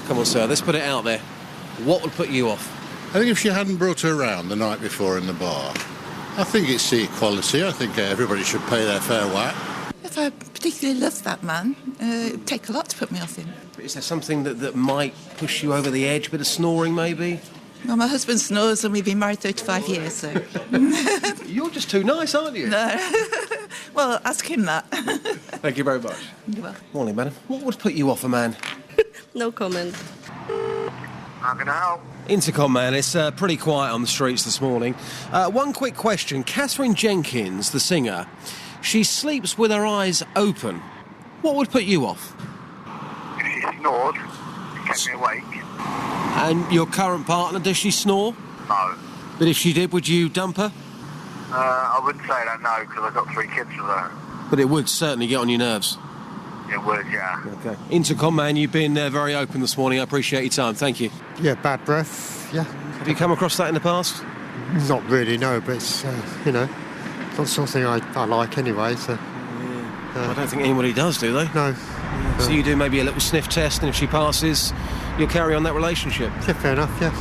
Speaker 22: Come on, sir, let's put it out there. What would put you off?
Speaker 24: I think if she hadn't brought her around the night before in the bar, I think it's the equality. I think everybody should pay their fair whack.
Speaker 25: If I particularly loved that man, it would take a lot to put me off him.
Speaker 22: Is there something that might push you over the edge? A bit of snoring, maybe?
Speaker 25: Well, my husband snores and we've been married 35 years, so...
Speaker 22: You're just too nice, aren't you?
Speaker 25: No. Well, ask him that.
Speaker 22: Thank you very much.
Speaker 25: You're welcome.
Speaker 22: Morning, madam. What would put you off a man?
Speaker 25: No comment.
Speaker 21: How can I help?
Speaker 22: Intercom, man. It's pretty quiet on the streets this morning. One quick question. Catherine Jenkins, the singer, she sleeps with her eyes open. What would put you off?
Speaker 21: If she snored, it kept me awake.
Speaker 22: And your current partner, does she snore?
Speaker 21: No.
Speaker 22: But if she did, would you dump her?
Speaker 21: I wouldn't say that, no, because I've got 3 kids with her.
Speaker 22: But it would certainly get on your nerves.
Speaker 21: It would, yeah.
Speaker 22: Okay. Intercom, man, you've been very open this morning. I appreciate your time. Thank you.
Speaker 26: Yeah, bad breath, yeah.
Speaker 22: Have you come across that in the past?
Speaker 26: Not really, no, but it's, not the sort of thing I like anyway, so...
Speaker 22: I don't think anybody does, do they?
Speaker 26: No.
Speaker 22: So you do maybe a little sniff test, and if she passes, you'll carry on that relationship?
Speaker 26: Yeah, fair enough, yeah.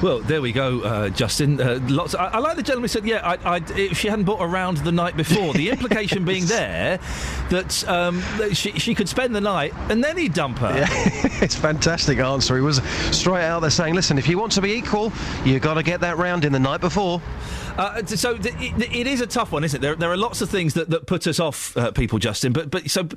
Speaker 3: Well, there we go, Justin. Lots. I like the gentleman who said, if she hadn't brought her around the night before. The implication being there that she could spend the night and then he'd dump her.
Speaker 9: Yeah. It's a fantastic answer. He was straight out there saying, listen, if you want to be equal, you've got to get that round in the night before.
Speaker 3: So it is a tough one, isn't it? There are lots of things that put us off people, Justin. But so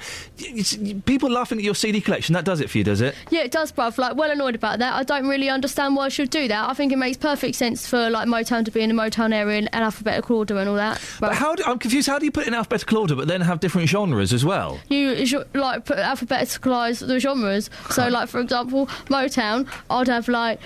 Speaker 3: people laughing at your CD collection, that does it for you, does it?
Speaker 27: Yeah, it does, bruv. Well annoyed about that. I don't really understand why I should do that. I think it makes perfect sense for Motown to be in the Motown area and alphabetical order and all that.
Speaker 3: But I'm confused. How do you put it in alphabetical order, but then have different genres as well?
Speaker 27: You put alphabeticalise the genres. So for example, Motown, I'd have I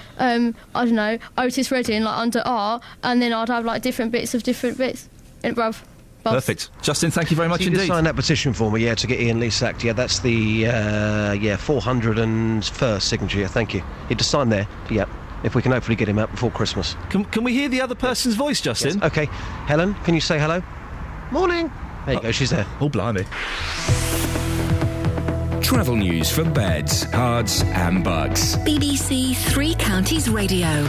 Speaker 27: don't know, Otis Redding under R, and then I'd have different bits, bruv.
Speaker 3: Perfect. Justin, thank you very much
Speaker 9: you
Speaker 3: indeed.
Speaker 9: You sign that petition for me, to get Iain Lee sacked. Yeah, that's the 401st signature. Yeah, thank you. You just sign there. Yeah. If we can hopefully get him out before Christmas.
Speaker 3: Can we hear the other person's voice, Justin?
Speaker 9: Yes. OK. Helen, can you say hello? Morning. There you go, she's there.
Speaker 3: Oh, blimey.
Speaker 8: Travel news for beds, cards and bugs.
Speaker 4: BBC Three Counties Radio.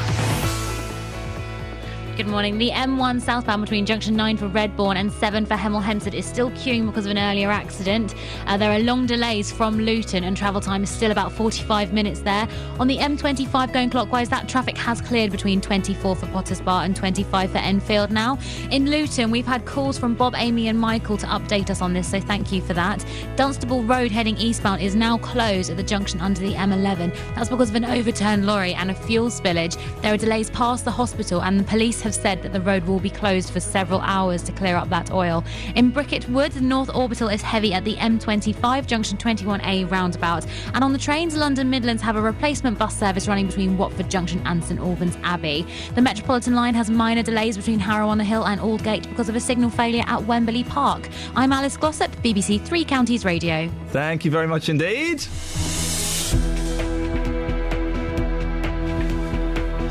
Speaker 11: Good morning. The M1 southbound between junction 9 for Redbourne and 7 for Hemel Hempstead is still queuing because of an earlier accident. There are long delays from Luton and travel time is still about 45 minutes there. On the M25 going clockwise, that traffic has cleared between 24 for Potters Bar and 25 for Enfield now. In Luton, we've had calls from Bob, Amy and Michael to update us on this, so thank you for that. Dunstable Road heading eastbound is now closed at the junction under the M11. That's because of an overturned lorry and a fuel spillage. There are delays past the hospital and the police have said that the road will be closed for several hours to clear up that oil. In Bricket Wood, the North Orbital is heavy at the M25 junction 21A roundabout. And on the trains, London Midlands have a replacement bus service running between Watford Junction and St Albans Abbey. The Metropolitan line has minor delays between Harrow-on-the-Hill and Aldgate because of a signal failure at Wembley Park. I'm Alice Glossop, BBC Three Counties Radio.
Speaker 3: Thank you very much indeed.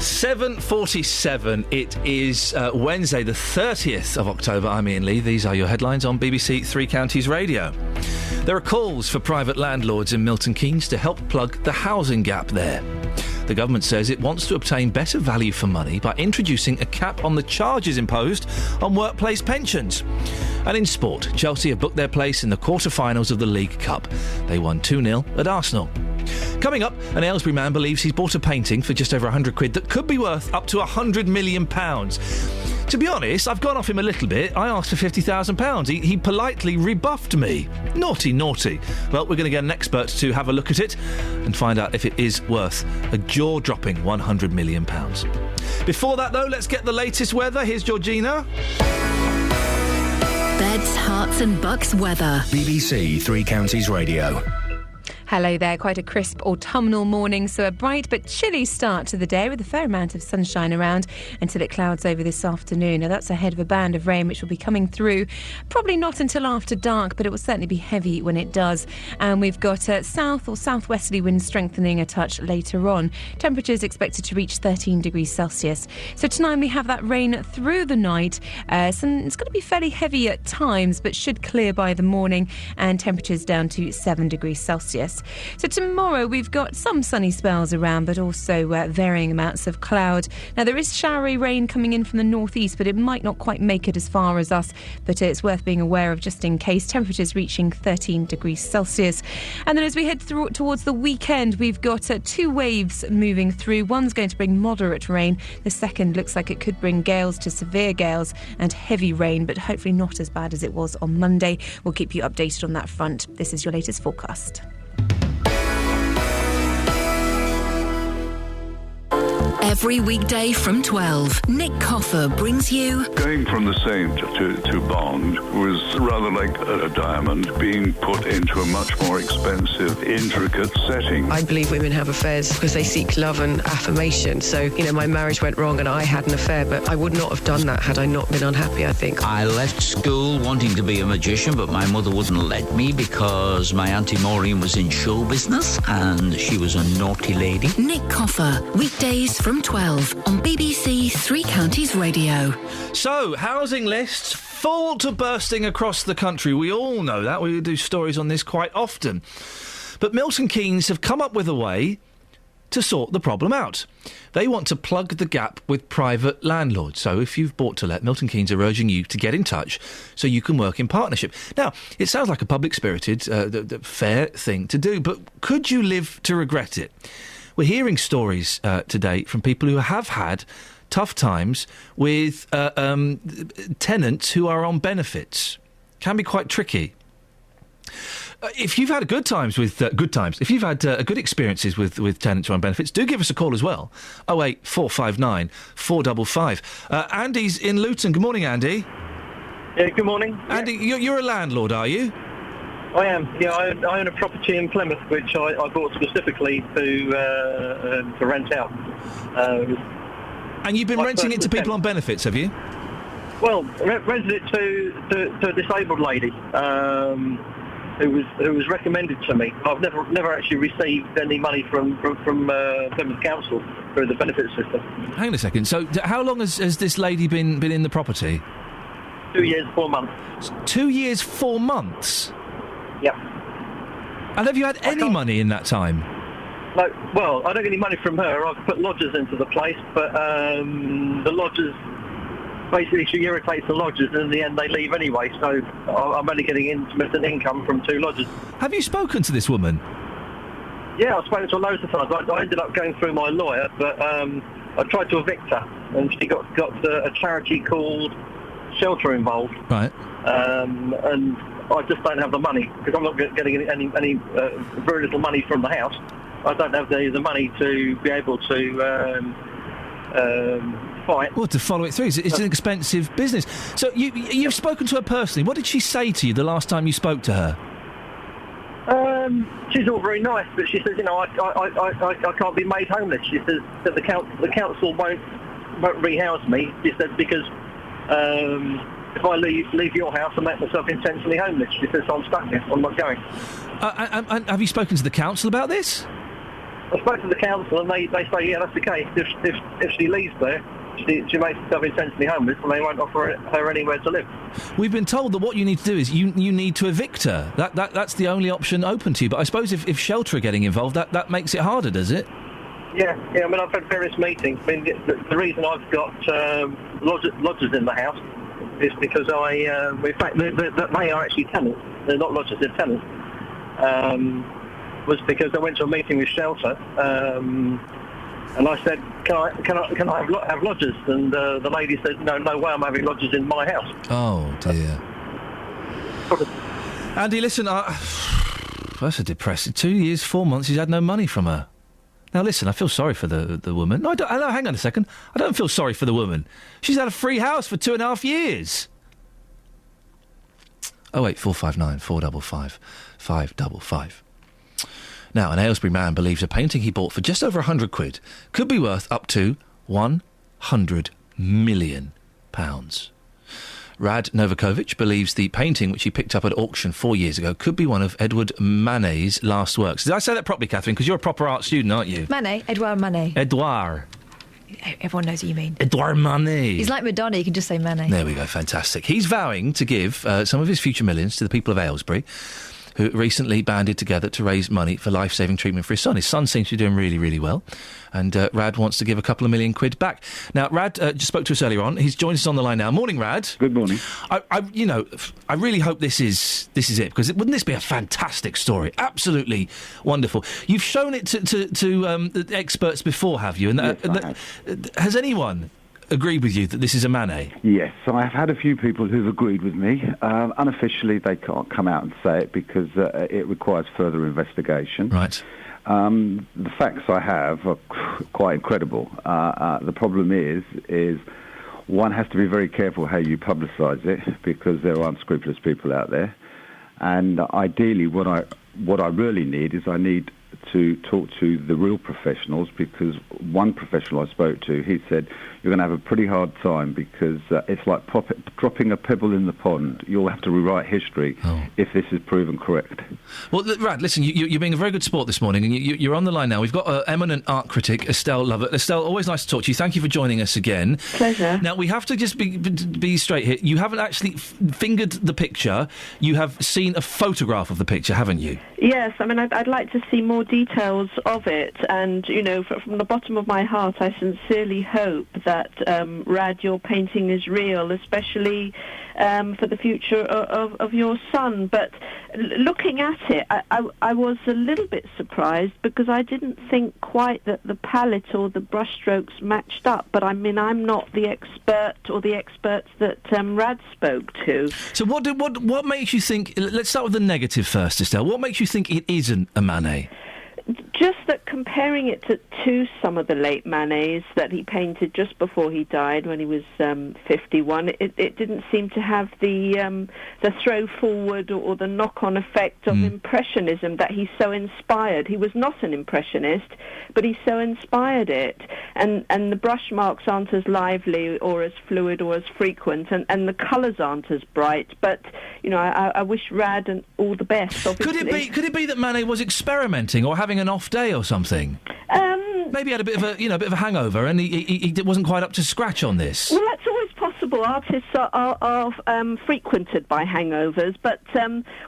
Speaker 3: 7:47. It is Wednesday, the 30th of October. I'm Iain Lee. These are your headlines on BBC Three Counties Radio. There are calls for private landlords in Milton Keynes to help plug the housing gap there. The government says it wants to obtain better value for money by introducing a cap on the charges imposed on workplace pensions. And in sport, Chelsea have booked their place in the quarter-finals of the League Cup. They won 2-0 at Arsenal. Coming up, an Aylesbury man believes he's bought a painting for just over £100 that could be worth up to £100 million. To be honest, I've gone off him a little bit. I asked for £50,000. He politely rebuffed me. Naughty, naughty. Well, we're going to get an expert to have a look at it and find out if it is worth a jaw-dropping £100 million. Before that, though, let's get the latest weather. Here's Georgina.
Speaker 4: Beds, hearts and bucks weather.
Speaker 8: BBC Three Counties Radio.
Speaker 5: Hello there, quite a crisp autumnal morning, so a bright but chilly start to the day with a fair amount of sunshine around until it clouds over this afternoon. Now that's ahead of a band of rain which will be coming through, probably not until after dark, but it will certainly be heavy when it does. And we've got south or southwesterly winds strengthening a touch later on. Temperatures expected to reach 13 degrees Celsius. So tonight we have that rain through the night. It's going to be fairly heavy at times, but should clear by the morning, and temperatures down to 7 degrees Celsius. So tomorrow we've got some sunny spells around, but also varying amounts of cloud. Now there is showery rain coming in from the northeast, but it might not quite make it as far as us, but it's worth being aware of just in case. Temperatures reaching 13 degrees Celsius. And then as we head towards the weekend, we've got two waves moving through. One's going to bring moderate rain. The second looks like it could bring gales to severe gales and heavy rain, but hopefully not as bad as it was on Monday. We'll keep you updated on that front. This is your latest forecast.
Speaker 4: Every weekday from 12, Nick Coffer brings you...
Speaker 6: Going from the Saint to Bond was rather like a diamond being put into a much more expensive, intricate setting.
Speaker 7: I believe women have affairs because they seek love and affirmation. So, my marriage went wrong and I had an affair, but I would not have done that had I not been unhappy, I think.
Speaker 10: I left school wanting to be a magician, but my mother wouldn't let me because my Auntie Maureen was in show business and she was a naughty lady.
Speaker 4: Nick Coffer, weekdays from 12 on BBC Three Counties Radio.
Speaker 3: So, housing lists full to bursting across the country. We all know that. We do stories on this quite often. But Milton Keynes have come up with a way to sort the problem out. They want to plug the gap with private landlords. So if you've bought to let, Milton Keynes are urging you to get in touch so you can work in partnership. Now, it sounds like a public-spirited, fair thing to do, but could you live to regret it? We're hearing stories today from people who have had tough times with tenants who are on benefits. Can be quite tricky. If you've had good times with if you've had good experiences with tenants who are on benefits, do give us a call as well. 08459 455. Andy's in Luton. Good morning, Andy.
Speaker 12: Yeah, good morning.
Speaker 3: Andy, you're a landlord, are you?
Speaker 12: I am. Yeah, I own a property in Plymouth, which I bought specifically to rent out.
Speaker 3: And you've been renting it to people on benefits, have you?
Speaker 12: Well, rented it to a disabled lady who was recommended to me. I've never actually received any money from Plymouth Council through the benefit system.
Speaker 3: Hang on a second. So, how long has this lady been in the property?
Speaker 12: 2 years, 4 months.
Speaker 3: 2 years, 4 months.
Speaker 12: Yep.
Speaker 3: And have you had any money in that time?
Speaker 12: No, well, I don't get any money from her. I've put lodgers into the place, but the lodgers, basically she irritates the lodgers, and in the end they leave anyway, so I'm only getting intermittent income from 2 lodgers.
Speaker 3: Have you spoken to this woman?
Speaker 12: Yeah, I've spoken to her loads of times. I ended up going through my lawyer, but I tried to evict her, and she got a charity called Shelter involved.
Speaker 3: Right.
Speaker 12: And I just don't have the money, because I'm not getting any very little money from the house. I don't have the money to be able to fight.
Speaker 3: Well, to follow it through. It's an expensive business. So you've spoken to her personally. What did she say to you the last time you spoke to her?
Speaker 12: She's all very nice, but she says, I can't be made homeless. She says that the council won't rehouse me. She said because if I leave your house, I make myself intentionally homeless. She says I'm stuck here. I'm not going.
Speaker 3: And have you spoken to the council about this?
Speaker 12: I spoke to the council, and they say, yeah, that's okay. If she leaves there, she makes herself intentionally homeless, and they won't offer her anywhere to live.
Speaker 3: We've been told that what you need to do is you need to evict her. That's the only option open to you. But I suppose if Shelter are getting involved, that makes it harder, does it?
Speaker 12: Yeah. I mean, I've had various meetings. I mean, the reason I've got lodgers in the house is because in fact, they are actually tenants. They're not lodgers; they're tenants. Was because I went to a meeting with Shelter, and I said, "Can I have lodgers?" And the lady said, "No way, I'm having lodgers in my house."
Speaker 3: Oh dear. Andy, listen, that's a depressing. 2 years, 4 months. He's had no money from her. Now listen, I feel sorry for the woman. No, hang on a second. I don't feel sorry for the woman. She's had a free house for 2.5 years. 08459 455 555. Now, an Aylesbury man believes a painting he bought for just over £100 could be worth up to £100 million. Rad Novakovic believes the painting, which he picked up at auction 4 years ago, could be one of Edward Manet's last works. Did I say that properly, Catherine? Because you're a proper art student, aren't you?
Speaker 18: Manet, Edouard Manet.
Speaker 3: Edouard.
Speaker 18: Everyone knows what you mean.
Speaker 3: Edouard Manet.
Speaker 18: He's like Madonna, you can just say Manet.
Speaker 3: There we go, fantastic. He's vowing to give some of his future millions to the people of Aylesbury, who recently banded together to raise money for life-saving treatment for his son. His son seems to be doing really, really well, and Rad wants to give a couple of million quid back. Now, Rad just spoke to us earlier on. He's joined us on the line now. Morning, Rad.
Speaker 13: Good morning.
Speaker 3: I really hope this is it, because wouldn't this be a fantastic story? Absolutely wonderful. You've shown it to the experts before, have you? And
Speaker 13: yes, I have.
Speaker 3: Has anyone agreed with you that this is a Manet?
Speaker 13: Yes, I've had a few people who've agreed with me. Unofficially, they can't come out and say it because it requires further investigation.
Speaker 3: Right.
Speaker 13: The facts I have are quite incredible. The problem is one has to be very careful how you publicise it, because there are unscrupulous people out there. And ideally, what I really need is I need to talk to the real professionals, because one professional I spoke to, he said, you're going to have a pretty hard time, because it's like dropping a pebble in the pond. You'll have to rewrite history if this is proven correct.
Speaker 3: Well, Rad, listen, you're being a very good sport this morning, and you're on the line now. We've got eminent art critic Estelle Lovett. Estelle, always nice to talk to you. Thank you for joining us again.
Speaker 14: Pleasure.
Speaker 3: Now, we have to just be straight here. You haven't actually fingered the picture. You have seen a photograph of the picture, haven't you?
Speaker 14: Yes, I mean, I'd like to see more details of it, and, from the bottom of my heart, I sincerely hope that, Rad, your painting is real, especially for the future of your son. But looking at it, I was a little bit surprised, because I didn't think quite that the palette or the brushstrokes matched up. But I mean, I'm not the expert or the experts that Rad spoke to.
Speaker 3: So what makes you think? Let's start with the negative first, Estelle. What makes you think it isn't a Manet?
Speaker 14: Just that comparing it to some of the late Manets that he painted just before he died, when he was 51, it didn't seem to have the throw forward or the knock-on effect of Impressionism that he so inspired. He was not an Impressionist, but he so inspired it. And the brush marks aren't as lively or as fluid or as frequent, and the colours aren't as bright. But, I wish Rad and all the best, obviously.
Speaker 3: Could it be that Manet was experimenting or having an off day or something? Maybe he had a bit of a hangover, and he wasn't quite up to scratch on this.
Speaker 14: Well, that's always possible. Artists are frequented by hangovers, but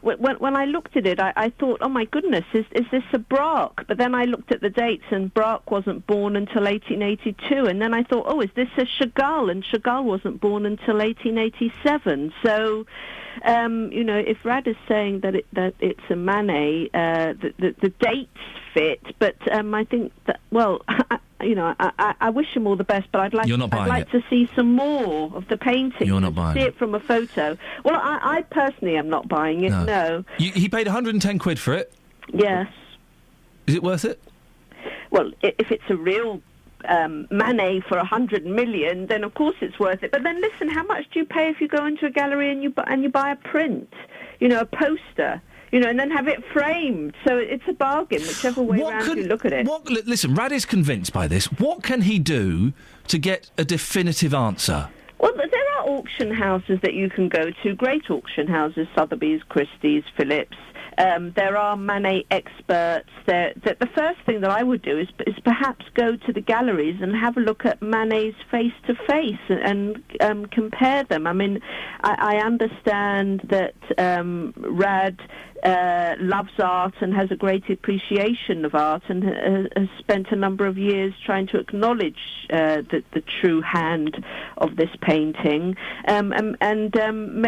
Speaker 14: when I looked at it, I thought, oh my goodness, is this a Braque? But then I looked at the dates, and Braque wasn't born until 1882, and then I thought, oh, is this a Chagall? And Chagall wasn't born until 1887. So, if Rad is saying that it's a Manet, the dates fit, but I think that, well, I wish him all the best, but I'd like to see some more of the painting.
Speaker 3: You're not buying
Speaker 14: it. See it from a photo. Well, I personally am not buying it, no.
Speaker 3: He paid 110 quid for it?
Speaker 14: Yes.
Speaker 3: Is it worth it?
Speaker 14: Well, if it's a real Manet for 100 million, then of course it's worth it. But then listen, how much do you pay if you go into a gallery and you buy a print, a poster? And then have it framed. So it's a bargain, whichever way around you look at it.
Speaker 3: Listen, Rad is convinced by this. What can he do to get a definitive answer?
Speaker 14: Well, there are auction houses that you can go to, great auction houses, Sotheby's, Christie's, Phillips. There are Manet experts. The first thing that I would do is perhaps go to the galleries and have a look at Manet's face-to-face and compare them. I mean, I understand that Rad loves art and has a great appreciation of art and has spent a number of years trying to acknowledge the true hand of this painting.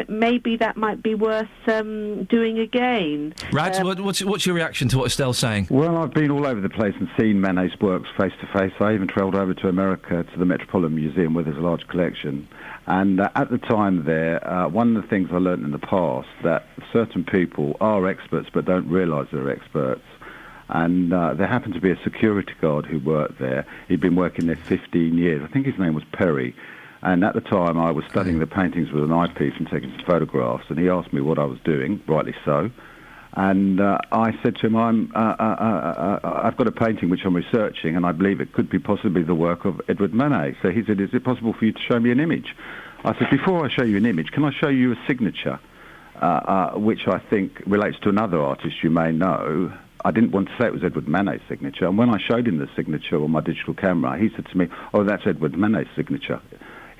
Speaker 14: Maybe that might be worth doing again.
Speaker 3: Rad, what's your reaction to what Estelle's saying?
Speaker 13: Well, I've been all over the place and seen Manet's works face to face. I even travelled over to America to the Metropolitan Museum where there's a large collection. And at the time there, one of the things I learned in the past, that certain people are experts but don't realise they're experts. And there happened to be a security guard who worked there. He'd been working there 15 years. I think his name was Perry. And at the time, I was studying the paintings with an eyepiece and taking some photographs. And he asked me what I was doing, rightly so. And I said to him, I've got a painting which I'm researching, and I believe it could be possibly the work of Edward Manet. So he said, is it possible for you to show me an image? I said, before I show you an image, can I show you a signature, which I think relates to another artist you may know. I didn't want to say it was Edward Manet's signature. And when I showed him the signature on my digital camera, he said to me, oh, that's Edward Manet's signature.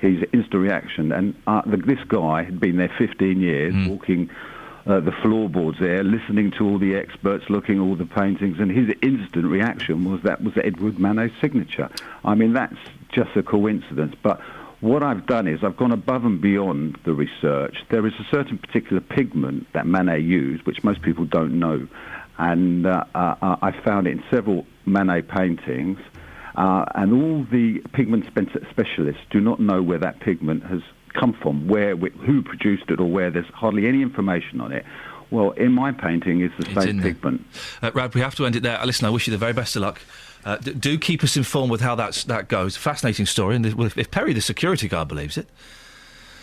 Speaker 13: His instant reaction. And this guy had been there 15 years, walking the floorboards there, listening to all the experts, looking at all the paintings, and his instant reaction was that was Edward Manet's signature. I mean, that's just a coincidence. But what I've done is I've gone above and beyond the research. There is a certain particular pigment that Manet used, which most people don't know, and I found it in several Manet paintings, and all the pigment specialists do not know where that pigment has come from, who produced it, or where there's hardly any information on it. Well, in my painting is the same pigment.
Speaker 3: Rad, we have to end it there. Listen, I wish you the very best of luck. Do keep us informed with how that goes. Fascinating story, and if Perry, the security guard, believes it.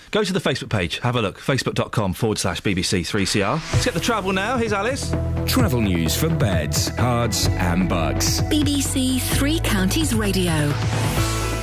Speaker 3: Go to the Facebook page, have a look, facebook.com/BBC3CR. Let's get the travel now. Here's Alice.
Speaker 8: Travel news for beds, cards and bugs.
Speaker 4: BBC Three Counties Radio.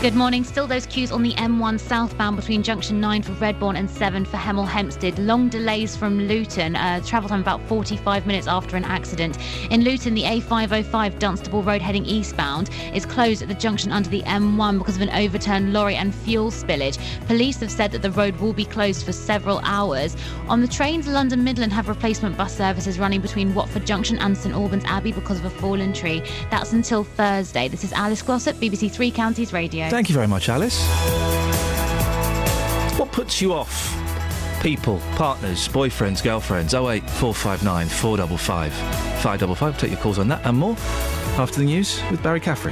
Speaker 11: Good morning. Still those queues on the M1 southbound between junction 9 for Redbourne and 7 for Hemel Hempstead. Long delays from Luton. Travel time about 45 minutes after an accident. In Luton, the A505 Dunstable Road heading eastbound is closed at the junction under the M1 because of an overturned lorry and fuel spillage. Police have said that the road will be closed for several hours. On the trains, London Midland have replacement bus services running between Watford Junction and St Albans Abbey because of a fallen tree. That's until Thursday. This is Alice Glossop, BBC Three Counties Radio.
Speaker 3: Thank you very much, Alice. What puts you off? People, partners, boyfriends, girlfriends. 08459 455 555. Take your calls on that and more after the news with Barry Caffrey.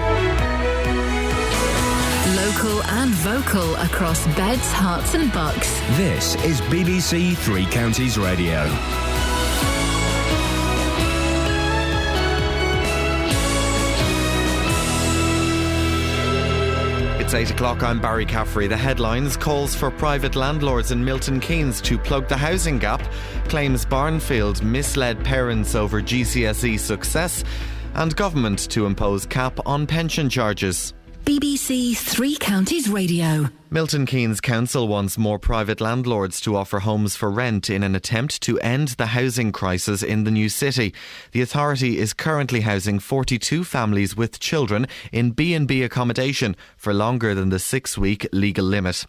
Speaker 4: Local and vocal across beds, hearts and bucks.
Speaker 8: This is BBC Three Counties Radio.
Speaker 1: It's 8 o'clock, I'm Barry Caffrey. The headlines: calls for private landlords in Milton Keynes to plug the housing gap, claims Barnfield misled parents over GCSE success, and government to impose cap on pension charges.
Speaker 4: BBC Three Counties Radio.
Speaker 1: Milton Keynes Council wants more private landlords to offer homes for rent in an attempt to end the housing crisis in the new city. The authority is currently housing 42 families with children in B&B accommodation for longer than the 6-week legal limit.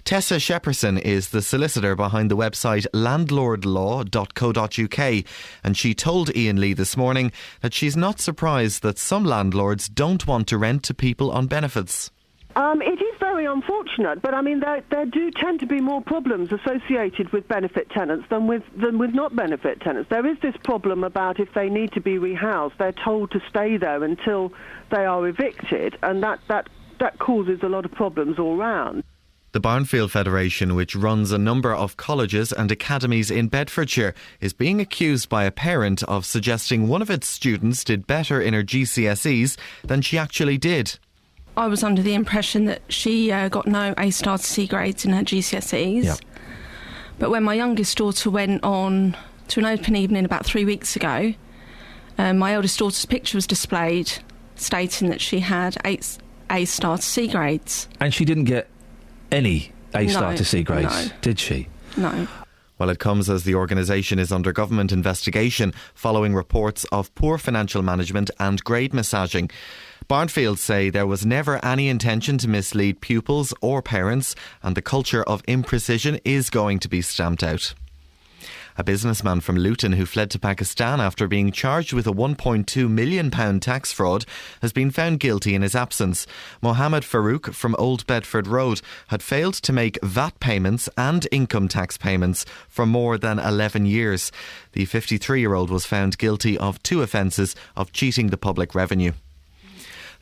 Speaker 1: Tessa Shepperson is the solicitor behind the website landlordlaw.co.uk, and she told Iain Lee this morning that she's not surprised that some landlords don't want to rent to people on benefits.
Speaker 2: It is very unfortunate, but I mean there do tend to be more problems associated with benefit tenants than with not benefit tenants. There is this problem about if they need to be rehoused, they're told to stay there until they are evicted, and that causes a lot of problems all round.
Speaker 1: The Barnfield Federation, which runs a number of colleges and academies in Bedfordshire, is being accused by a parent of suggesting one of its students did better in her GCSEs than she actually did.
Speaker 15: I was under the impression that she got no A-star to C grades in her GCSEs.
Speaker 3: Yep.
Speaker 15: But when my youngest daughter went on to an open evening about 3 weeks ago, my eldest daughter's picture was displayed stating that she had 8 A-star to C grades.
Speaker 3: And she didn't get any A-star to C grades, did she?
Speaker 15: No.
Speaker 1: Well, it comes as the organisation is under government investigation following reports of poor financial management and grade massaging. Barnfield say there was never any intention to mislead pupils or parents, and the culture of imprecision is going to be stamped out. A businessman from Luton who fled to Pakistan after being charged with a £1.2 million tax fraud has been found guilty in his absence. Mohammed Farouk from Old Bedford Road had failed to make VAT payments and income tax payments for more than 11 years. The 53-year-old was found guilty of 2 offences of cheating the public revenue.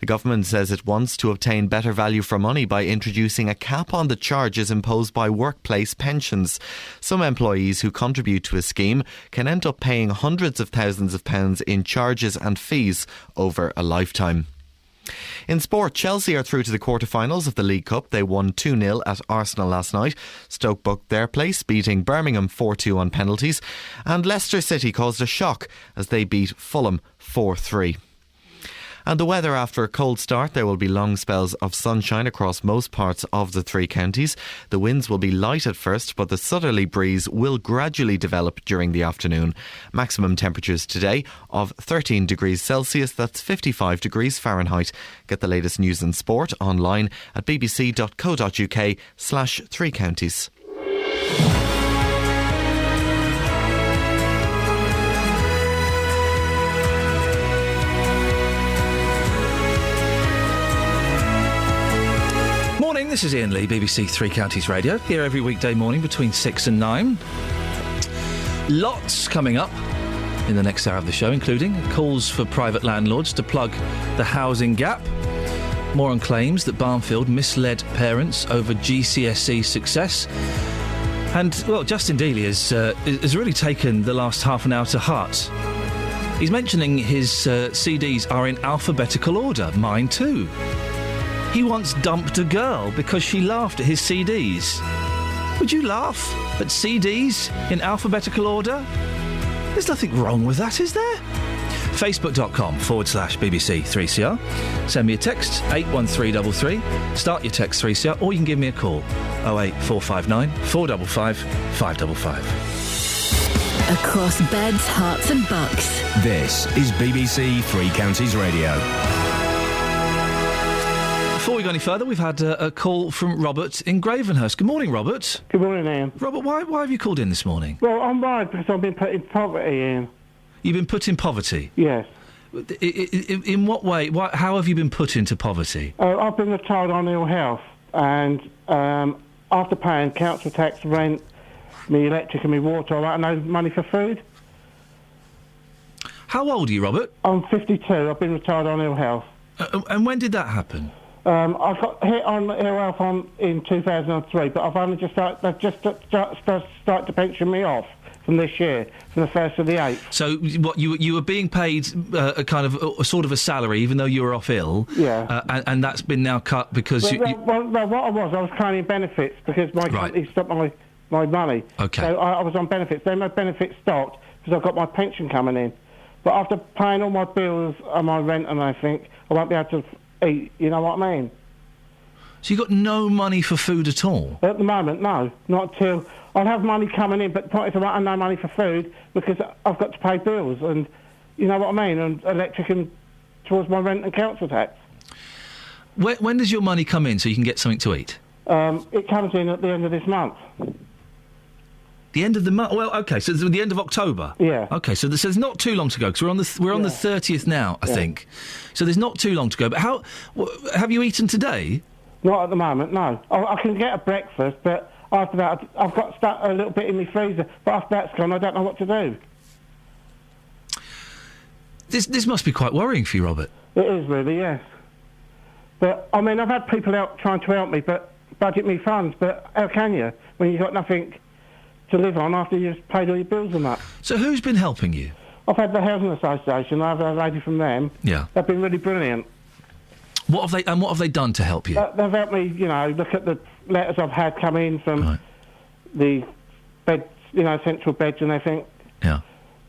Speaker 1: The government says it wants to obtain better value for money by introducing a cap on the charges imposed by workplace pensions. Some employees who contribute to a scheme can end up paying hundreds of thousands of pounds in charges and fees over a lifetime. In sport, Chelsea are through to the quarter-finals of the League Cup. They won 2-0 at Arsenal last night. Stoke booked their place, beating Birmingham 4-2 on penalties. And Leicester City caused a shock as they beat Fulham 4-3. And the weather: after a cold start, there will be long spells of sunshine across most parts of the 3 counties. The winds will be light at first, but the southerly breeze will gradually develop during the afternoon. Maximum temperatures today of 13 degrees Celsius, that's 55 degrees Fahrenheit. Get the latest news and sport online at bbc.co.uk/3 counties.
Speaker 3: This is Iain Lee, BBC 3 Counties Radio, here every weekday morning between 6 and 9. Lots coming up in the next hour of the show, including calls for private landlords to plug the housing gap, more on claims that Barnfield misled parents over GCSE success, and, well, Justin Dealey has really taken the last half an hour to heart. He's mentioning his CDs are in alphabetical order, mine too. He once dumped a girl because she laughed at his CDs. Would you laugh at CDs in alphabetical order? There's nothing wrong with that, is there? Facebook.com/BBC3CR. Send me a text, 81333. Start your text 3CR, or you can give me a call, 08459 455 555.
Speaker 4: Across beds, hearts and bucks.
Speaker 8: This is BBC 3 Counties Radio.
Speaker 3: Before we go any further, we've had a call from Robert in Gravenhurst. Good morning, Robert.
Speaker 16: Good morning, Ian.
Speaker 3: Robert, why have you called in this morning?
Speaker 16: Well, I'm worried because I've been put in poverty, Ian.
Speaker 3: You've been put in poverty?
Speaker 16: Yes.
Speaker 3: In what way? How have you been put into poverty?
Speaker 16: I've been retired on ill health, and after paying council tax, rent, me electric and me water, I have no money for food.
Speaker 3: How old are you, Robert?
Speaker 16: I'm 52. I've been retired on ill health.
Speaker 3: And when did that happen?
Speaker 16: I got hit on ill health in 2003, but I've only just started to pension me off from this year, from the 1st of the 8th.
Speaker 3: So what you were being paid a kind of a sort of a salary, even though you were off ill.
Speaker 16: Yeah.
Speaker 3: And that's been now cut because
Speaker 16: Well, what I was claiming benefits because my company stopped my money.
Speaker 3: Okay.
Speaker 16: So I was on benefits. Then my benefits stopped because I've got my pension coming in. But after paying all my bills and my rent and everything, I won't be able to eat. You know what I mean?
Speaker 3: So you've got no money for food at all?
Speaker 16: At the moment, no. Not until... I'll have money coming in, but the point is I won't have no money for food because I've got to pay bills and, you know what I mean, and electric and towards my rent and council tax.
Speaker 3: When does your money come in so you can get something to eat?
Speaker 16: It comes in at the end of this month.
Speaker 3: The end of the month? Well, OK, so the end of October?
Speaker 16: Yeah.
Speaker 3: OK, so there's not too long to go, because we're on the 30th now, I think. So there's not too long to go. But have you eaten today?
Speaker 16: Not at the moment, no. I can get a breakfast, but after that, I've got a little bit in my freezer, but after that's gone, I don't know what to do.
Speaker 3: This must be quite worrying for you, Robert.
Speaker 16: It is really, yes. But, I mean, I've had people out trying to help me, but budget me funds, but how can you when you've got nothing to live on after you've paid all your bills and that?
Speaker 3: So who's been helping you?
Speaker 16: I've had the Housing Association, I've had a lady from them.
Speaker 3: Yeah.
Speaker 16: They've been really brilliant.
Speaker 3: What have they done to help you?
Speaker 16: They've helped me, you know, look at the letters I've had come in from the beds, you know, central beds and everything.
Speaker 3: Yeah.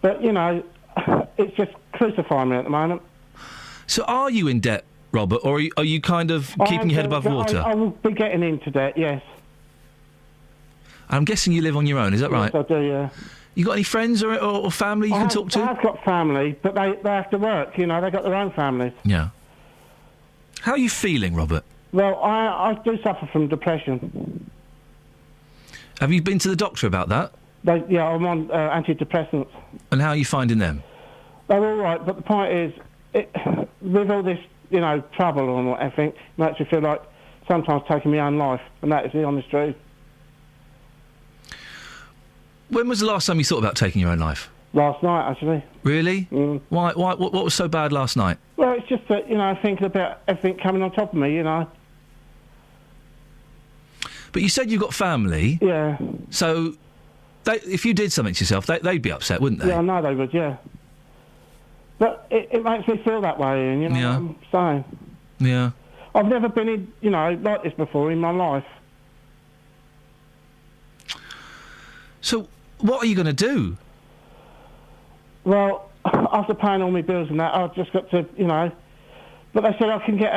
Speaker 16: But, you know, it's just crucifying me at the moment.
Speaker 3: So are you in debt, Robert, or are you kind of keeping your head above water?
Speaker 16: I will be getting into debt, yes.
Speaker 3: I'm guessing you live on your own, is that right?
Speaker 16: Yes, I do, yeah.
Speaker 3: You got any friends or family you can talk to?
Speaker 16: I've got family, but they have to work, you know, they've got their own families.
Speaker 3: Yeah. How are you feeling, Robert?
Speaker 16: Well, I do suffer from depression.
Speaker 3: Have you been to the doctor about that?
Speaker 16: Yeah, I'm on antidepressants.
Speaker 3: And how are you finding them?
Speaker 16: They're all right, but the point is, with all this, you know, trouble and everything, it makes me feel like sometimes taking my own life, and that is the honest truth.
Speaker 3: When was the last time you thought about taking your own life?
Speaker 16: Last night, actually.
Speaker 3: Really? Why? What was so bad last night?
Speaker 16: Well, it's just that, you know, thinking about everything coming on top of me, you know.
Speaker 3: But you said you've got family.
Speaker 16: Yeah.
Speaker 3: So, if you did something to yourself, they'd be upset, wouldn't they?
Speaker 16: Yeah, I know they would, yeah. But it makes me feel that way, Ian, you know what I'm saying?
Speaker 3: Yeah.
Speaker 16: I've never been in, you know, like this before in my life.
Speaker 3: So, what are you going to do?
Speaker 16: Well, after paying all my bills and that, I've just got to, you know... But they said I can get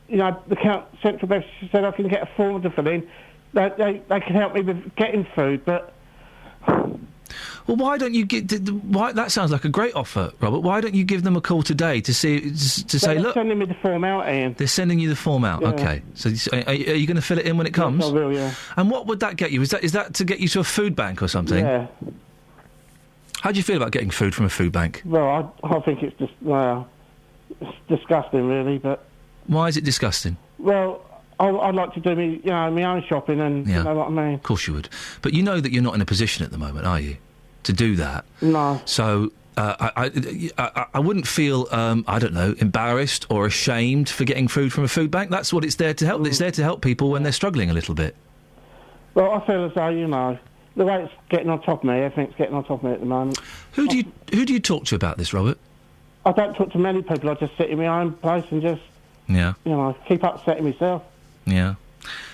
Speaker 16: you know, the Central Bank said I can get a form to fill in. They can help me with getting food, but...
Speaker 3: Well, why don't you get... that sounds like a great offer, Robert. Why don't you give them a call today to say, look...
Speaker 16: They're sending me the form out, Ian.
Speaker 3: They're sending you the form out,
Speaker 16: yeah.
Speaker 3: OK. So are you going to fill it in when it comes?
Speaker 16: Yes, I will, yeah.
Speaker 3: And what would that get you? Is that to get you to a food bank or something?
Speaker 16: Yeah.
Speaker 3: How do you feel about getting food from a food bank?
Speaker 16: Well, I think it's just... Well, it's disgusting, really, but...
Speaker 3: Why is it disgusting?
Speaker 16: Well... I'd like to do my own shopping and you know what I mean.
Speaker 3: Of course you would. But you know that you're not in a position at the moment, are you, to do that?
Speaker 16: No.
Speaker 3: So I wouldn't feel, I don't know, embarrassed or ashamed for getting food from a food bank. That's what it's there to help. It's there to help people when they're struggling a little bit.
Speaker 16: Well, I feel as though, you know, the way it's getting on top of me, everything's getting on top of me at the moment.
Speaker 3: Who do you talk to about this, Robert?
Speaker 16: I don't talk to many people. I just sit in my own place and just, you know, keep upsetting myself.
Speaker 3: Yeah.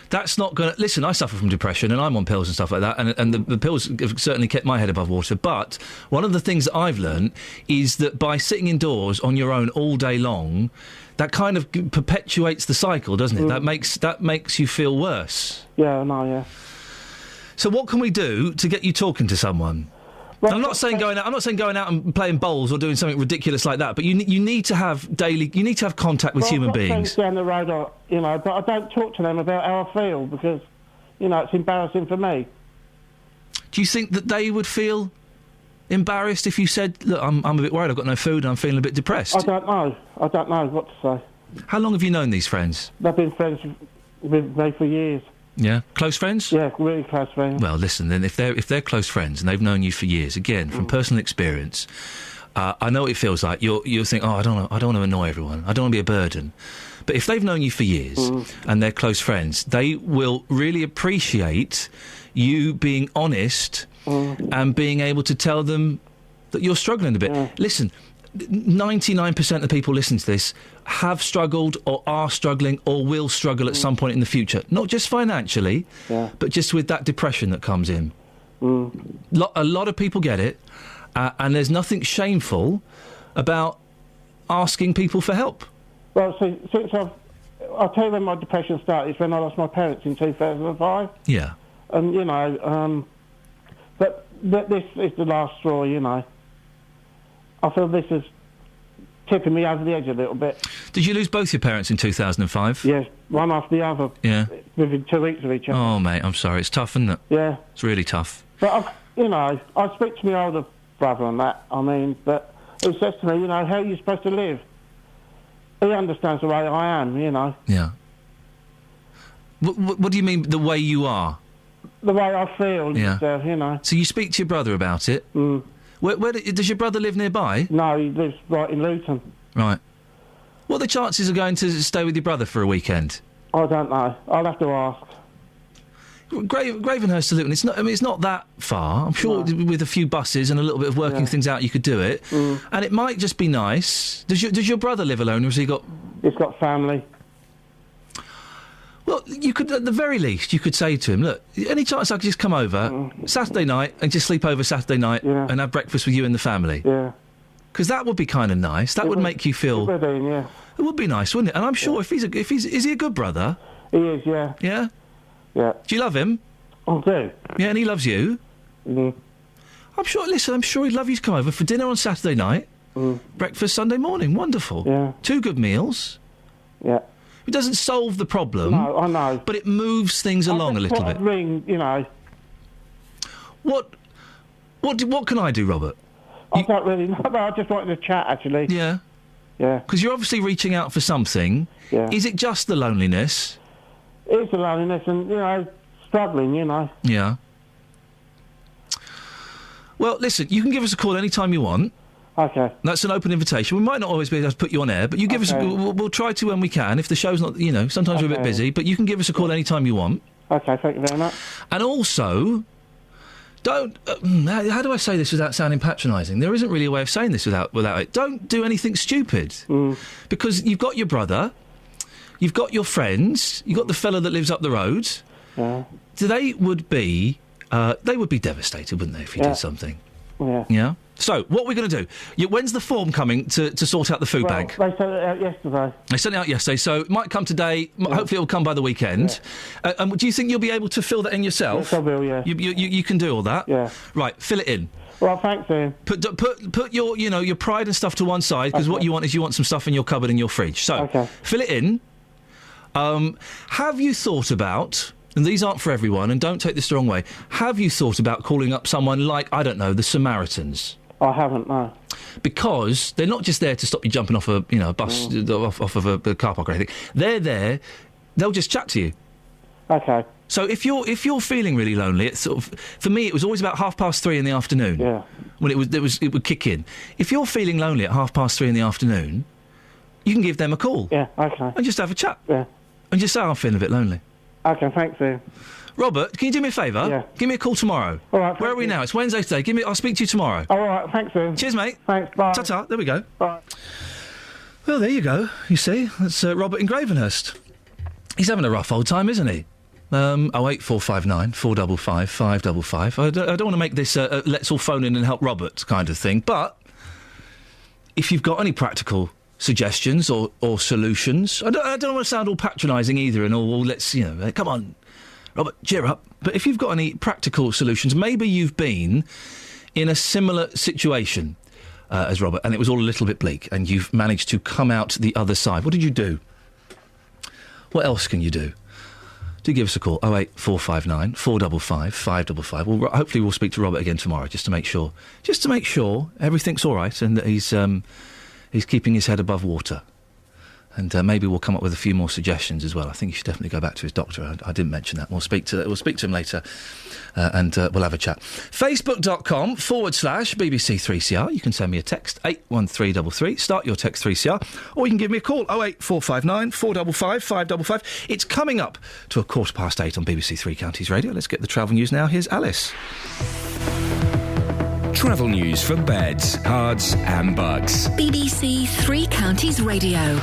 Speaker 3: That's not going to... Listen, I suffer from depression and I'm on pills and stuff like that, and the pills have certainly kept my head above water, but one of the things that I've learned is that by sitting indoors on your own all day long, that kind of perpetuates the cycle, doesn't it? That makes you feel worse.
Speaker 16: Yeah, I know, yeah.
Speaker 3: So what can we do to get you talking to someone? Well, I'm not saying going out and playing bowls or doing something ridiculous like that. But you need to have contact with human beings.
Speaker 16: Friends down the road, you know, but I don't talk to them about how I feel because, you know, it's embarrassing for me.
Speaker 3: Do you think that they would feel embarrassed if you said, "Look, I'm a bit worried. I've got no food and I'm feeling a bit depressed"?
Speaker 16: I don't know. I don't know what to say.
Speaker 3: How long have you known these friends?
Speaker 16: They've been friends with me for years.
Speaker 3: Yeah, close friends?
Speaker 16: Yeah, really close friends.
Speaker 3: Well, listen, then if they're close friends and they've known you for years, again from personal experience, I know what it feels like. You'll think, I don't want to annoy everyone. I don't want to be a burden. But if they've known you for years and they're close friends, they will really appreciate you being honest and being able to tell them that you're struggling a bit. Yeah. Listen. 99% of the people listening to this have struggled or are struggling or will struggle at some point in the future. Not just financially, but just with that depression that comes in. A lot of people get it, and there's nothing shameful about asking people for help.
Speaker 16: Well, since I've I'll tell you when my depression started. It's when I lost my parents in 2005.
Speaker 3: Yeah.
Speaker 16: And, you know, but this is the last straw, you know. I feel this is tipping me over the edge a little bit.
Speaker 3: Did you lose both your parents in 2005?
Speaker 16: Yes, one after the other.
Speaker 3: Yeah.
Speaker 16: Within 2 weeks of each other.
Speaker 3: Oh, mate, I'm sorry. It's tough, isn't it?
Speaker 16: Yeah.
Speaker 3: It's really tough.
Speaker 16: But, you know, I speak to my older brother on that, I mean, but he says to me, you know, how are you supposed to live? He understands the way I am, you know.
Speaker 3: Yeah. What do you mean, the way you are?
Speaker 16: The way I feel,
Speaker 3: Yeah.
Speaker 16: you know.
Speaker 3: So you speak to your brother about it?
Speaker 16: Mm.
Speaker 3: Where does your brother live nearby?
Speaker 16: No, he lives right in Luton.
Speaker 3: Right. What are the chances of going to stay with your brother for a weekend?
Speaker 16: I don't know. I'll have to ask.
Speaker 3: Gravenhurst to Luton, it's not that far. I'm sure with a few buses and a little bit of working things out, you could do it.
Speaker 16: Mm.
Speaker 3: And it might just be nice. Does your brother live alone, or has he got...
Speaker 16: He's got family.
Speaker 3: Well, you could, at the very least, you could say to him, look, any chance I could just come over Saturday night and just sleep over Saturday night and have breakfast with you and the family?
Speaker 16: Yeah.
Speaker 3: Because that would be kind of nice. That would make you feel...
Speaker 16: It would, yeah.
Speaker 3: It would be nice, wouldn't it? And I'm sure if he's is he a good brother?
Speaker 16: He is, yeah.
Speaker 3: Yeah?
Speaker 16: Yeah.
Speaker 3: Do you love him?
Speaker 16: I do.
Speaker 3: Yeah, and he loves you?
Speaker 16: Mm.
Speaker 3: I'm sure he'd love you to come over for dinner on Saturday night, breakfast Sunday morning. Wonderful.
Speaker 16: Yeah.
Speaker 3: 2 good meals.
Speaker 16: Yeah.
Speaker 3: It doesn't solve the problem.
Speaker 16: No, I know.
Speaker 3: But it moves things along a little bit.
Speaker 16: Ring, you know.
Speaker 3: What can I do, Robert?
Speaker 16: I don't really know, but I just wanted to chat, actually.
Speaker 3: Yeah.
Speaker 16: Yeah.
Speaker 3: Because you're obviously reaching out for something.
Speaker 16: Yeah.
Speaker 3: Is it just the loneliness?
Speaker 16: It's the loneliness and, you know, struggling, you know.
Speaker 3: Yeah. Well, listen, you can give us a call any time you want.
Speaker 16: Okay.
Speaker 3: That's an open invitation. We might not always be able to put you on air, but you give us. We'll try to when we can. If the show's not, you know, sometimes we're a bit busy, but you can give us a call any time you want.
Speaker 16: Okay, thank you very much.
Speaker 3: And also, don't. How do I say this without sounding patronising? There isn't really a way of saying this without it. Don't do anything stupid, because you've got your brother, you've got your friends, you've got the fella that lives up the road.
Speaker 16: Yeah.
Speaker 3: They would be devastated, wouldn't they, if you did something?
Speaker 16: Yeah.
Speaker 3: Yeah. So, what we're going to do... when's the form coming to sort out the food bank?
Speaker 16: They sent it out yesterday.
Speaker 3: They sent it out yesterday, so it might come today. Hopefully it'll come by the weekend. Yeah. Do you think you'll be able to fill that in yourself?
Speaker 16: Yes, I will, yeah.
Speaker 3: You can do all that?
Speaker 16: Yeah.
Speaker 3: Right, fill it in.
Speaker 16: Well, thanks, Ian.
Speaker 3: Put your, your pride and stuff to one side, because what you want is you want some stuff in your cupboard and your fridge. So, fill it in. Have you thought about... And these aren't for everyone, and don't take this the wrong way. Have you thought about calling up someone like, I don't know, the Samaritans?
Speaker 16: I haven't, no.
Speaker 3: Because they're not just there to stop you jumping off a bus, off of a car park or anything. They're there, they'll just chat to you.
Speaker 16: Okay.
Speaker 3: So if you're feeling really lonely, it's sort of, for me, it was always about 3:30 in the afternoon.
Speaker 16: Yeah.
Speaker 3: When it would kick in. If you're feeling lonely at 3:30 in the afternoon, you can give them a call.
Speaker 16: Yeah, okay.
Speaker 3: And just have a chat.
Speaker 16: Yeah.
Speaker 3: And just say, I'm feeling a bit lonely.
Speaker 16: Okay, thanks, Ian.
Speaker 3: Robert, can you do me a favour?
Speaker 16: Yeah.
Speaker 3: Give me a call tomorrow.
Speaker 16: All right.
Speaker 3: Where are we now? It's Wednesday today. I'll speak to you tomorrow.
Speaker 16: All right, thanks, Ian.
Speaker 3: Cheers, mate.
Speaker 16: Thanks, bye.
Speaker 3: Ta-ta. There we go.
Speaker 16: Bye.
Speaker 3: Well, there you go. You see, that's Robert in Gravenhurst. He's having a rough old time, isn't he? 08459 455 555. I don't want to make this let's all phone in and help Robert kind of thing, but if you've got any practical suggestions or solutions, I don't want to sound all patronising either and all let's, come on, Robert, cheer up. But if you've got any practical solutions, maybe you've been in a similar situation as Robert, and it was all a little bit bleak, and you've managed to come out the other side. What did you do? What else can you do? Do give us a call, 08459 455 555. Well, hopefully we'll speak to Robert again tomorrow, just to make sure everything's all right and that he's keeping his head above water. And maybe we'll come up with a few more suggestions as well. I think he should definitely go back to his doctor. I didn't mention that. We'll speak to him later and we'll have a chat. Facebook.com/BBC3CR. You can send me a text, 81333. Start your text 3CR. Or you can give me a call, 08459 455 555. It's coming up to 8:15 on BBC Three Counties Radio. Let's get the travel news now. Here's Alice.
Speaker 8: Travel news for beds, cards and bugs.
Speaker 4: BBC Three Counties Radio.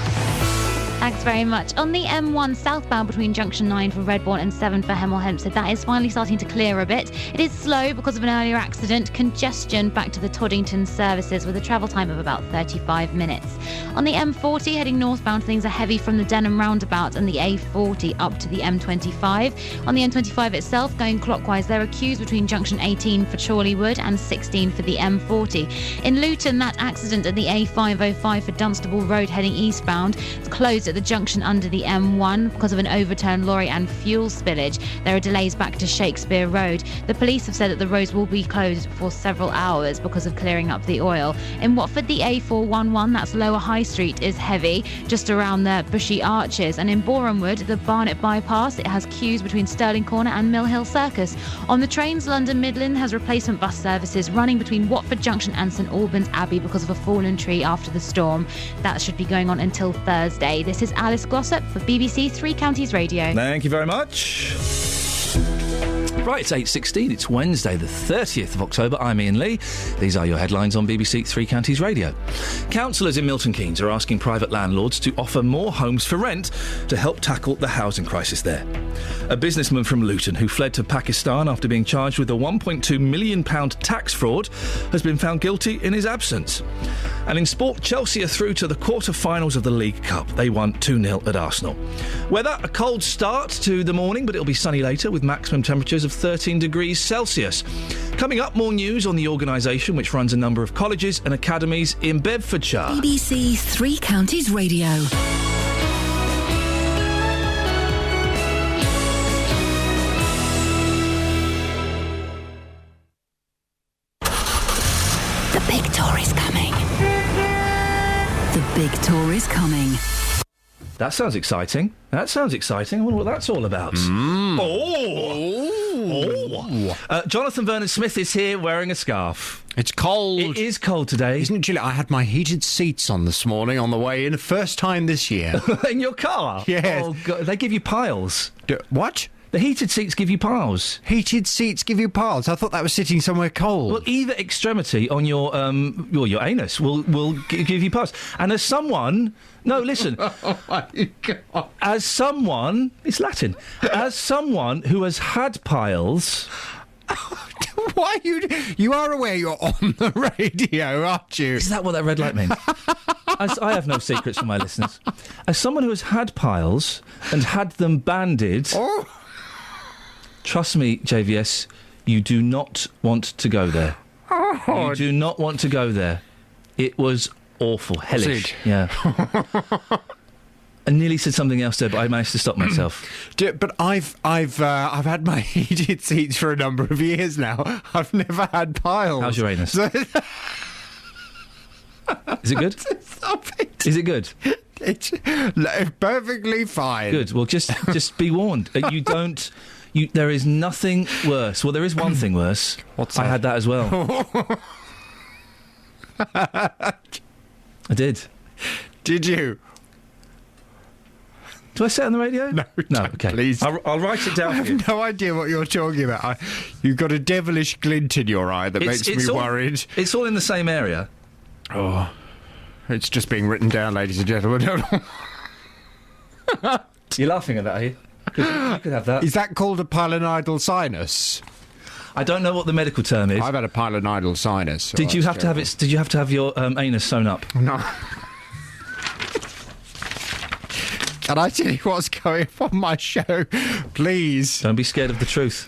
Speaker 11: Thanks very much. On the M1 southbound between junction 9 for Redbourne and 7 for Hemel Hempstead, that is finally starting to clear a bit. It is slow because of an earlier accident. Congestion back to the Toddington services with a travel time of about 35 minutes. On the M40 heading northbound, things are heavy from the Denham roundabout and the A40 up to the M25. On the M25 itself, going clockwise, there are queues between junction 18 for Chorleywood and 16 for the M40. In Luton, that accident at the A505 for Dunstable Road heading eastbound is closed at the junction under the M1 because of an overturned lorry and fuel spillage. There are delays back to Shakespeare Road. The police have said that the roads will be closed for several hours because of clearing up the oil. In Watford, the A411, that's Lower High Street, is heavy just around the Bushy Arches. And in Borehamwood, the Barnet bypass, it has queues between Stirling Corner and Mill Hill Circus. On the trains, London Midland has replacement bus services running between Watford Junction and St Albans Abbey because of a fallen tree after the storm. That should be going on until Thursday. This is Alice Glossop for BBC Three Counties Radio.
Speaker 3: Thank you very much. Right, it's 8:16. It's Wednesday, the 30th of October. I'm Iain Lee. These are your headlines on BBC Three Counties Radio. Councillors in Milton Keynes are asking private landlords to offer more homes for rent to help tackle the housing crisis there. A businessman from Luton who fled to Pakistan after being charged with a £1.2 million tax fraud has been found guilty in his absence. And in sport, Chelsea are through to the quarter-finals of the League Cup. They won 2-0 at Arsenal. Weather, a cold start to the morning, but it'll be sunny later with maximum temperatures of 13 degrees Celsius. Coming up, more news on the organisation which runs a number of colleges and academies in Bedfordshire.
Speaker 4: BBC Three Counties Radio. The big tour is coming. The big tour is coming.
Speaker 3: That sounds exciting. I wonder what that's all about. Jonathan Vernon-Smith is here wearing a scarf.
Speaker 17: It's cold.
Speaker 3: It is cold today.
Speaker 17: Isn't it chilly? I had my heated seats on this morning on the way in. First time this year.
Speaker 3: In your car?
Speaker 17: Yes.
Speaker 3: Oh, God. They give you piles.
Speaker 17: What?
Speaker 3: The heated seats give you piles.
Speaker 17: Heated seats give you piles? I thought that was sitting somewhere cold.
Speaker 3: Well, either extremity on your anus will give you piles. And as someone... No, listen.
Speaker 17: Oh, my God.
Speaker 3: As someone... It's Latin. As someone who has had piles...
Speaker 17: Why you are aware you're on the radio, aren't you?
Speaker 3: Is that what that red light means? I have no secrets from my listeners. As someone who has had piles and had them banded... Oh. Trust me, JVS, you do not want to go there.
Speaker 17: Oh.
Speaker 3: You do not want to go there. It was awful. Hellish. Yeah. I nearly said something else there, but I managed to stop myself.
Speaker 17: But I've had my heated seats for a number of years now. I've never had piles.
Speaker 3: How's your anus? Is it good?
Speaker 17: Stop it.
Speaker 3: Is it good?
Speaker 17: It's perfectly fine.
Speaker 3: Good. Well, just be warned. There is nothing worse. Well, there is one thing worse.
Speaker 17: What's that?
Speaker 3: I had that as well. I did.
Speaker 17: Did you?
Speaker 3: Do I say it on the radio?
Speaker 17: No,
Speaker 3: okay.
Speaker 17: Please.
Speaker 3: I'll write it down.
Speaker 17: I have no idea what you're talking about. You've got a devilish glint in your eye that makes me worried.
Speaker 3: It's all in the same area.
Speaker 17: Oh, it's just being written down, ladies and gentlemen.
Speaker 3: You're laughing at that, are you? You could have that.
Speaker 17: Is that called a pilonidal sinus?
Speaker 3: I don't know what the medical term is.
Speaker 17: I've had a pilonidal sinus.
Speaker 3: Did you have to have it? Did you have to have your anus sewn up?
Speaker 17: No. Can I tell you what's going on my show? Please.
Speaker 3: Don't be scared of the truth.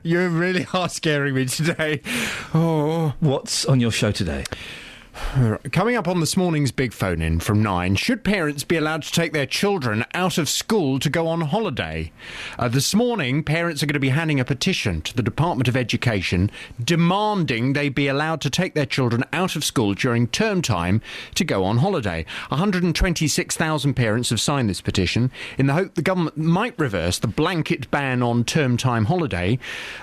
Speaker 17: You really are scaring me today. Oh.
Speaker 3: What's on your show today?
Speaker 17: Coming up on this morning's Big Phone In from 9, should parents be allowed to take their children out of school to go on holiday? This morning, parents are going to be handing a petition to the Department of Education demanding they be allowed to take their children out of school during term time to go on holiday. 126,000 parents have signed this petition in the hope the government might reverse the blanket ban on term time holiday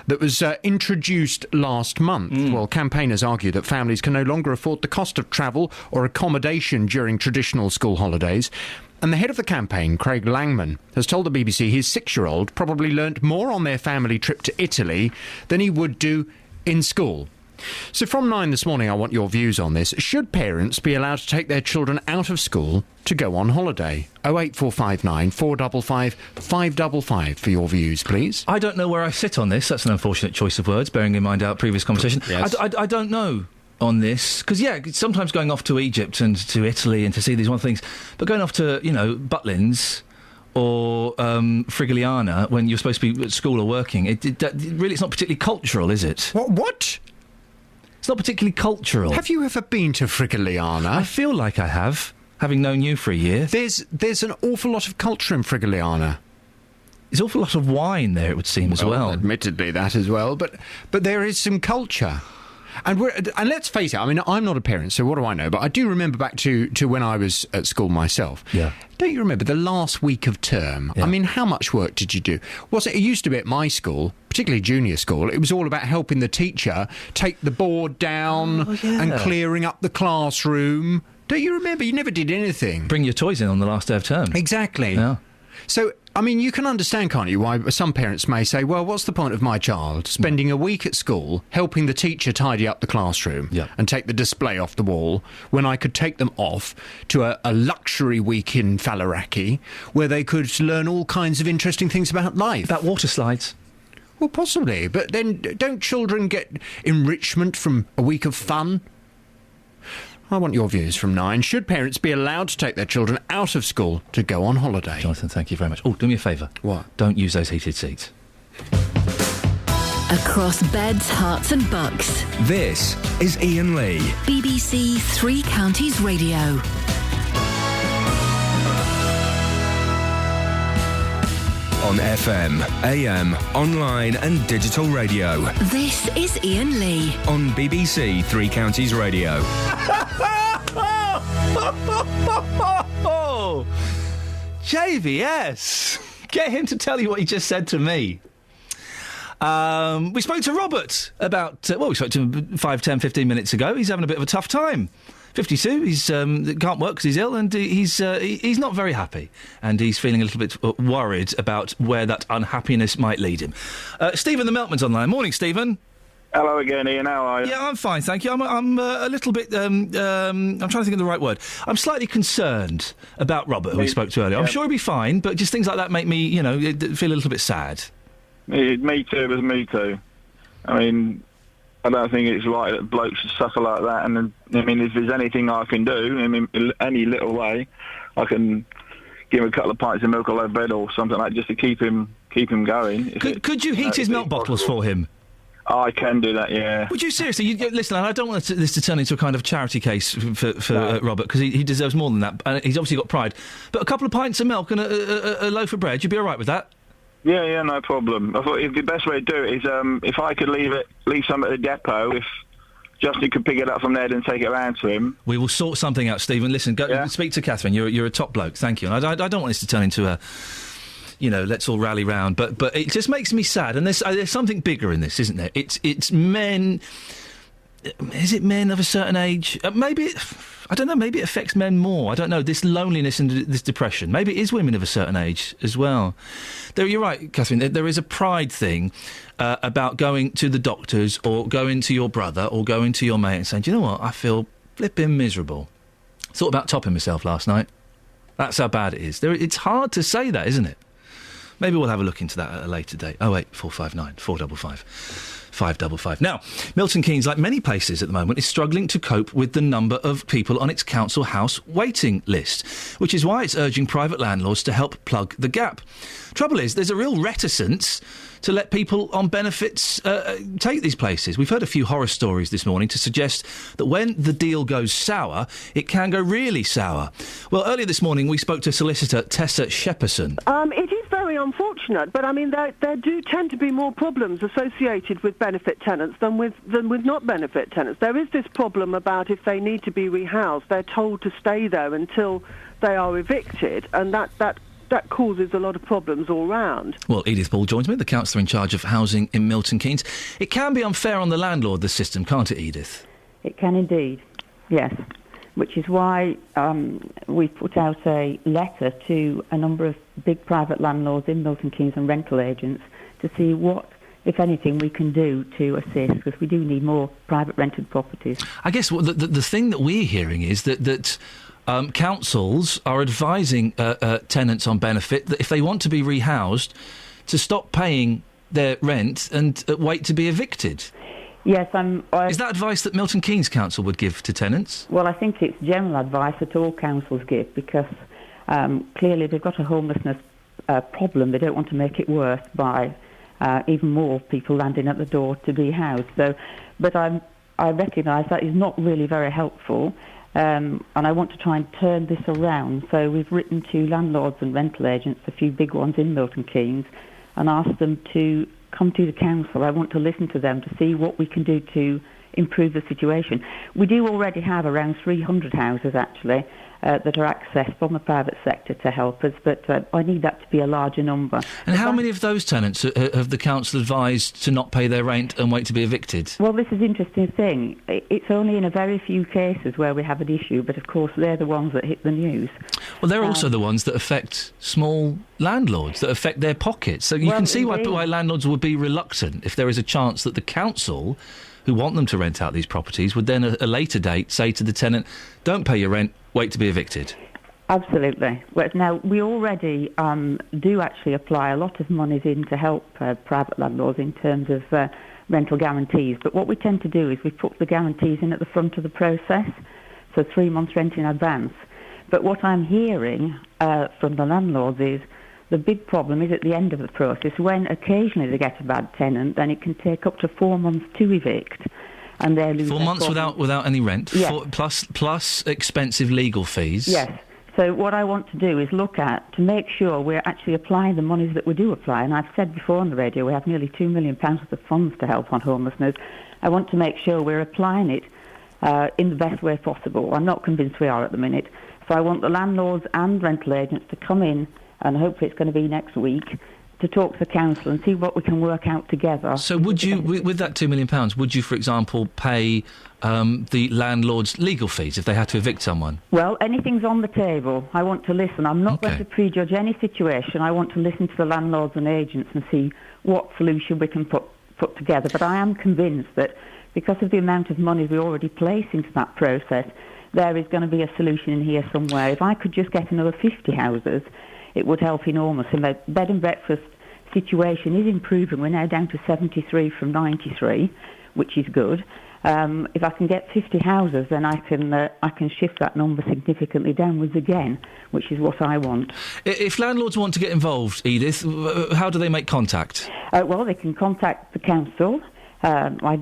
Speaker 17: that was introduced last month. Well, campaigners argue that families can no longer afford the cost of travel or accommodation during traditional school holidays. And the head of the campaign, Craig Langman, has told the BBC his 6-year-old probably learnt more on their family trip to Italy than he would do in school. So from 9 this morning, I want your views on this. Should parents be allowed to take their children out of school to go on holiday? 08459 455 555 for your views, please.
Speaker 3: I don't know where I sit on this. That's an unfortunate choice of words, bearing in mind our previous conversation.
Speaker 17: Yes.
Speaker 3: I don't know on this, because, sometimes going off to Egypt and to Italy and to see these one things, but going off to, Butlins or Frigiliana when you're supposed to be at school or working, really, it's not particularly cultural, is it?
Speaker 17: What?
Speaker 3: It's not particularly cultural.
Speaker 17: Have you ever been to Frigiliana?
Speaker 3: I feel like I have, having known you for a year.
Speaker 17: There's an awful lot of culture in Frigiliana.
Speaker 3: There's an awful lot of wine there, it would seem, as well.
Speaker 17: Admittedly, that as well, but there is some culture. And let's face it, I mean, I'm not a parent, so what do I know? But I do remember back to when I was at school myself.
Speaker 3: Yeah.
Speaker 17: Don't you remember the last week of term?
Speaker 3: Yeah.
Speaker 17: I mean, how much work did you do? It used to be at my school, particularly junior school, it was all about helping the teacher take the board down and clearing up the classroom. Don't you remember? You never did anything.
Speaker 3: Bring your toys in on the last day of term.
Speaker 17: Exactly.
Speaker 3: Yeah.
Speaker 17: So, I mean, you can understand, can't you, why some parents may say, well, what's the point of my child spending a week at school helping the teacher tidy up the classroom and take the display off the wall when I could take them off to a luxury week in Faliraki where they could learn all kinds of interesting things about life?
Speaker 3: About water slides.
Speaker 17: Well, possibly. But then don't children get enrichment from a week of fun? I want your views from 9. Should parents be allowed to take their children out of school to go on holiday?
Speaker 3: Jonathan, thank you very much. Oh, do me a favour.
Speaker 17: What?
Speaker 3: Don't use those heated seats.
Speaker 4: Across beds, hearts and bucks.
Speaker 8: This is Iain Lee.
Speaker 4: BBC Three Counties Radio.
Speaker 8: On FM, AM, online and digital radio.
Speaker 4: This is Iain Lee.
Speaker 8: On BBC Three Counties Radio.
Speaker 3: JVS! Get him to tell you what he just said to me. We spoke to Robert about... we spoke to him 5, 10, 15 minutes ago. He's having a bit of a tough time. 52, he's can't work because he's ill, and he's not very happy, and he's feeling a little bit worried about where that unhappiness might lead him. Stephen the Meltman's online. Morning, Stephen.
Speaker 19: Hello again, Ian. How are you?
Speaker 3: Yeah, I'm fine, thank you. I'm a little bit. I'm trying to think of the right word. I'm slightly concerned about Robert, who we spoke to earlier. I'm sure he'll be fine, but just things like that make me, feel a little bit sad.
Speaker 19: Me too. Me too. I mean, I don't think it's right that blokes should suffer like that. And I mean, if there's anything I can do, I mean, in any little way, I can give him a couple of pints of milk all over bed or something like that, just to keep him going.
Speaker 3: Could you heat his milk bottles for him?
Speaker 19: I can do that, yeah.
Speaker 3: Would you seriously? Listen, I don't want this to turn into a kind of charity case for Robert, because he deserves more than that. And he's obviously got pride. But a couple of pints of milk and a loaf of bread, you'd be all right with that?
Speaker 19: Yeah, no problem. I thought the best way to do it is if I could leave some at the depot, if Justin could pick it up from there and take it around to him.
Speaker 3: We will sort something out, Stephen. Listen, go speak to Catherine. You're a top bloke. Thank you. And I don't want this to turn into a... let's all rally round. But it just makes me sad. And there's something bigger in this, isn't there? It's men... Is it men of a certain age? Maybe... I don't know, maybe it affects men more. I don't know, this loneliness and this depression. Maybe it is women of a certain age as well. You're right, Catherine, there is a pride thing about going to the doctors or going to your brother or going to your mate and saying, do you know what, I feel flipping miserable. Thought about topping myself last night. That's how bad it is. It's hard to say that, isn't it? Maybe we'll have a look into that at a later date. 08459 455 555. Now, Milton Keynes, like many places at the moment, is struggling to cope with the number of people on its council house waiting list, which is why it's urging private landlords to help plug the gap. Trouble is, there's a real reticence to let people on benefits take these places. We've heard a few horror stories this morning to suggest that when the deal goes sour, it can go really sour. Well, earlier this morning, we spoke to solicitor Tessa Shepperson.
Speaker 2: It is very unfortunate, but I mean, there do tend to be more problems associated with benefit tenants than with not benefit tenants. There is this problem about if they need to be rehoused, they're told to stay there until they are evicted, and that causes a lot of problems all round.
Speaker 3: Well, Edith Ball joins me, the councillor in charge of housing in Milton Keynes. It can be unfair on the landlord, the system, can't it, Edith?
Speaker 20: It can indeed, yes. Which is why we've put out a letter to a number of big private landlords in Milton Keynes and rental agents to see what if anything, we can do to assist, because we do need more private rented properties.
Speaker 3: I guess the thing that we're hearing is that councils are advising tenants on benefit that if they want to be rehoused, to stop paying their rent and wait to be evicted.
Speaker 20: Yes,
Speaker 3: Is that advice that Milton Keynes Council would give to tenants?
Speaker 20: Well, I think it's general advice that all councils give, because clearly they've got a homelessness problem. They don't want to make it worse by even more people landing at the door to be housed. So, but I recognise that is not really very helpful, and I want to try and turn this around. So we've written to landlords and rental agents, a few big ones in Milton Keynes, and asked them to come to the council. I want to listen to them to see what we can do to improve the situation. We do already have around 300 houses, actually, that are accessed from the private sector to help us, but I need that to be a larger number.
Speaker 3: And how many of those tenants have the council advised to not pay their rent and wait to be evicted?
Speaker 20: Well, this is an interesting thing. It's only in a very few cases where we have an issue, but of course they're the ones that hit the news.
Speaker 3: Well, they're also the ones that affect small landlords, that affect their pockets. So you can see why landlords would be reluctant if there is a chance that the council, who want them to rent out these properties, would then at a later date say to the tenant, don't pay your rent, wait to be evicted.
Speaker 20: Absolutely. Well, now, we already do actually apply a lot of monies in to help private landlords in terms of rental guarantees, but what we tend to do is we put the guarantees in at the front of the process, so 3 months rent in advance. But what I'm hearing from the landlords is the big problem is at the end of the process, when occasionally they get a bad tenant, then it can take up to 4 months to evict. And they lose
Speaker 3: 4 months without any rent,
Speaker 20: yes.
Speaker 3: plus expensive legal fees.
Speaker 20: Yes. So what I want to do is look at, to make sure we're actually applying the monies that we do apply. And I've said before on the radio, we have nearly £2 million worth of funds to help on homelessness. I want to make sure we're applying it in the best way possible. I'm not convinced we are at the minute. So I want the landlords and rental agents to come in, and hopefully it's going to be next week, to talk to the council and see what we can work out together.
Speaker 3: So would you, with that £2 million, would you, for example, pay the landlord's legal fees if they had to evict someone?
Speaker 20: Well, anything's on the table. I want to listen. I'm not going to prejudge any situation. I want to listen to the landlords and agents and see what solution we can put together. But I am convinced that because of the amount of money we already place into that process, there is going to be a solution in here somewhere. If I could just get another 50 houses, it would help enormously. And the bed and breakfast situation is improving. We're now down to 73 from 93, which is good. If I can get 50 houses, then I can shift that number significantly downwards again, which is what I want.
Speaker 3: If landlords want to get involved, Edith, how do they make contact?
Speaker 20: Well, they can contact the council. I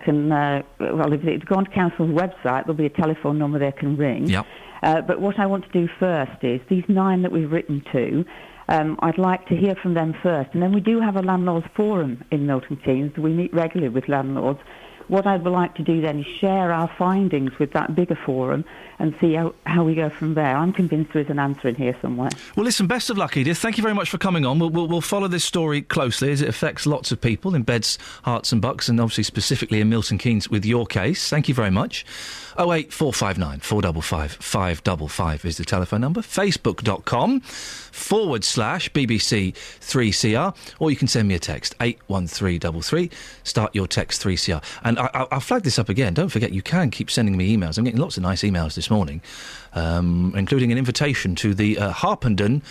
Speaker 20: can, if they go onto council's website, there'll be a telephone number they can ring.
Speaker 3: Yep.
Speaker 20: But what I want to do first is, these 9 that we've written to, I'd like to hear from them first. And then we do have a landlords forum in Milton Keynes. We meet regularly with landlords. What I'd like to do then is share our findings with that bigger forum and see how we go from there. I'm convinced there is an answer in here somewhere.
Speaker 3: Well, listen, best of luck, Edith. Thank you very much for coming on. We'll follow this story closely as it affects lots of people in Beds, Herts and Bucks, and obviously specifically in Milton Keynes with your case. Thank you very much. 08459 455 555 is the telephone number. Facebook.com/BBC 3CR, or you can send me a text 81333. Start your text 3CR. And I'll flag this up again. Don't forget, you can keep sending me emails. I'm getting lots of nice emails this morning, including an invitation to the Harpenden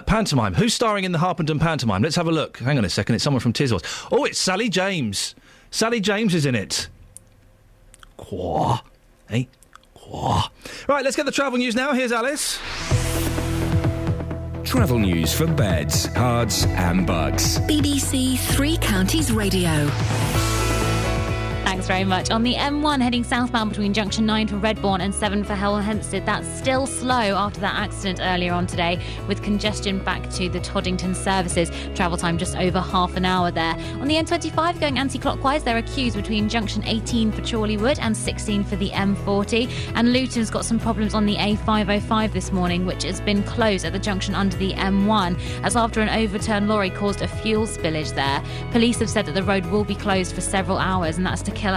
Speaker 3: pantomime. Who's starring in the Harpenden pantomime? Let's have a look. Hang on a second. It's someone from Tiswas. Oh, it's Sally James. Sally James is in it. Quah. Hey? Quah. Right, let's get the travel news now. Here's Alice.
Speaker 8: Travel news for Beds, Herts and Bucks.
Speaker 4: BBC Three Counties Radio.
Speaker 11: Thanks very much. On the M1 heading southbound between junction 9 for Redbourne and 7 for Hell Hempstead, that's still slow after that accident earlier on today, with congestion back to the Toddington services. Travel time just over half an hour there. On the M25 going anti-clockwise, there are queues between junction 18 for Chorleywood and 16 for the M40. And Luton's got some problems on the A505 this morning, which has been closed at the junction under the M1, as after an overturned lorry caused a fuel spillage there. Police have said that the road will be closed for several hours, and that's to kill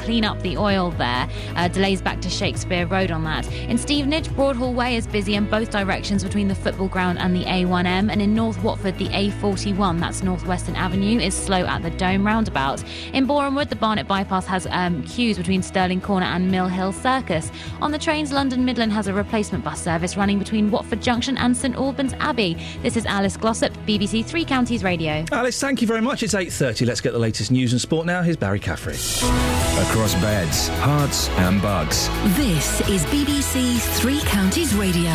Speaker 11: clean up the oil there. Delays back to Shakespeare Road on that. In Stevenage, Broadhall Way is busy in both directions between the football ground and the A1M. And in North Watford, the A41, that's North Western Avenue, is slow at the Dome roundabout. In Borehamwood, the Barnet bypass has queues between Stirling Corner and Mill Hill Circus. On the trains, London Midland has a replacement bus service running between Watford Junction and St Albans Abbey. This is Alice Glossop, BBC Three Counties Radio.
Speaker 3: Alice, thank you very much. It's 8:30. Let's get the latest news and sport now. Here's Barry Caffrey.
Speaker 8: Across beds, hearts and bugs.
Speaker 4: This is BBC Three Counties Radio.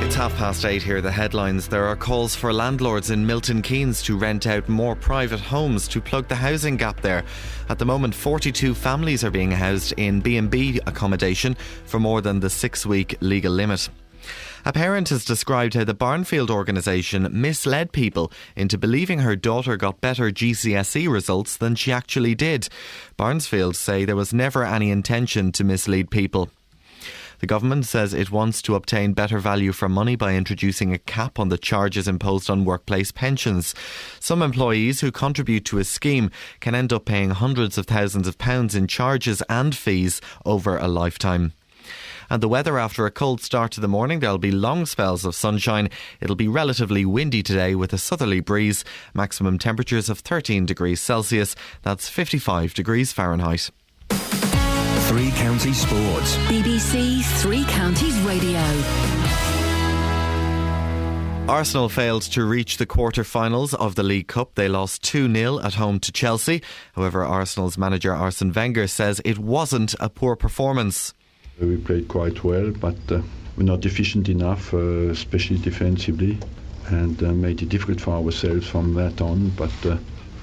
Speaker 1: It's 8:30 here. The headlines. There are calls for landlords in Milton Keynes to rent out more private homes to plug the housing gap there. At the moment, 42 families are being housed in B&B accommodation for more than the 6-week legal limit. A parent has described how the Barnfield organisation misled people into believing her daughter got better GCSE results than she actually did. Barnfield say there was never any intention to mislead people. The government says it wants to obtain better value for money by introducing a cap on the charges imposed on workplace pensions. Some employees who contribute to a scheme can end up paying hundreds of thousands of pounds in charges and fees over a lifetime. And the weather after a cold start to the morning, there'll be long spells of sunshine. It'll be relatively windy today with a southerly breeze. Maximum temperatures of 13 degrees Celsius. That's 55 degrees Fahrenheit.
Speaker 8: Three Counties Sports.
Speaker 4: BBC Three Counties Radio.
Speaker 1: Arsenal failed to reach the quarter-finals of the League Cup. They lost 2-0 at home to Chelsea. However, Arsenal's manager Arsene Wenger says it wasn't a poor performance.
Speaker 21: We played quite well, but we're not efficient enough, especially defensively, and made it difficult for ourselves from that on. But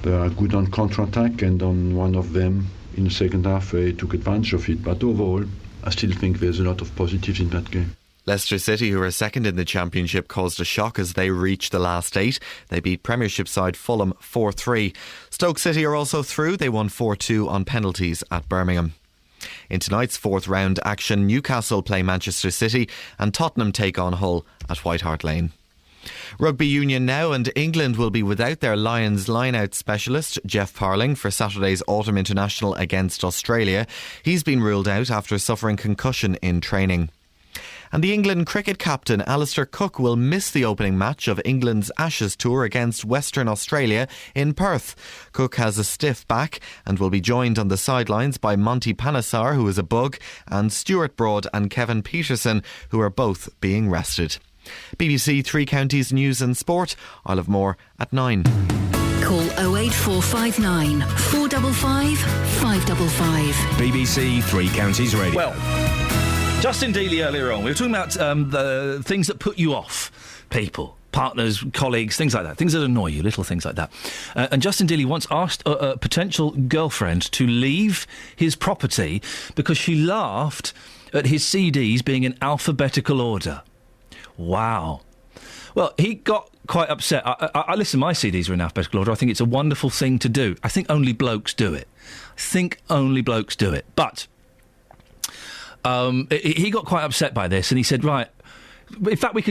Speaker 21: they are good on counter-attack, and on one of them in the second half they took advantage of it. But overall, I still think there's a lot of positives in that game.
Speaker 1: Leicester City, who are second in the Championship, caused a shock as they reached the last 8. They beat Premiership side Fulham 4-3. Stoke City are also through. They won 4-2 on penalties at Birmingham. In tonight's fourth round action, Newcastle play Manchester City and Tottenham take on Hull at White Hart Lane. Rugby union now, and England will be without their Lions line-out specialist Jeff Parling for Saturday's Autumn International against Australia. He's been ruled out after suffering concussion in training. And the England cricket captain Alistair Cook will miss the opening match of England's Ashes tour against Western Australia in Perth. Cook has a stiff back and will be joined on the sidelines by Monty Panesar, who is a bug, and Stuart Broad and Kevin Peterson, who are both being rested. BBC Three Counties News and Sport. I'll have more at 9.
Speaker 4: Call 08459 455 555.
Speaker 8: BBC Three Counties Radio.
Speaker 3: Well, Justin Dealey earlier on, we were talking about the things that put you off people. Partners, colleagues, things like that. Things that annoy you, little things like that. And Justin Dealey once asked a potential girlfriend to leave his property because she laughed at his CDs being in alphabetical order. Wow. Well, he got quite upset. I listen, my CDs are in alphabetical order. I think it's a wonderful thing to do. I think only blokes do it. But he got quite upset by this, and he said, right, in fact, we'll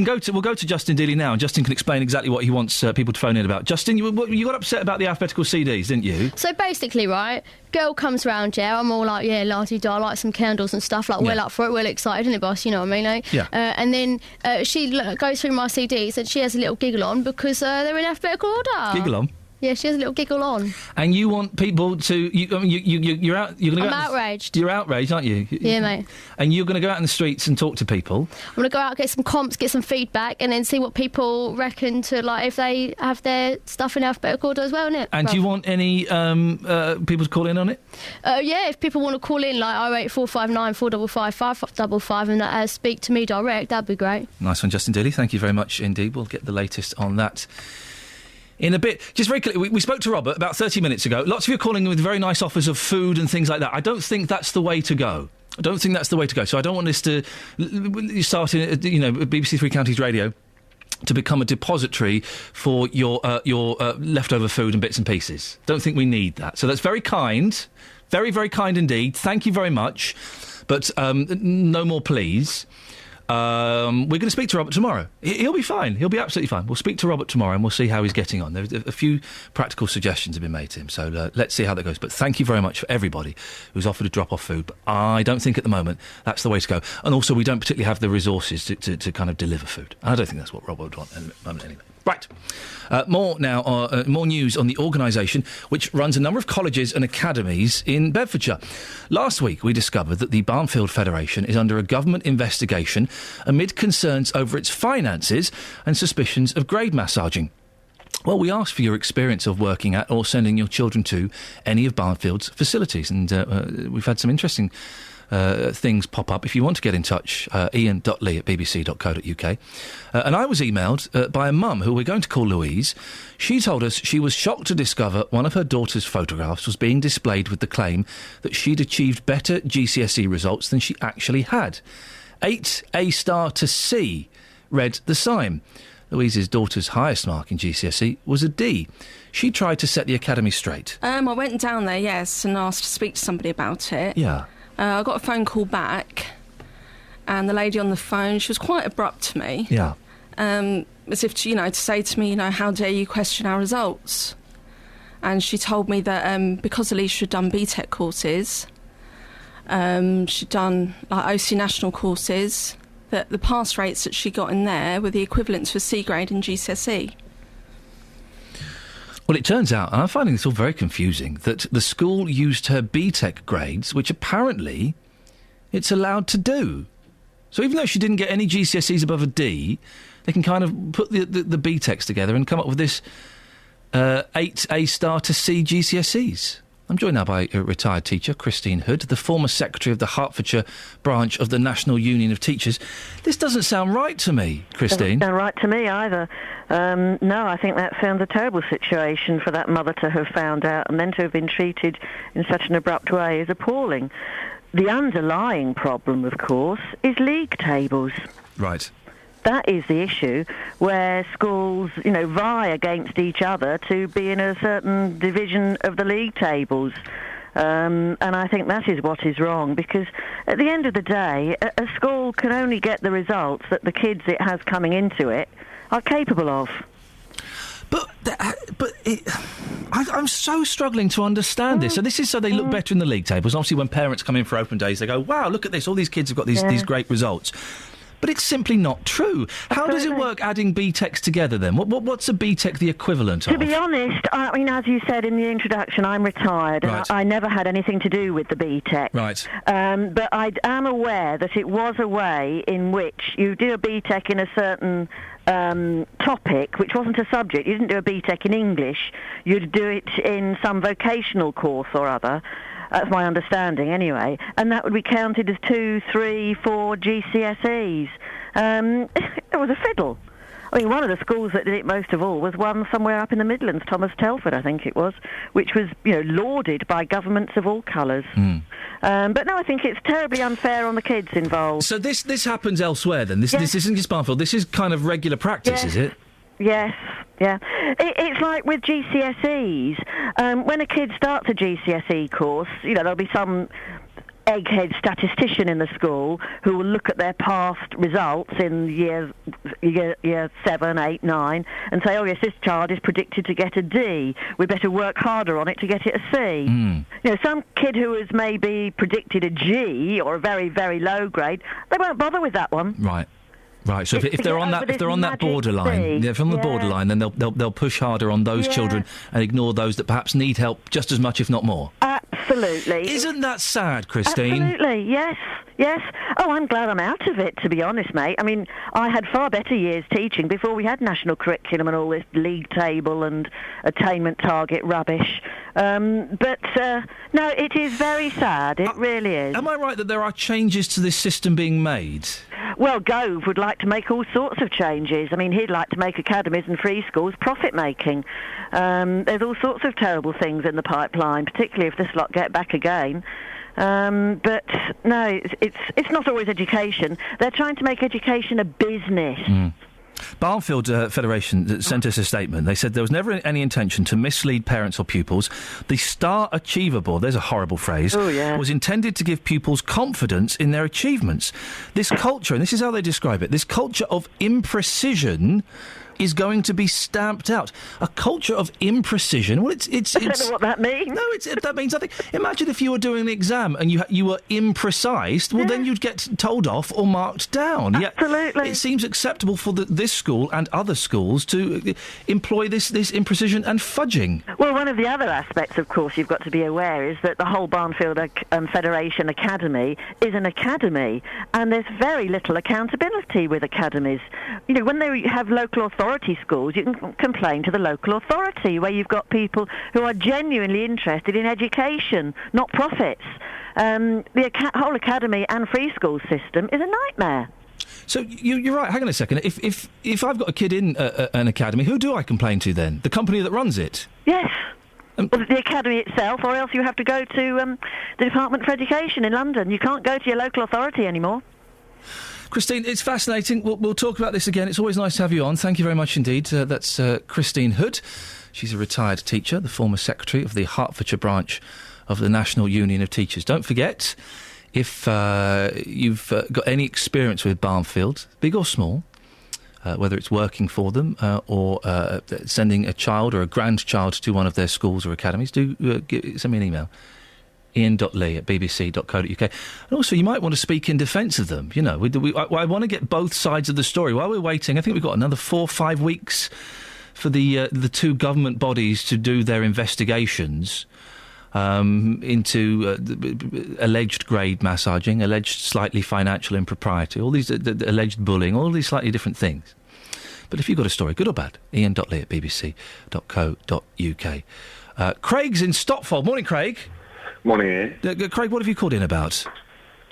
Speaker 3: go to Justin Dealey now, and Justin can explain exactly what he wants people to phone in about. Justin, you got upset about the alphabetical CDs, didn't you?
Speaker 22: So basically, right, girl comes round, yeah, I'm all like, yeah, la-di-da, like some candles and stuff, like, well up for it, well excited, isn't it, boss, you know what I mean, like?
Speaker 3: Yeah.
Speaker 22: And then she goes through my CDs, and she has a little giggle on, because they're in alphabetical order.
Speaker 3: Giggle on?
Speaker 22: Yeah, she has a little giggle on.
Speaker 3: And you want people to... You're out... You're gonna
Speaker 22: I'm outraged.
Speaker 3: You're outraged, aren't you?
Speaker 22: Yeah, mate.
Speaker 3: And you're going to go out in the streets and talk to people?
Speaker 22: I'm going to go out, get some comps, get some feedback, and then see what people reckon to, like, if they have their stuff in alphabetical order as well, innit?
Speaker 3: And do you want any people to call in on it?
Speaker 22: Yeah, if people want to call in, like 08459 455 555 and speak to me direct, that'd be great.
Speaker 3: Nice one, Justin Dealey. Thank you very much indeed. We'll get the latest on that in a bit. Just very quickly, we spoke to Robert about 30 minutes ago. Lots of you are calling with very nice offers of food and things like that. I don't think that's the way to go. So I don't want this to start in, BBC Three Counties Radio to become a depository for your leftover food and bits and pieces. Don't think we need that. So that's very kind. Very, very kind indeed. Thank you very much. But no more, please. We're going to speak to Robert tomorrow. He'll be fine. He'll be absolutely fine. We'll speak to Robert tomorrow and we'll see how he's getting on. There's a few practical suggestions have been made to him, so let's see how that goes. But thank you very much for everybody who's offered to drop off food. But I don't think at the moment that's the way to go. And also, we don't particularly have the resources to kind of deliver food. And I don't think that's what Robert would want at the moment anyway. Right. More news on the organisation which runs a number of colleges and academies in Bedfordshire. Last week we discovered that the Barnfield Federation is under a government investigation amid concerns over its finances and suspicions of grade massaging. Well, we asked for your experience of working at or sending your children to any of Barnfield's facilities, and we've had some interesting things pop up. If you want to get in touch, ian.lee@bbc.co.uk. And I was emailed by a mum who we're going to call Louise. She told us she was shocked to discover one of her daughter's photographs was being displayed with the claim that she'd achieved better GCSE results than she actually had. 8 A star to C, read the sign. Louise's daughter's highest mark in GCSE was a D. She tried to set the academy straight.
Speaker 15: I went down there, yes, and asked to speak to somebody about it.
Speaker 3: Yeah.
Speaker 15: I got a phone call back, and the lady on the phone, she was quite abrupt to me.
Speaker 3: Yeah.
Speaker 15: As if, to say to me, how dare you question our results? And she told me that because Alicia had done BTEC courses, she'd done OC National courses, that the pass rates that she got in there were the equivalent to a C grade in GCSE.
Speaker 3: Well, it turns out, and I'm finding this all very confusing, that the school used her BTEC grades, which apparently it's allowed to do. So even though she didn't get any GCSEs above a D, they can kind of put the BTECs together and come up with this 8 A star to C GCSEs. I'm joined now by a retired teacher, Christine Hood, the former secretary of the Hertfordshire branch of the National Union of Teachers. This doesn't sound right to me, Christine.
Speaker 5: Doesn't sound right to me either. No, I think that sounds a terrible situation for that mother to have found out and then to have been treated in such an abrupt way is appalling. The underlying problem, of course, is league tables.
Speaker 3: Right.
Speaker 5: That is the issue, where schools, vie against each other to be in a certain division of the league tables. And I think that is what is wrong, because at the end of the day, a school can only get the results that the kids it has coming into it are capable of.
Speaker 3: I'm so struggling to understand this. So this is so they look better in the league tables. Obviously, when parents come in for open days, they go, wow, look at this, all these kids have got these great results. But it's simply not true. How does it work adding BTECs together then? What's a BTEC the equivalent of?
Speaker 5: To be honest, as you said in the introduction, I'm retired.
Speaker 3: Right.
Speaker 5: And I never had anything to do with the BTEC.
Speaker 3: Right.
Speaker 5: But I am aware that it was a way in which you do a BTEC in a certain topic, which wasn't a subject. You didn't do a BTEC in English. You'd do it in some vocational course or other. That's my understanding, anyway. And that would be counted as 2, 3, 4 GCSEs. It was a fiddle. I mean, one of the schools that did it most of all was one somewhere up in the Midlands, Thomas Telford, I think it was, which was, lauded by governments of all colours. But no, I think it's terribly unfair on the kids involved.
Speaker 3: So this happens elsewhere, then? This isn't just Barnfield. This is kind of regular practice, is it?
Speaker 5: Yes, yeah. It's like with GCSEs. When a kid starts a GCSE course, there'll be some egghead statistician in the school who will look at their past results in year 7, 8, 9 and say, oh yes, this child is predicted to get a D. We better work harder on it to get it a C. Some kid who is maybe predicted a G or a very, very low grade, they won't bother with that one.
Speaker 3: Right. So if they're on that borderline, if they're on the borderline, then they'll push harder on those children and ignore those that perhaps need help just as much, if not more.
Speaker 5: Absolutely.
Speaker 3: Isn't that sad, Christine?
Speaker 5: Absolutely. Yes. Oh, I'm glad I'm out of it, to be honest, mate. I mean, I had far better years teaching before we had national curriculum and all this league table and attainment target rubbish. But no, it is very sad. It really is.
Speaker 3: Am I right that there are changes to this system being made?
Speaker 5: Well, Gove would like to make all sorts of changes. I mean, he'd like to make academies and free schools profit-making. There's all sorts of terrible things in the pipeline, particularly if this lot get back again. But no, it's not always education. They're trying to make education a business.
Speaker 3: Barnfield Federation sent us a statement. They said there was never any intention to mislead parents or pupils. The Star Achiever Board, there's a horrible phrase, was intended to give pupils confidence in their achievements. This culture, and this is how they describe it, this culture of imprecision is going to be stamped out. A culture of imprecision. Well, it's
Speaker 5: I don't know what that means.
Speaker 3: No, that means nothing. Imagine if you were doing an exam and you were imprecise. Well, then you'd get told off or marked down.
Speaker 5: Absolutely.
Speaker 3: Yet it seems acceptable for this school and other schools to employ this imprecision and fudging.
Speaker 5: Well, one of the other aspects, of course, you've got to be aware is that the whole Barnfield Federation Academy is an academy, and there's very little accountability with academies. You know, when they have local authority schools, you can complain to the local authority, where you've got people who are genuinely interested in education, not profits. The whole academy and free school system is a nightmare.
Speaker 3: So you're right. Hang on a second. If I've got a kid in an academy, who do I complain to then? The company that runs it?
Speaker 5: Yes. Well, the academy itself, or else you have to go to the Department for Education in London. You can't go to your local authority anymore.
Speaker 3: Christine, it's fascinating. We'll talk about this again. It's always nice to have you on. Thank you very much indeed. That's Christine Hood. She's a retired teacher, the former secretary of the Hertfordshire branch of the National Union of Teachers. Don't forget, if you've got any experience with Barnfield, big or small, whether it's working for them or sending a child or a grandchild to one of their schools or academies, do send me an email. Iain.lee@bbc.co.uk. And also, you might want to speak in defence of them. You know, I want to get both sides of the story. While we're waiting, I think we've got another 4 or 5 weeks for the two government bodies to do their investigations into alleged grade massaging, alleged slightly financial impropriety, all these alleged bullying, all these slightly different things. But if you've got a story, good or bad, Iain.lee@bbc.co.uk. Craig's in Stotfold. Morning, Craig.
Speaker 6: Morning, Ian.
Speaker 3: Craig, what have you called in about?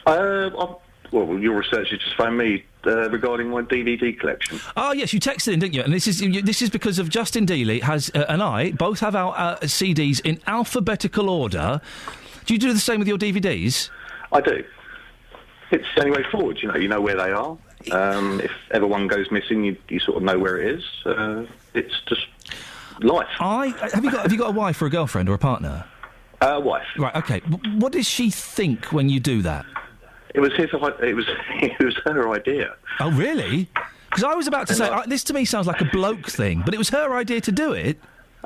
Speaker 6: Well, your researcher just phoned me regarding my DVD collection.
Speaker 3: Oh, yes, you texted in, didn't you? And this is because of Justin Dealey and I both have our CDs in alphabetical order. Do you do the same with your DVDs?
Speaker 6: I do. It's the only way forward, you know where they are. If ever one goes missing, you sort of know where it is. It's just life.
Speaker 3: Have you got a wife or a girlfriend or a partner?
Speaker 6: Wife.
Speaker 3: Right, OK. What does she think when you do that?
Speaker 6: It was her idea.
Speaker 3: Oh, really? Because I was about to say, this to me sounds like a bloke thing, but it was her idea to do it.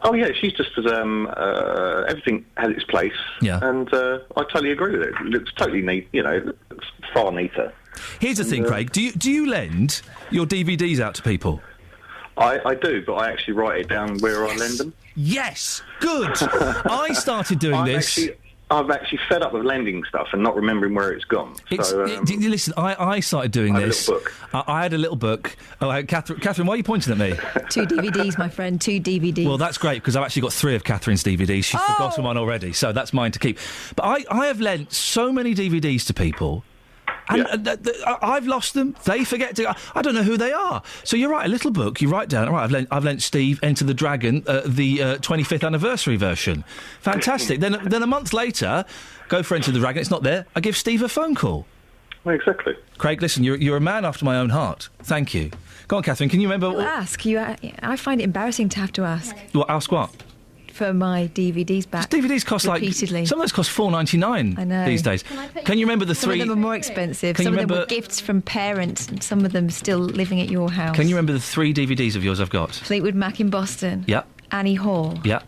Speaker 6: Oh, yeah, she's just, everything has its place.
Speaker 3: Yeah.
Speaker 6: And I totally agree with it. It looks totally neat, it looks far neater.
Speaker 3: Here's the thing, Craig. Do you lend your DVDs out to people?
Speaker 6: I do, but I actually write it down where I lend them.
Speaker 3: Yes! Good! I started doing this...
Speaker 6: I'm actually fed up with lending stuff and not remembering where it's gone.
Speaker 3: Listen, I started doing this.
Speaker 6: I had a little book.
Speaker 3: I had a little book. Oh, Catherine, why are you pointing at me?
Speaker 18: 2 DVDs, my friend, 2 DVDs.
Speaker 3: Well, that's great, because I've actually got 3 of Catherine's DVDs. She's forgotten one already, so that's mine to keep. But I have lent so many DVDs to people... And I've lost them. They forget to... I don't know who they are. So you're right, a little book, you write down, all right, I've lent Steve Enter the Dragon, the 25th anniversary version. Fantastic. then a month later, go for Enter the Dragon, it's not there, I give Steve a phone call.
Speaker 6: Well, exactly.
Speaker 3: Craig, listen, you're a man after my own heart. Thank you. Go on, Catherine, can you remember...
Speaker 18: I find it embarrassing to have to ask.
Speaker 3: Well, ask what?
Speaker 18: For my DVDs back.
Speaker 3: DVDs cost
Speaker 18: repeatedly.
Speaker 3: Some of those cost $4.99
Speaker 18: I know.
Speaker 3: these days. Can you remember the 3...
Speaker 18: Some of them are more expensive. Some of them were gifts from parents, and some of them still living at your house.
Speaker 3: Can you remember the 3 DVDs of yours I've got?
Speaker 18: Fleetwood Mac in Boston.
Speaker 3: Yep.
Speaker 18: Annie Hall.
Speaker 3: Yep.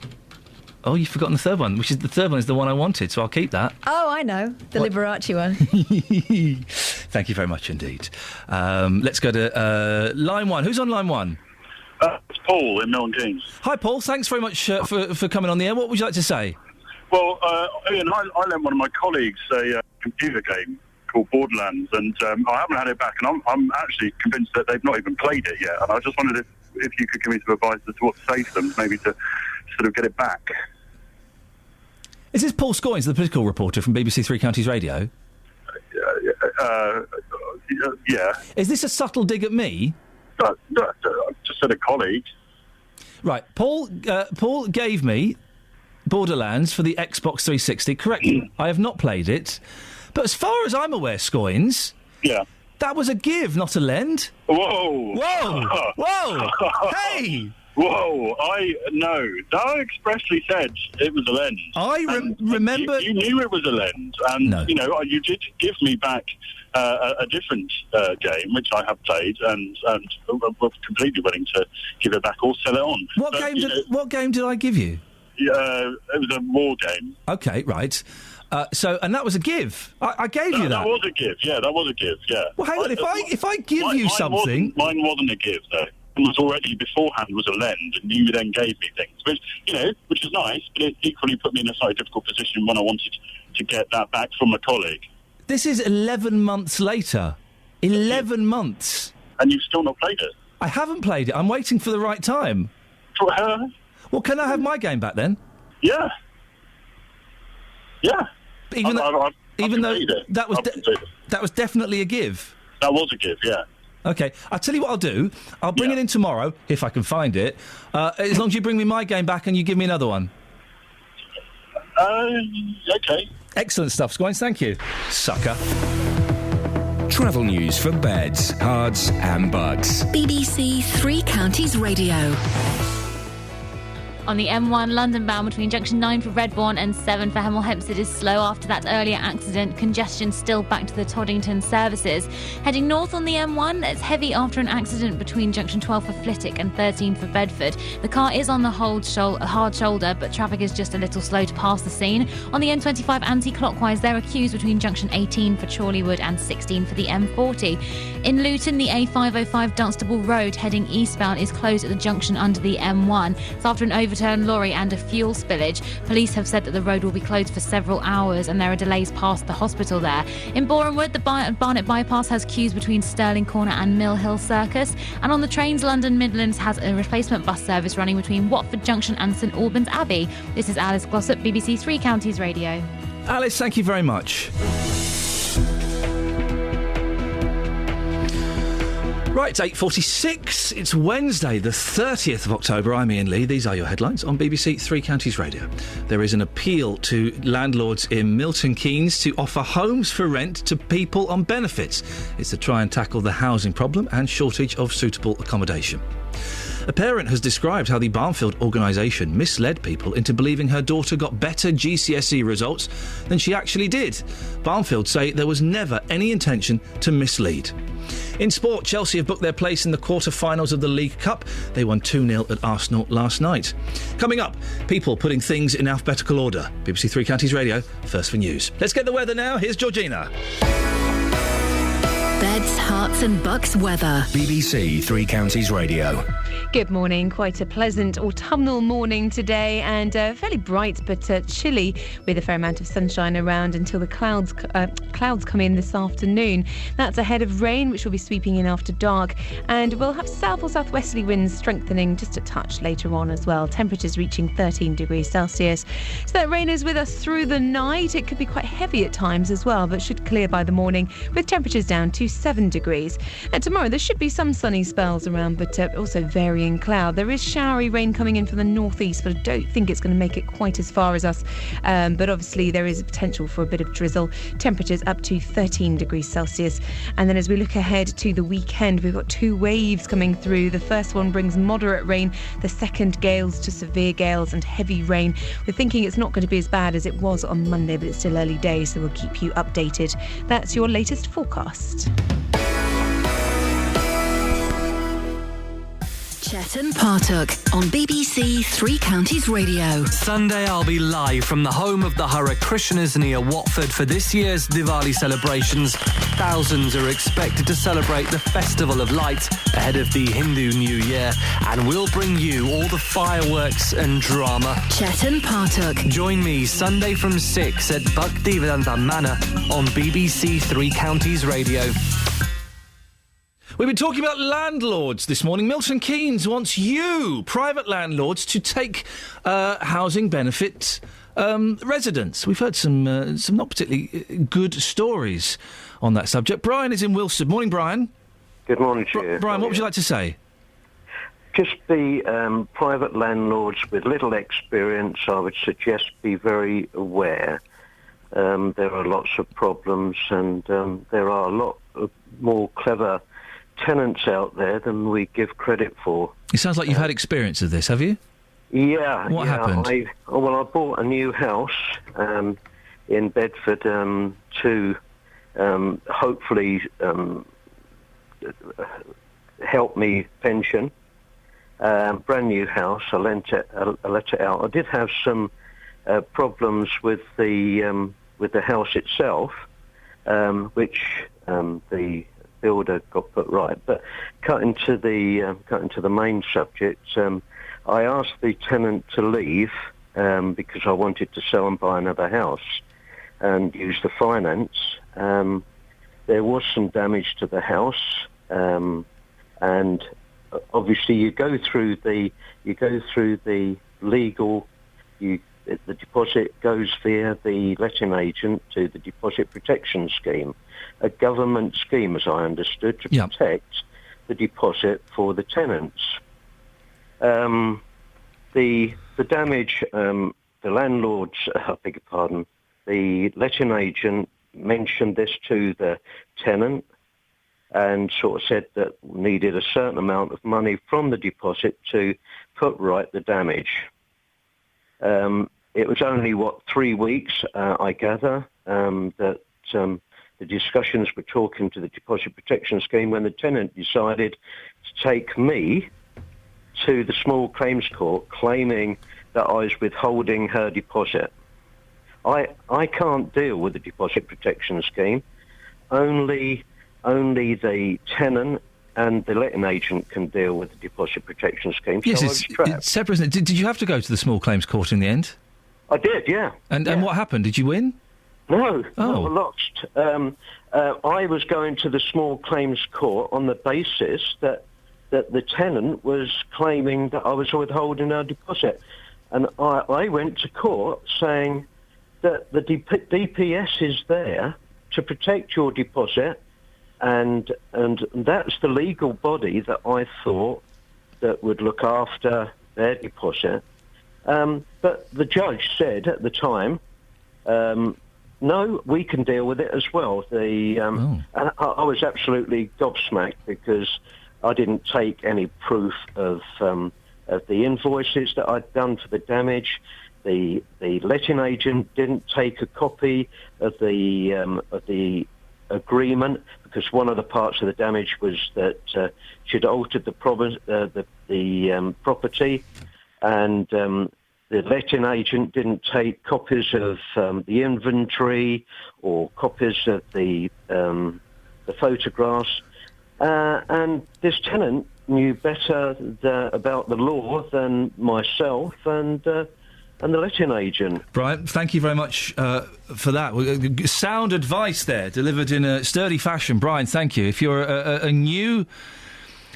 Speaker 3: Oh, you've forgotten the third one, the third one is the one I wanted, so I'll keep that.
Speaker 18: Oh, I know. The Liberace one.
Speaker 3: Thank you very much indeed. Let's go to line 1. Who's on line 1?
Speaker 9: It's Paul in Milton Keynes.
Speaker 3: Hi, Paul. Thanks very much for coming on the air. What would you like to say?
Speaker 9: Well, Ian, I lent one of my colleagues a computer game called Borderlands, and I haven't had it back, and I'm actually convinced that they've not even played it yet. And I just wondered if you could give me some advice as to what to say to them, maybe to sort of get it back.
Speaker 3: Is this Paul Scoynes, the political reporter from BBC Three Counties Radio?
Speaker 9: Yeah.
Speaker 3: Is this a subtle dig at me?
Speaker 9: Just said a colleague.
Speaker 3: Right, Paul gave me Borderlands for the Xbox 360. Correct. I have not played it, but as far as I'm aware, Scoynes,
Speaker 9: yeah,
Speaker 3: That was a give, not a lend.
Speaker 9: Whoa!
Speaker 3: Whoa! Whoa! Hey!
Speaker 9: Whoa! No, expressly said it was a lend.
Speaker 3: Remember...
Speaker 9: You knew it was a lend, and, you did give me back a different game, which I have played, and was completely willing to give it back or sell it on.
Speaker 3: What game did I give you?
Speaker 9: It was a war game.
Speaker 3: Okay, right. And that was a give. I gave you that.
Speaker 9: That was a give, yeah, yeah.
Speaker 3: Well, hang on, if I give you something...
Speaker 9: Mine wasn't a give, though. It was already beforehand was a lend, and you then gave me things, which is nice, but it equally put me in a slightly difficult position when I wanted to get that back from a colleague.
Speaker 3: This is 11 months later. 11 months.
Speaker 9: And you've still not played it?
Speaker 3: I haven't played it. I'm waiting for the right time. Well, can I have my game back then?
Speaker 9: Yeah. Yeah.
Speaker 3: Even though that was definitely a give.
Speaker 9: That was a give, yeah.
Speaker 3: Okay, I'll tell you what I'll do. I'll bring it in tomorrow, if I can find it, as long as you bring me my game back and you give me another one.
Speaker 9: Okay.
Speaker 3: Excellent stuff, Squines, thank you. Sucker.
Speaker 8: Travel news for beds, cards and bugs.
Speaker 4: BBC Three Counties Radio.
Speaker 11: On the M1 London bound between junction 9 for Redbourne and 7 for Hemel Hempstead is slow after that earlier accident. Congestion still back to the Toddington services. Heading north on the M1, it's heavy after an accident between junction 12 for Flitwick and 13 for Bedford. The car is on the hard shoulder, but traffic is just a little slow to pass the scene. On the M25 anti-clockwise, there are queues between junction 18 for Chorleywood and 16 for the M40. In Luton, the A505 Dunstable Road heading eastbound is closed at the junction under the M1. It's after an overturned lorry and a fuel spillage. Police have said that the road will be closed for several hours and there are delays past the hospital there. In Borehamwood, the Barnet bypass has queues between Stirling Corner and Mill Hill Circus. And on the trains, London Midlands has a replacement bus service running between Watford Junction and St Albans Abbey. This is Alice Glossop, BBC Three Counties Radio.
Speaker 3: Alice, thank you very much. Right, it's 8:46. It's Wednesday, the 30th of October. I'm Iain Lee. These are your headlines on BBC Three Counties Radio. There is an appeal to landlords in Milton Keynes to offer homes for rent to people on benefits. It's to try and tackle the housing problem and shortage of suitable accommodation. A parent has described how the Barnfield organisation misled people into believing her daughter got better GCSE results than she actually did. Barnfield say there was never any intention to mislead. In sport, Chelsea have booked their place in the quarter-finals of the League Cup. They won 2-0 at Arsenal last night. Coming up, people putting things in alphabetical order. BBC Three Counties Radio, first for news. Let's get the weather now. Here's Georgina.
Speaker 4: Beds, Hearts and Bucks weather.
Speaker 8: BBC Three Counties Radio.
Speaker 7: Good morning. Quite a pleasant autumnal morning today and fairly bright but chilly with a fair amount of sunshine around until the clouds come in this afternoon. That's ahead of rain which will be sweeping in after dark, and we'll have south or southwesterly winds strengthening just a touch later on as well. Temperatures reaching 13 degrees Celsius. So that rain is with us through the night. It could be quite heavy at times as well, but should clear by the morning with temperatures down to 7 degrees. And tomorrow there should be some sunny spells around, but also varying cloud. There is showery rain coming in from the northeast, but I don't think it's going to make it quite as far as us. But obviously there is a potential for a bit of drizzle. Temperatures up to 13 degrees Celsius. And then as we look ahead to the weekend, we've got two waves coming through. The first one brings moderate rain. The second, gales to severe gales and heavy rain. We're thinking it's not going to be as bad as it was on Monday, but it's still early days, so we'll keep you updated. That's your latest forecast.
Speaker 4: Chet and Partook on BBC Three Counties Radio.
Speaker 10: Sunday I'll be live from the home of the Hare Krishnas near Watford for this year's Diwali celebrations. Thousands are expected to celebrate the Festival of Light ahead of the Hindu New Year, and we'll bring you all the fireworks and drama.
Speaker 4: Chet and Partook.
Speaker 10: Join me Sunday from 6 at Bhaktivedanta Manor on BBC Three Counties Radio.
Speaker 3: We've been talking about landlords this morning. Milton Keynes wants you, private landlords, to take housing benefit residents. We've heard some not particularly good stories on that subject. Brian is in Wilson. Morning, Brian.
Speaker 23: Good morning to you.
Speaker 3: Brian, what would you like to say?
Speaker 23: Just the private landlords with little experience, I would suggest be very aware there are lots of problems, and there are a lot of more clever tenants out there than we give credit for.
Speaker 3: It sounds like you've had experience of this, have you?
Speaker 23: Yeah.
Speaker 3: What happened?
Speaker 23: I bought a new house in Bedford to hopefully help me pension. Brand new house. I let it out. I did have some problems with the house itself, which the builder got put right. But cutting to the main subject, I asked the tenant to leave because I wanted to sell and buy another house and use the finance. There was some damage to the house, and obviously you go through the legal. The deposit goes via the letting agent to the deposit protection scheme, a government scheme, as I understood, to protect the deposit for the tenants. The damage, the landlords, I beg your pardon, the letting agent mentioned this to the tenant and sort of said that needed a certain amount of money from the deposit to put right the damage. It was only, 3 weeks, I gather, that the discussions were talking to the deposit protection scheme when the tenant decided to take me to the small claims court claiming that I was withholding her deposit. I can't deal with the deposit protection scheme. Only the tenant and the letting agent can deal with the deposit protection scheme.
Speaker 3: Yes,
Speaker 23: so I was trapped.
Speaker 3: it's separate, isn't it? Did you have to go to the small claims court in the end?
Speaker 23: I did, yeah.
Speaker 3: And what happened? Did you win?
Speaker 23: No, I lost. I was going to the small claims court on the basis that the tenant was claiming that I was withholding her deposit. And I went to court saying that the DPS is there to protect your deposit, and that's the legal body that I thought that would look after their deposit. But the judge said at the time, no, we can deal with it as well. And I was absolutely gobsmacked because I didn't take any proof of the invoices that I'd done for the damage. The letting agent didn't take a copy of the agreement because one of the parts of the damage was that she'd altered the property, and the letting agent didn't take copies of the inventory or copies of the photographs. And this tenant knew better about the law than myself and the letting agent.
Speaker 3: Brian, thank you very much for that. Sound advice there, delivered in a sturdy fashion. Brian, thank you. If you're a new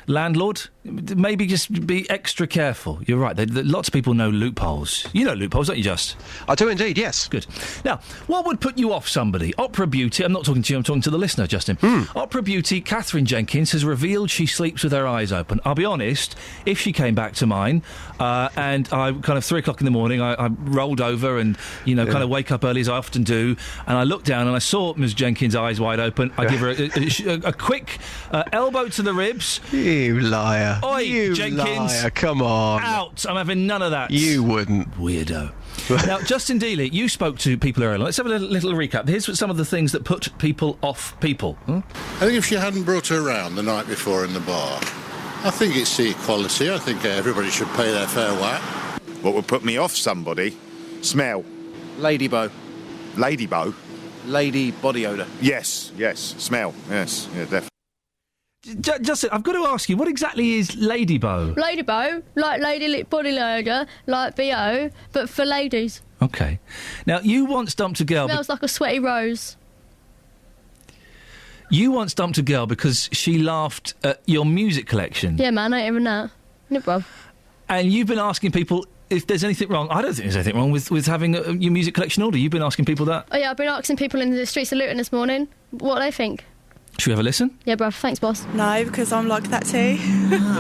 Speaker 3: landlord, maybe just be extra careful. You're right. Lots of people know loopholes. You know loopholes, don't you, Just?
Speaker 12: I do indeed, yes.
Speaker 3: Good. Now, what would put you off somebody? Opera beauty, I'm not talking to you, I'm talking to the listener, Justin. Opera beauty Catherine Jenkins has revealed she sleeps with her eyes open. I'll be honest, if she came back to mine, and I kind of 3 o'clock in the morning, I rolled over and, kind of wake up early as I often do, and I looked down and I saw Ms. Jenkins' eyes wide open. I give her a quick elbow to the ribs.
Speaker 12: You liar.
Speaker 3: Oi,
Speaker 12: you
Speaker 3: Jenkins.
Speaker 12: liar, come on.
Speaker 3: Out. I'm having none of that.
Speaker 12: You wouldn't.
Speaker 3: Weirdo. Now, Justin Dealey, you spoke to people earlier. Let's have a little recap. Here's some of the things that put people off people.
Speaker 13: I think if she hadn't brought her around the night before in the bar, I think it's the equality. I think everybody should pay their fair whack.
Speaker 14: What would put me off somebody? Smell.
Speaker 12: Lady Bow.
Speaker 14: Lady Bow?
Speaker 12: Lady body odour.
Speaker 14: Yes. Smell. Yes, definitely.
Speaker 3: Justin, I've got to ask you, what exactly is Ladybow?
Speaker 22: Ladybow, like lady body loader, like BO, but for ladies.
Speaker 3: Okay. Now, you once dumped a girl...
Speaker 22: Smells like a sweaty rose.
Speaker 3: You once dumped a girl because she laughed at your music collection.
Speaker 22: Yeah, man, I ain't even that. No, bruv.
Speaker 3: And you've been asking people if there's anything wrong. I don't think there's anything wrong with having your music collection order. You've been asking people that.
Speaker 22: Oh, yeah, I've been asking people in the streets of Luton this morning what they think.
Speaker 3: Should we have a listen?
Speaker 22: Yeah, bruv. Thanks, boss.
Speaker 24: No, because I'm like that too.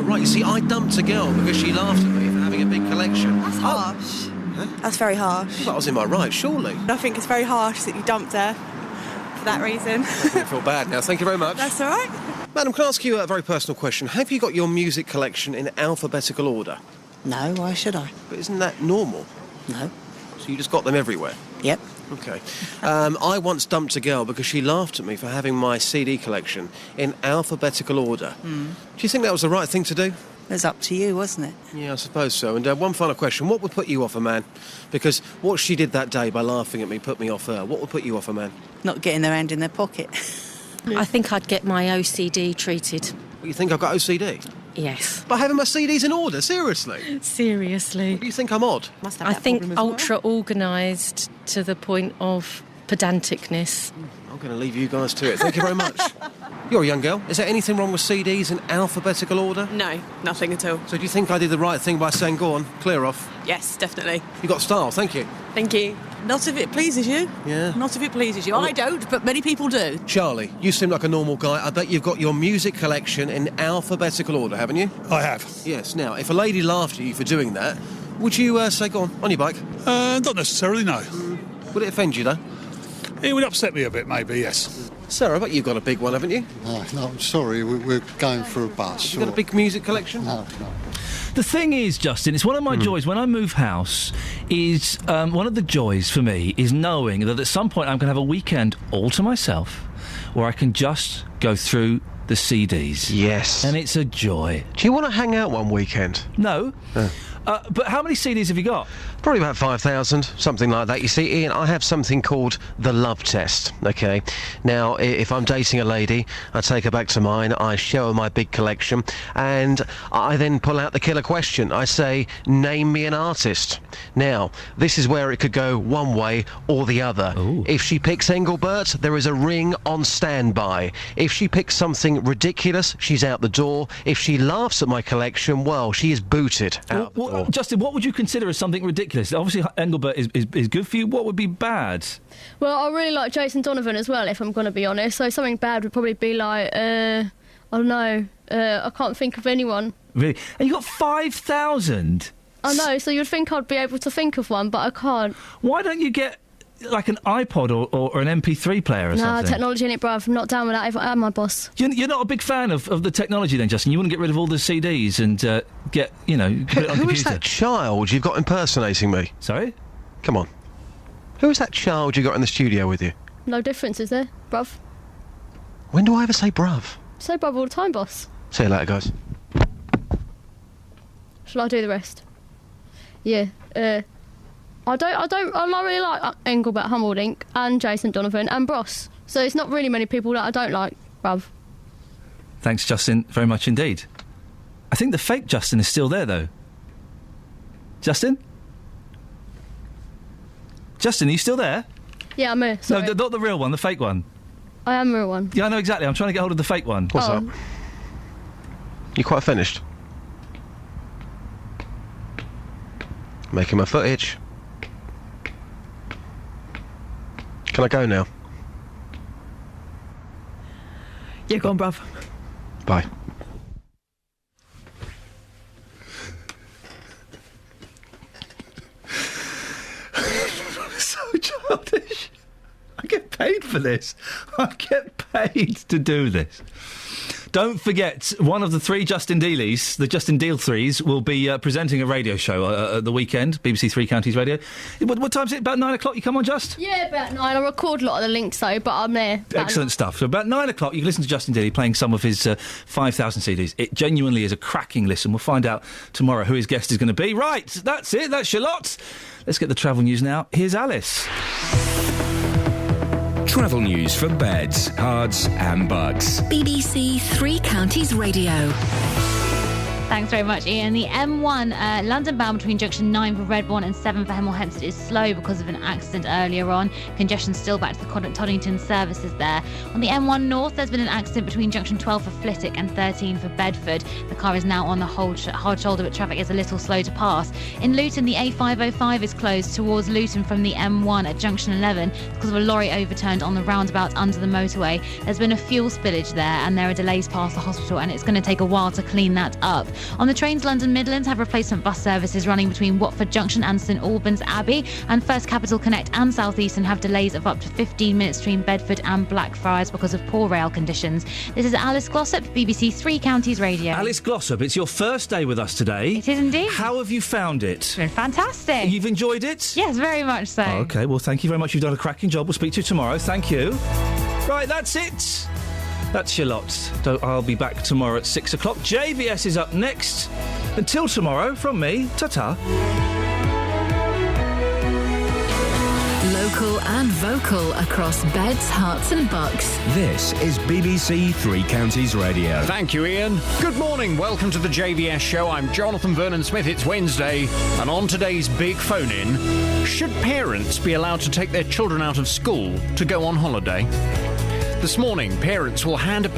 Speaker 12: Right, you see, I dumped a girl because she laughed at me for having a big collection.
Speaker 24: That's harsh.
Speaker 16: That's very harsh.
Speaker 17: That was in my right, surely.
Speaker 16: I think it's very harsh that you dumped her for that reason.
Speaker 17: I feel bad now. Thank you very much.
Speaker 16: That's all right.
Speaker 17: Madam, can I ask you a very personal question? Have you got your music collection in alphabetical order?
Speaker 19: No, why should I?
Speaker 17: But isn't that normal?
Speaker 19: No.
Speaker 17: So you just got them everywhere?
Speaker 19: Yep.
Speaker 17: OK. I once dumped a girl because she laughed at me for having my CD collection in alphabetical order. Do you think that was the right thing to do?
Speaker 19: It was up to you, wasn't it?
Speaker 17: Yeah, I suppose so. And one final question. What would put you off a man? Because what she did that day by laughing at me put me off her. What would put you off a man?
Speaker 19: Not getting their hand in their pocket.
Speaker 24: I think I'd get my OCD treated.
Speaker 17: You think I've got OCD?
Speaker 24: Yes.
Speaker 17: By having my CDs in order? Seriously?
Speaker 24: Seriously.
Speaker 17: Do you think I'm odd?
Speaker 24: I think ultra-organised to the point of pedanticness.
Speaker 17: I'm going to leave you guys to it. Thank you very much. You're a young girl. Is there anything wrong with CDs in alphabetical order?
Speaker 16: No, nothing at all.
Speaker 17: So do you think I did the right thing by saying, go on, clear off?
Speaker 16: Yes, definitely.
Speaker 17: You got style, thank you.
Speaker 16: Thank you.
Speaker 25: Not if it pleases you.
Speaker 17: Yeah.
Speaker 25: Not if it pleases you. I don't, but many people do.
Speaker 17: Charlie, you seem like a normal guy. I bet you've got your music collection in alphabetical order, haven't you?
Speaker 26: I have.
Speaker 17: Yes. Now, if a lady laughed at you for doing that, would you say, go on your bike?
Speaker 26: Not necessarily, no.
Speaker 17: Would it offend you, though?
Speaker 26: It would upset me a bit, maybe, yes.
Speaker 17: Sarah, I bet you've got a big one, haven't you?
Speaker 13: No, I'm sorry, we're going for a bus.
Speaker 17: You got a big music collection?
Speaker 13: No.
Speaker 3: The thing is, Justin, it's one of my joys when I move house. Is one of the joys for me is knowing that at some point I'm going to have a weekend all to myself, where I can just go through the CDs.
Speaker 17: Yes,
Speaker 3: and it's a joy.
Speaker 17: Do you want to hang out one weekend?
Speaker 3: No. But how many CDs have you got?
Speaker 17: Probably about 5,000, something like that. You see, Ian, I have something called the love test, OK? Now, if I'm dating a lady, I take her back to mine, I show her my big collection, and I then pull out the killer question. I say, name me an artist. Now, this is where it could go one way or the other.
Speaker 3: Ooh.
Speaker 17: If she picks Engelbert, there is a ring on standby. If she picks something ridiculous, she's out the door. If she laughs at my collection, well, she is booted out the door.
Speaker 3: Justin, what would you consider as something ridiculous? Obviously, Engelbert is good for you. What would be bad?
Speaker 22: Well, I really like Jason Donovan as well, if I'm going to be honest. So something bad would probably be like, I don't know, I can't think of anyone.
Speaker 3: Really? And you got 5,000?
Speaker 22: I know, so you'd think I'd be able to think of one, but I can't.
Speaker 3: Why don't you get, like, an iPod or an MP3 player or something?
Speaker 22: Nah, technology in it, bruv. I'm not down with that if I am my boss.
Speaker 3: You're not a big fan of the technology then, Justin? You wouldn't get rid of all the CDs and get, put it on
Speaker 17: Who
Speaker 3: computer?
Speaker 17: is that child you've got impersonating me?
Speaker 3: Sorry?
Speaker 17: Come on. Who is that child you got in the studio with you?
Speaker 22: No difference, is there, bruv?
Speaker 17: When do I ever say bruv?
Speaker 22: Say bruv all the time, boss.
Speaker 17: See you later, guys.
Speaker 22: Shall I do the rest? Yeah, I really like Engelbert Humperdinck and Jason Donovan and Bros. So it's not really many people that I don't like, bruv.
Speaker 3: Thanks, Justin, very much indeed. I think the fake Justin is still there, though. Justin? Justin, are you still there?
Speaker 22: Yeah, I'm here, sorry.
Speaker 3: No, not the real one, the fake one.
Speaker 22: I am the real one.
Speaker 3: Yeah, I know exactly. I'm trying to get hold of the fake one.
Speaker 17: What's up? You quite finished? Making my foot itch. Can I go now?
Speaker 25: Yeah, go on, bruv.
Speaker 17: Bye.
Speaker 3: So childish. I get paid for this. I get paid to do this. Don't forget, one of the three Justin Dealeys, the Justin Deal threes, will be presenting a radio show at the weekend, BBC Three Counties Radio. What time is it? About 9 o'clock you come on, Just?
Speaker 22: Yeah, about 9. I record a lot of the links, though, but I'm there.
Speaker 3: Excellent stuff. So about 9 o'clock, you can listen to Justin Dealey playing some of his 5,000 CDs. It genuinely is a cracking listen. We'll find out tomorrow who his guest is going to be. Right, that's it. That's your lot. Let's get the travel news now. Here's Alice.
Speaker 8: Travel news for beds, cards and bugs.
Speaker 4: BBC Three Counties Radio.
Speaker 11: Thanks very much, Ian. The M1 London bound between junction 9 for Redbourne and 7 for Hemel Hempstead is slow because of an accident earlier on. Congestion still back to the Toddington services there. On the M1 North, there's been an accident between junction 12 for Flitwick and 13 for Bedford. The car is now on the hard shoulder, but traffic is a little slow to pass. In Luton, the A505 is closed towards Luton from the M1 at junction 11 because of a lorry overturned on the roundabout under the motorway. There's been a fuel spillage there and there are delays past the hospital and it's going to take a while to clean that up. On the trains, London Midlands have replacement bus services running between Watford Junction and St Albans Abbey, and First Capital Connect and South Eastern have delays of up to 15 minutes between Bedford and Blackfriars because of poor rail conditions. This is Alice Glossop, BBC Three Counties Radio.
Speaker 3: Alice Glossop, it's your first day with us today.
Speaker 11: It is indeed.
Speaker 3: How have you found it?
Speaker 11: It's been fantastic.
Speaker 3: You've enjoyed it?
Speaker 11: Yes, very much so.
Speaker 3: Oh, OK, well, thank you very much. You've done a cracking job. We'll speak to you tomorrow. Thank you. Right, that's it. That's your lot. So I'll be back tomorrow at 6 o'clock. JVS is up next. Until tomorrow, from me, ta-ta.
Speaker 4: Local and vocal across Beds, Herts and Bucks.
Speaker 8: This is BBC Three Counties Radio.
Speaker 1: Thank you, Ian. Good morning. Welcome to the JVS show. I'm Jonathan Vernon-Smith. It's Wednesday. And on today's big phone-in, should parents be allowed to take their children out of school to go on holiday? This morning, parents will hand a